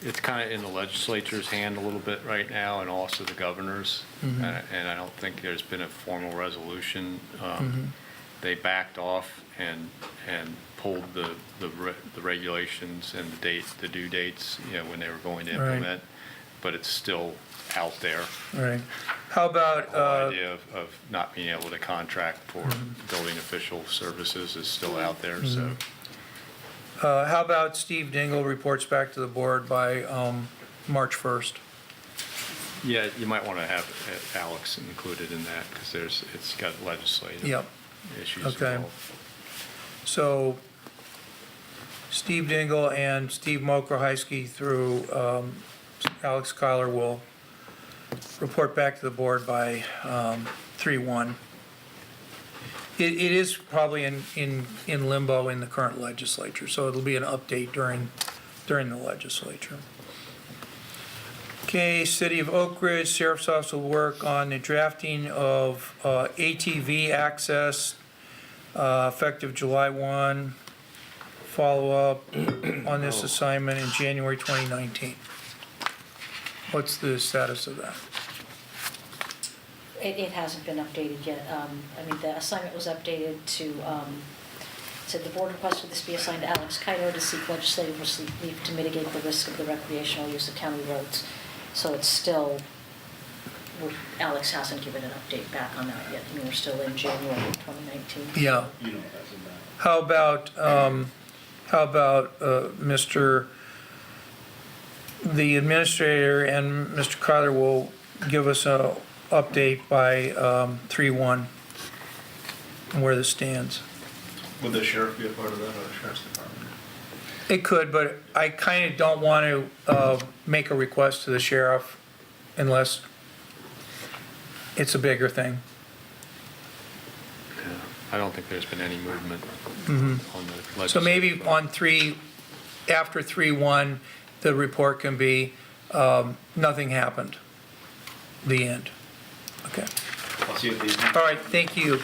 it's kind of in the legislature's hand a little bit right now, and also the governor's. And I don't think there's been a formal resolution. They backed off and pulled the regulations and the due dates, when they were going to Right. implement, but it's still out there. right. How about, The whole idea of not being able to contract for building official services is still out there, so. how about Steve Dingle reports back to the board by March 1st? Yeah, you might want to have Alex included in that, because it's got legislative Yep. issues Okay. involved. So Steve Dingle and Steve Mokraheisky through Alex Kyler will report back to the board by 3/1. It is probably in limbo in the current legislature, so it'll be an update during the legislature. Okay, City of Oak Ridge, Sheriff's Office will work on the drafting of ATV access effective July 1. Follow-up on this assignment in January 2019. What's the status of that? It hasn't been updated yet. The assignment was updated to, said the board requested this be assigned to Alex Kiter to seek legislative relief to mitigate the risk of the recreational use of county roads. So it's still, Alex hasn't given an update back on that yet. We're still in January 2019. Yeah. You know, that's in that. How about the administrator and Mr. Kyler will give us a update by 3/1 on where this stands. Would the sheriff be a part of that, or the sheriff's department? It could, but I kind of don't want to make a request to the sheriff unless it's a bigger thing. Yeah, I don't think there's been any movement on the legislative. So maybe on after 3/1, the report can be, nothing happened. The end. Okay. I'll see if these. All right, thank you.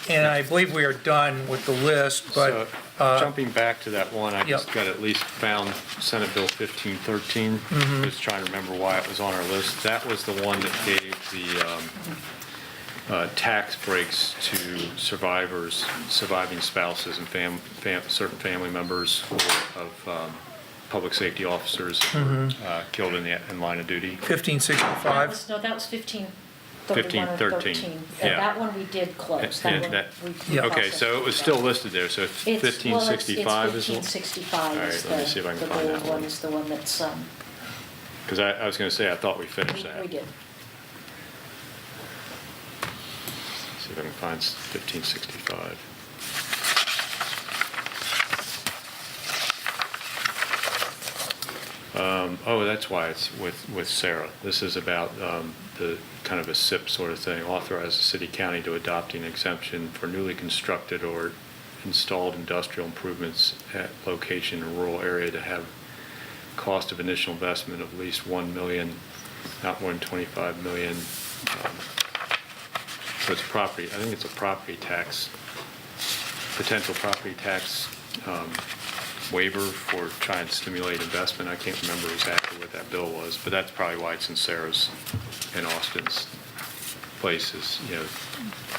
And I believe we are done with the list, but, So, jumping back to that one, I just Yep. got at least found Senate Bill 1513. Just trying to remember why it was on our list. That was the one that gave the tax breaks to surviving spouses and certain family members of public safety officers who were killed in line of duty. 1565, That was 1531 or 1513, 13. yeah. And that one we did close. That And one that- we Yeah. Okay, processed so it was that. still listed there, so It's 1565 is the one? 1565 All is right, let me see if I can the find that bold one. one, is the one that's, Because I was going to say, I thought we finished that. we did. See if I can find 1565. That's why it's with Sarah. This is about the kind of a SIP sort of thing. Authorize the city county to adopt an exemption for newly constructed or installed industrial improvements at location in a rural area to have cost of initial investment of at least $1 million, not more than $25 million. So it's property, I think it's a property tax, potential property tax waiver for trying to stimulate investment. I can't remember exactly what that bill was, but that's probably why it's in Sarah's and Austin's places.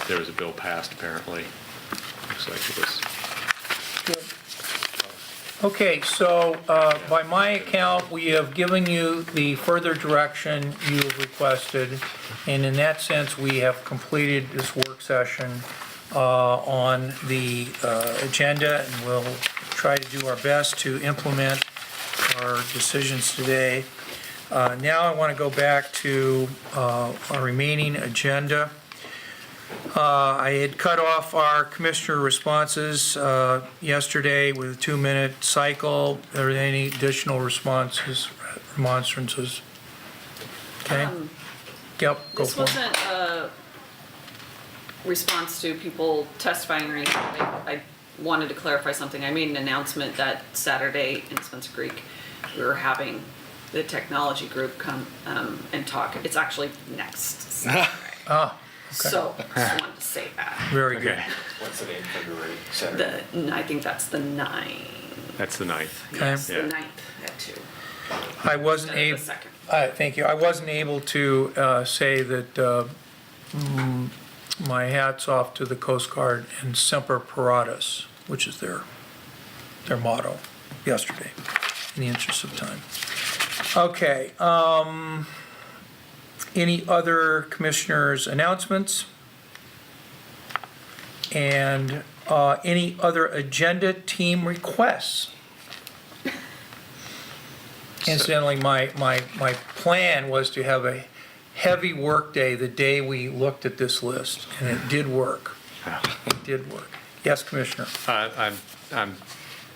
There was a bill passed apparently. Looks like it was. Okay, so by my account, we have given you the further direction you have requested, and in that sense, we have completed this work session on the agenda, and we'll try to do our best to implement our decisions today. Now I want to go back to our remaining agenda. I had cut off our commissioner responses yesterday with a 2-minute cycle. Are there any additional remonstrances? Okay? Yep, go This for it. wasn't a response to people testifying or anything. I wanted to clarify something. I made an announcement that Saturday in Spencer Creek, we were having the technology group come and talk. It's actually next Saturday. Ah, okay, So, just wanted to say that. very good. Okay, What's the date, February, Saturday? I think that's the 9th. that's the 9th. Okay. Yes, the Yeah. 9th at 2. I wasn't Instead able, of the 2nd. thank you. I wasn't able to say that my hat's off to the Coast Guard and Semper Paratus, which is their motto, yesterday, in the interest of time. Okay, any other commissioners' announcements? And any other agenda team requests? Incidentally, my plan was to have a heavy workday the day we looked at this list, and it did work. It did work. Yes, Commissioner? I'm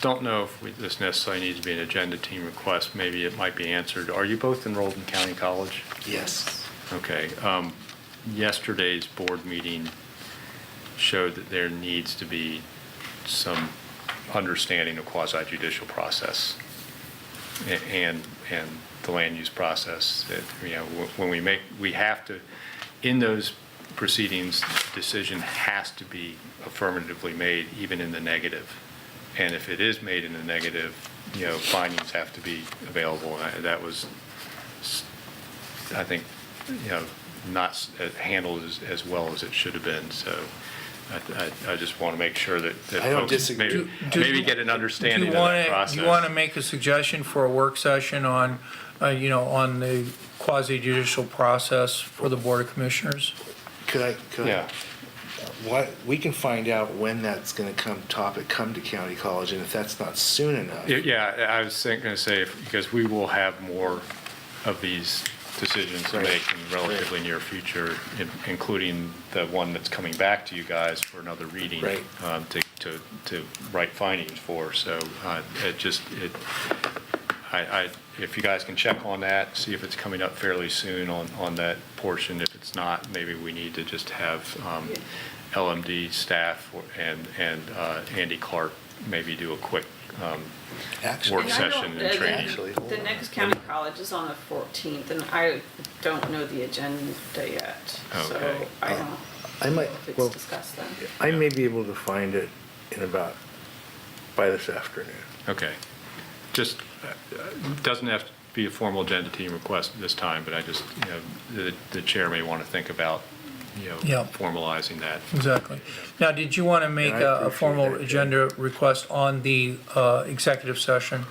don't know if this necessarily needs to be an agenda team request. Maybe it might be answered. Are you both enrolled in county college? Yes. Okay. Yesterday's board meeting showed that there needs to be some understanding of quasi-judicial process and the land use process. That, when we have to, in those proceedings, decision has to be affirmatively made, even in the negative. And if it is made in the negative, findings have to be available. That was, I think, not handled as well as it should have been. So I just want to make sure that I don't folks disagree. maybe get an understanding of that process. Do you want to make a suggestion for a work session on, on the quasi-judicial process for the Board of Commissioners? Could I? Yeah. We can find out when that's going to come to county college, and if that's not soon enough. Yeah, I was going to say, because we will have more of these decisions to Right. make in the relatively near future, including the one that's coming back to you guys for another reading. Right. To write findings for. So if you guys can check on that, see if it's coming up fairly soon on that portion. If it's not, maybe we need to just have LMD staff and Andy Clark maybe do a quick Actually, work And I don't- session and training. Actually, hold The on. next county college is on the 14th, and I don't know the agenda yet. So Okay. I don't I know might, if well, it's discussed then. I may be able to find it by this afternoon. Okay. Just, doesn't have to be a formal agenda team request this time, but I just, the chair may want to think about, Yeah. formalizing that. Exactly. Now, did you want to make I a appreciate formal that, Jay. agenda request on the executive session?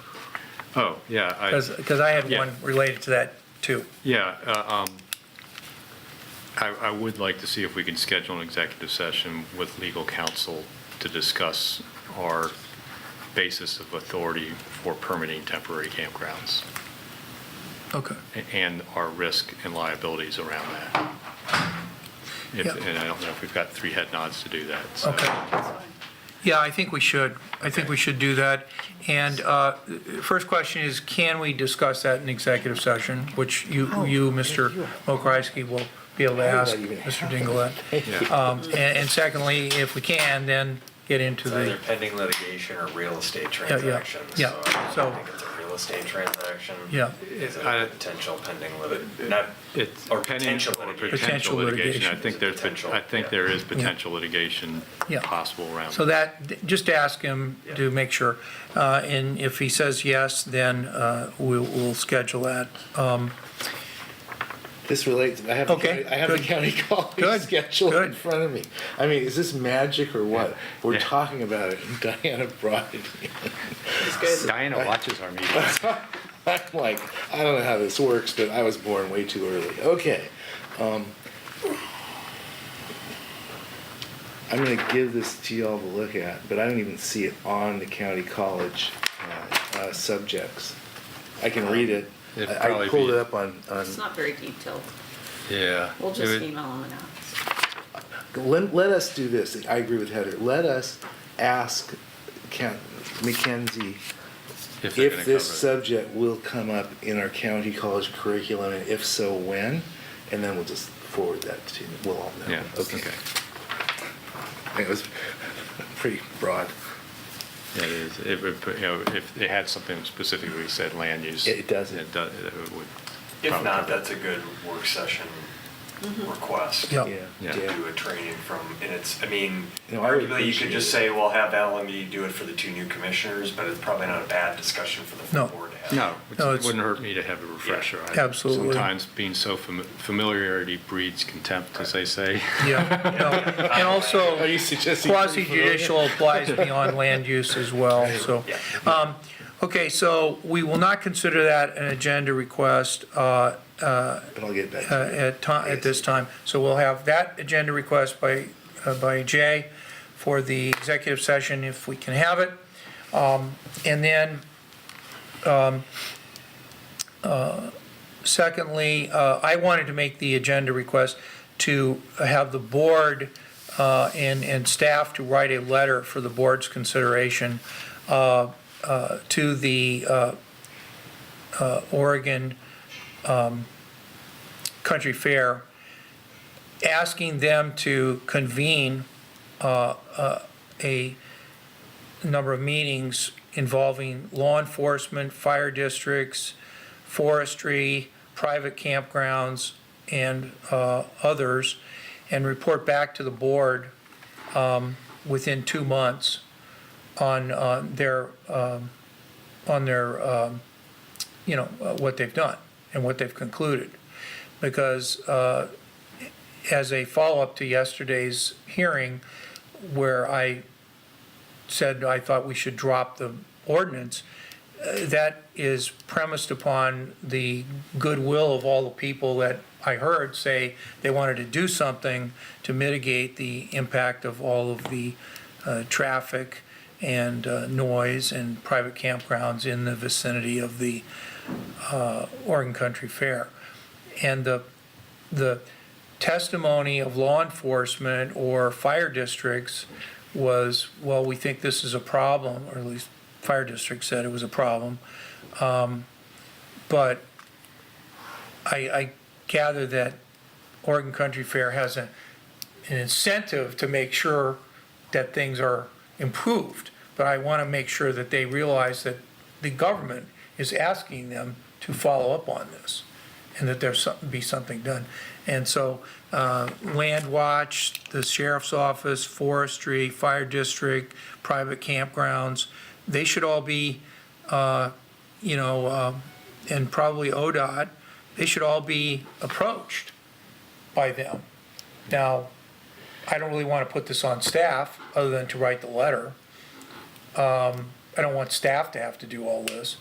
Oh, yeah, Because I had Yeah. one related to that, too. yeah, I would like to see if we can schedule an executive session with legal counsel to discuss our basis of authority for permitting temporary campgrounds Okay. and our risk and liabilities around that. Yeah. And I don't know if we've got 3 head nods to do that, so. Okay. Yeah, I think we should. I think we should do that. And first question is, can we discuss that in executive session, which you, Mr. Mokreisky, will be able to ask Mr. Dinglet. And secondly, if we can, then get into It's the, either pending litigation or real estate yeah, transactions. yeah. I So, think it's a real estate transaction. yeah, Is it I- a potential pending not, It's or pending potential litigation. Potential litigation. I think there's, Potential, I think yeah. there is potential litigation Yeah. possible around. so that, just ask him to make sure. And if he says yes, then we'll schedule that. This relates, I have, Okay, I have the good. county college Good, schedule in good. front of me. I mean, is this magic or what? We're Yeah. talking about it, and Diana brought it in. It's good. Diana watches our meetings. I'm like, I don't know how this works, but I was born way too early. Okay. I'm gonna give this to y'all to look at, but I don't even see it on the county college subjects. I can read it. It'd I probably pulled be- it up on, It's not very detailed. Yeah. We'll It just would- email them and ask. let us do this. I agree with Heather. Let us ask Mackenzie If they're if gonna this cover it. subject will come up in our county college curriculum, and if so, when? And then we'll just forward that to you. We'll all know. Yeah, okay. It was pretty broad. Yeah, it is. It would, if they had something specifically said land use. It doesn't. It does, it would. If probably not, cover it. that's a good work session request. Yeah. Yeah. To do a training from, and it's, I mean, You know, I would arguably you could just appreciate say, well, have LME do it for the 2 new commissioners, but it's probably not a bad discussion for the No. full board to have. No, No, it it's- wouldn't hurt me to have a refresher. Absolutely. Sometimes being so familiarity breeds contempt, as they say. Yeah, no. And also, Are you suggesting? quasi judicial applies beyond land use as well, so. Okay, so we will not consider that an agenda request, But I'll get back to you. at this time. So we'll have that agenda request by Jay for the executive session if we can have it. And then, secondly, I wanted to make the agenda request to have the board and staff to write a letter for the board's consideration to the Oregon Country Fair, asking them to convene a number of meetings involving law enforcement, fire districts, forestry, private campgrounds, and others, and report back to the board within 2 months on their what they've done and what they've concluded. Because as a follow-up to yesterday's hearing, where I said I thought we should drop the ordinance, that is premised upon the goodwill of all the people that I heard say they wanted to do something to mitigate the impact of all of the traffic and noise and private campgrounds in the vicinity of the Oregon Country Fair. And the testimony of law enforcement or fire districts was, well, we think this is a problem, or at least fire district said it was a problem. But I gather that Oregon Country Fair has an incentive to make sure that things are improved. But I want to make sure that they realize that the government is asking them to follow up on this, and that there's be something done. And so, Land Watch, the Sheriff's Office, Forestry, Fire District, private campgrounds, they should all be, and probably ODOT, they should all be approached by them. Now, I don't really want to put this on staff, other than to write the letter. I don't want staff to have to do all this,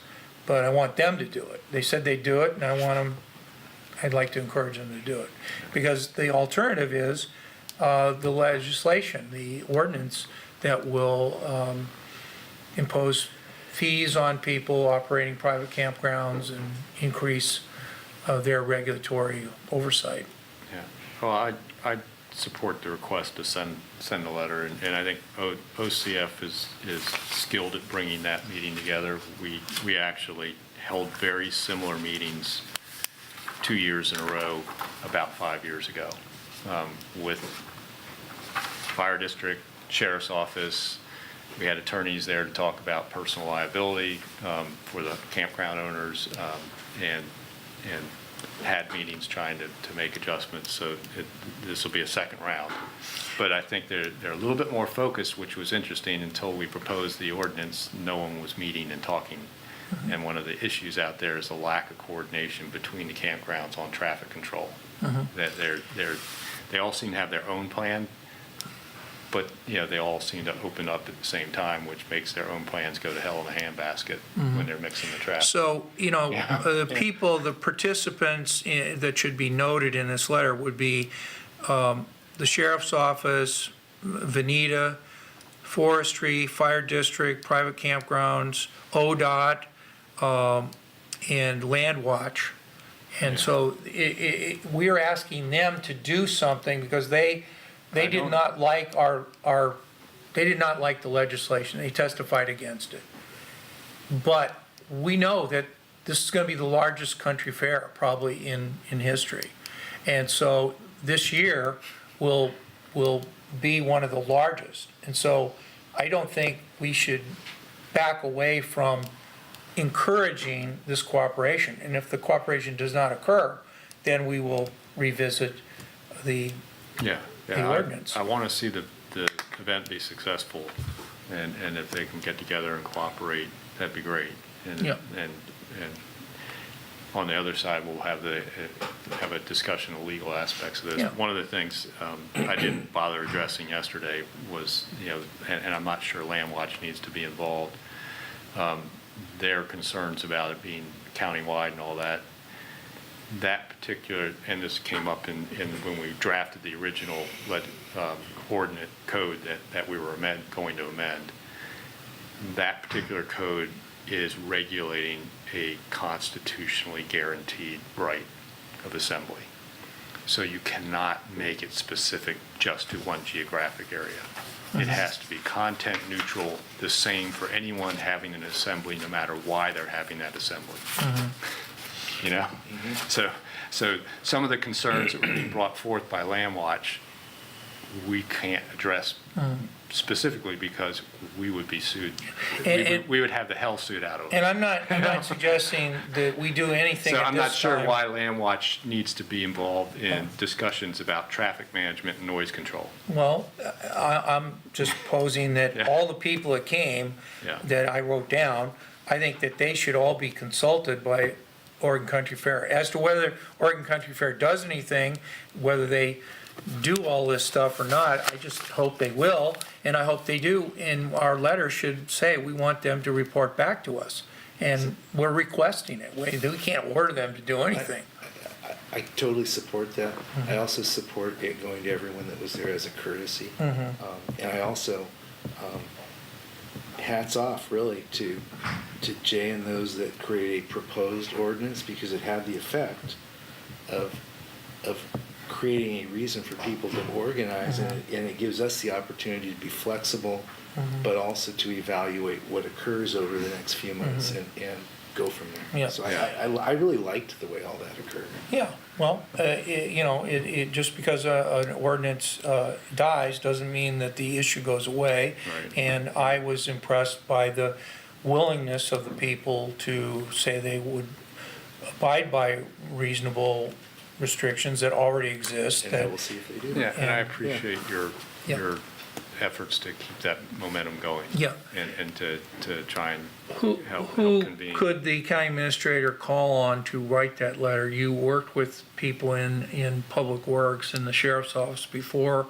but I want them to do it. They said they'd do it, and I'd like to encourage them to do it. Because the alternative is the legislation, the ordinance that will impose fees on people operating private campgrounds and increase their regulatory oversight. Yeah, well, I support the request to send a letter, and I think OCF is skilled at bringing that meeting together. We actually held very similar meetings 2 years in a row about 5 years ago with fire district, sheriff's office. We had attorneys there to talk about personal liability for the campground owners, and had meetings trying to make adjustments. So this will be a second round. But I think they're a little bit more focused, which was interesting. Until we proposed the ordinance, no one was meeting and talking. And one of the issues out there is the lack of coordination between the campgrounds on traffic control. That they all seem to have their own plan, but they all seem to open up at the same time, which makes their own plans go to hell in a handbasket when they're mixing the traffic. So, the people, the participants that should be noted in this letter would be the Sheriff's Office, Veneta, Forestry, Fire District, private campgrounds, ODOT, and Land Watch. And so we are asking them to do something because they They did don't- not like they did not like the legislation. They testified against it. But we know that this is gonna be the largest country fair probably in history. And so this year will be one of the largest. And so I don't think we should back away from encouraging this cooperation. And if the cooperation does not occur, then we will revisit the Yeah, the yeah, ordinance. I want to see the event be successful, and if they can get together and cooperate, that'd be great. And, Yeah. and on the other side, we'll have have a discussion of legal aspects of this. Yeah. One of the things I didn't bother addressing yesterday was, and I'm not sure Land Watch needs to be involved, their concerns about it being countywide and all that. That particular, and this came up in when we drafted the original ordinance code that we were going to amend, that particular code is regulating a constitutionally guaranteed right of assembly. So you cannot make it specific just to one geographic area. It has to be content neutral, the same for anyone having an assembly, no matter why they're having that assembly. You know? So some of the concerns that were being brought forth by Land Watch, we can't address specifically because we would be sued. We would have the hell suit out of it. And I'm not suggesting that we do anything So at I'm this not sure time. why Land Watch needs to be involved in discussions about traffic management and noise control. Well, I'm just posing that Yeah. all the people that came, Yeah. that I wrote down, I think that they should all be consulted by Oregon Country Fair. As to whether Oregon Country Fair does anything, whether they do all this stuff or not, I just hope they will, and I hope they do. And our letter should say, we want them to report back to us. And we're requesting it. We can't order them to do anything. I totally support that. I also support it going to everyone that was there as a courtesy. And I also, hats off really to Jay and those that created a proposed ordinance, because it had the effect of creating a reason for people to organize, and it gives us the opportunity to be flexible, but also to evaluate what occurs over the next few months and go from there. Yeah. So I really liked the way all that occurred. Yeah, well, it just because an ordinance dies doesn't mean that the issue goes away. Right. And I was impressed by the willingness of the people to say they would abide by reasonable restrictions that already exist. And that- we'll see if they do. Yeah, and I And- appreciate your Yeah. efforts to keep that momentum going. Yeah. And to try and Who help who convene. could the county administrator call on to write that letter? You worked with people in Public Works and the sheriff's office before.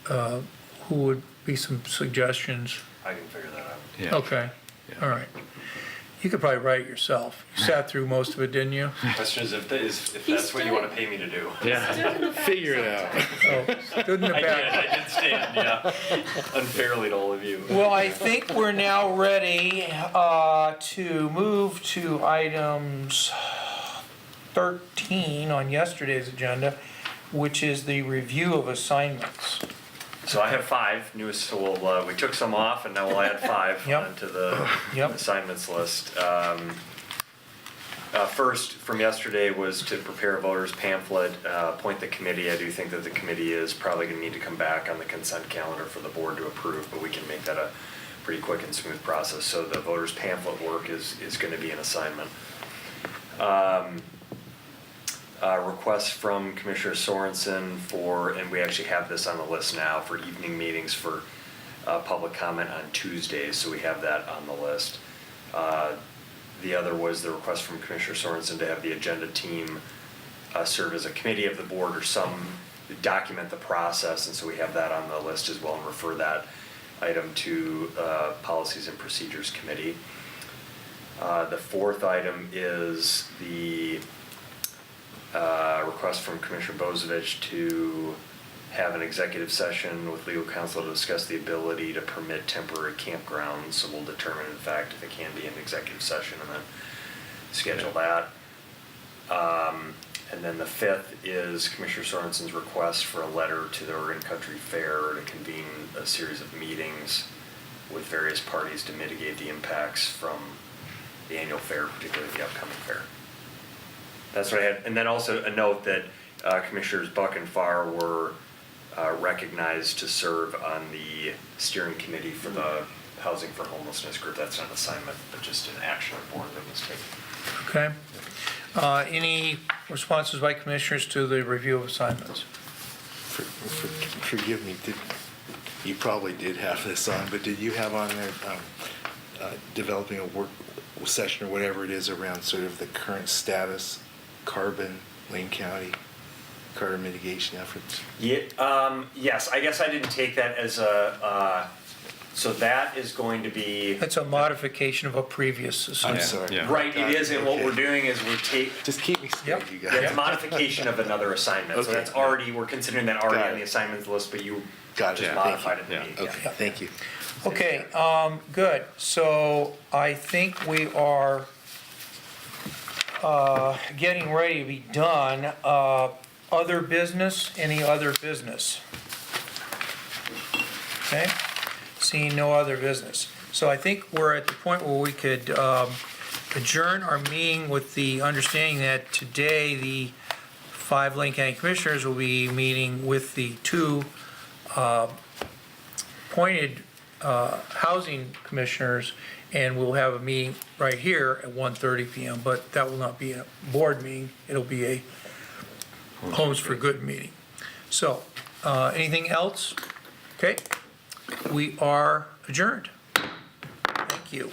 Who would be some suggestions? I can figure that out. Yeah. Okay, all right. You could probably write it yourself. You sat through most of it, didn't you? Question is if He's that's what you done want to pay me to do. Yeah. Figure it out. Oh, stood in the I back. did stand, yeah, unfairly to all of you. Well, I think we're now ready to move to items 13 on yesterday's agenda, which is the review of assignments. So I have 5 newest, so we took some off and now we'll add 5 Yep. onto the Yep. assignments list. First, from yesterday, was to prepare a voter's pamphlet, appoint the committee. I do think that the committee is probably gonna need to come back on the consent calendar for the board to approve, but we can make that a pretty quick and smooth process. So the voter's pamphlet work is gonna be an assignment. Request from Commissioner Sorensen for, and we actually have this on the list now, for evening meetings for public comment on Tuesdays, so we have that on the list. The other was the request from Commissioner Sorensen to have the agenda team serve as a committee of the board or document the process, and so we have that on the list as well, and refer that item to Policies and Procedures Committee. The fourth item is the request from Commissioner Bozovich to have an executive session with legal counsel to discuss the ability to permit temporary campgrounds. So we'll determine in fact if it can be an executive session and then schedule that. And then the fifth is Commissioner Sorensen's request for a letter to the Oregon Country Fair to convene a series of meetings with various parties to mitigate the impacts from the annual fair, particularly the upcoming fair. That's what I had. And then also a note that Commissioners Buck and Farr were recognized to serve on the steering committee for the Housing for Homelessness group. That's not an assignment, but just an action the board that was taken. Okay. Any responses by commissioners to the review of assignments? Forgive me, you probably did have this on, but did you have on there developing a work session or whatever it is around sort of the current status, carbon, Lane County, carbon mitigation efforts? Yeah, yes, I guess I didn't take that as a, so that is going to be, That's a modification of a previous I'm assignment. sorry. Yeah. right, it is, and what Okay. we're doing is Just keep me straight, Yep. you yeah, guys. it's a modification of another assignment, so Okay. that's already, we're considering that already Got on the it. assignments list, but you Got it. just Thank you. modified it in the Yeah. meeting, yeah. Okay, thank you. Okay, good. So I think we are getting ready to be done. Other business, any other business? Okay, seeing no other business. So I think we're at the point where we could adjourn our meeting with the understanding that today the 5 Lane County Commissioners will be meeting with the 2 appointed housing commissioners, and we'll have a meeting right here at 1:30 PM, but that will not be a board meeting, it'll be a Homes for Good meeting. So, anything else? Okay, we are adjourned. Thank you.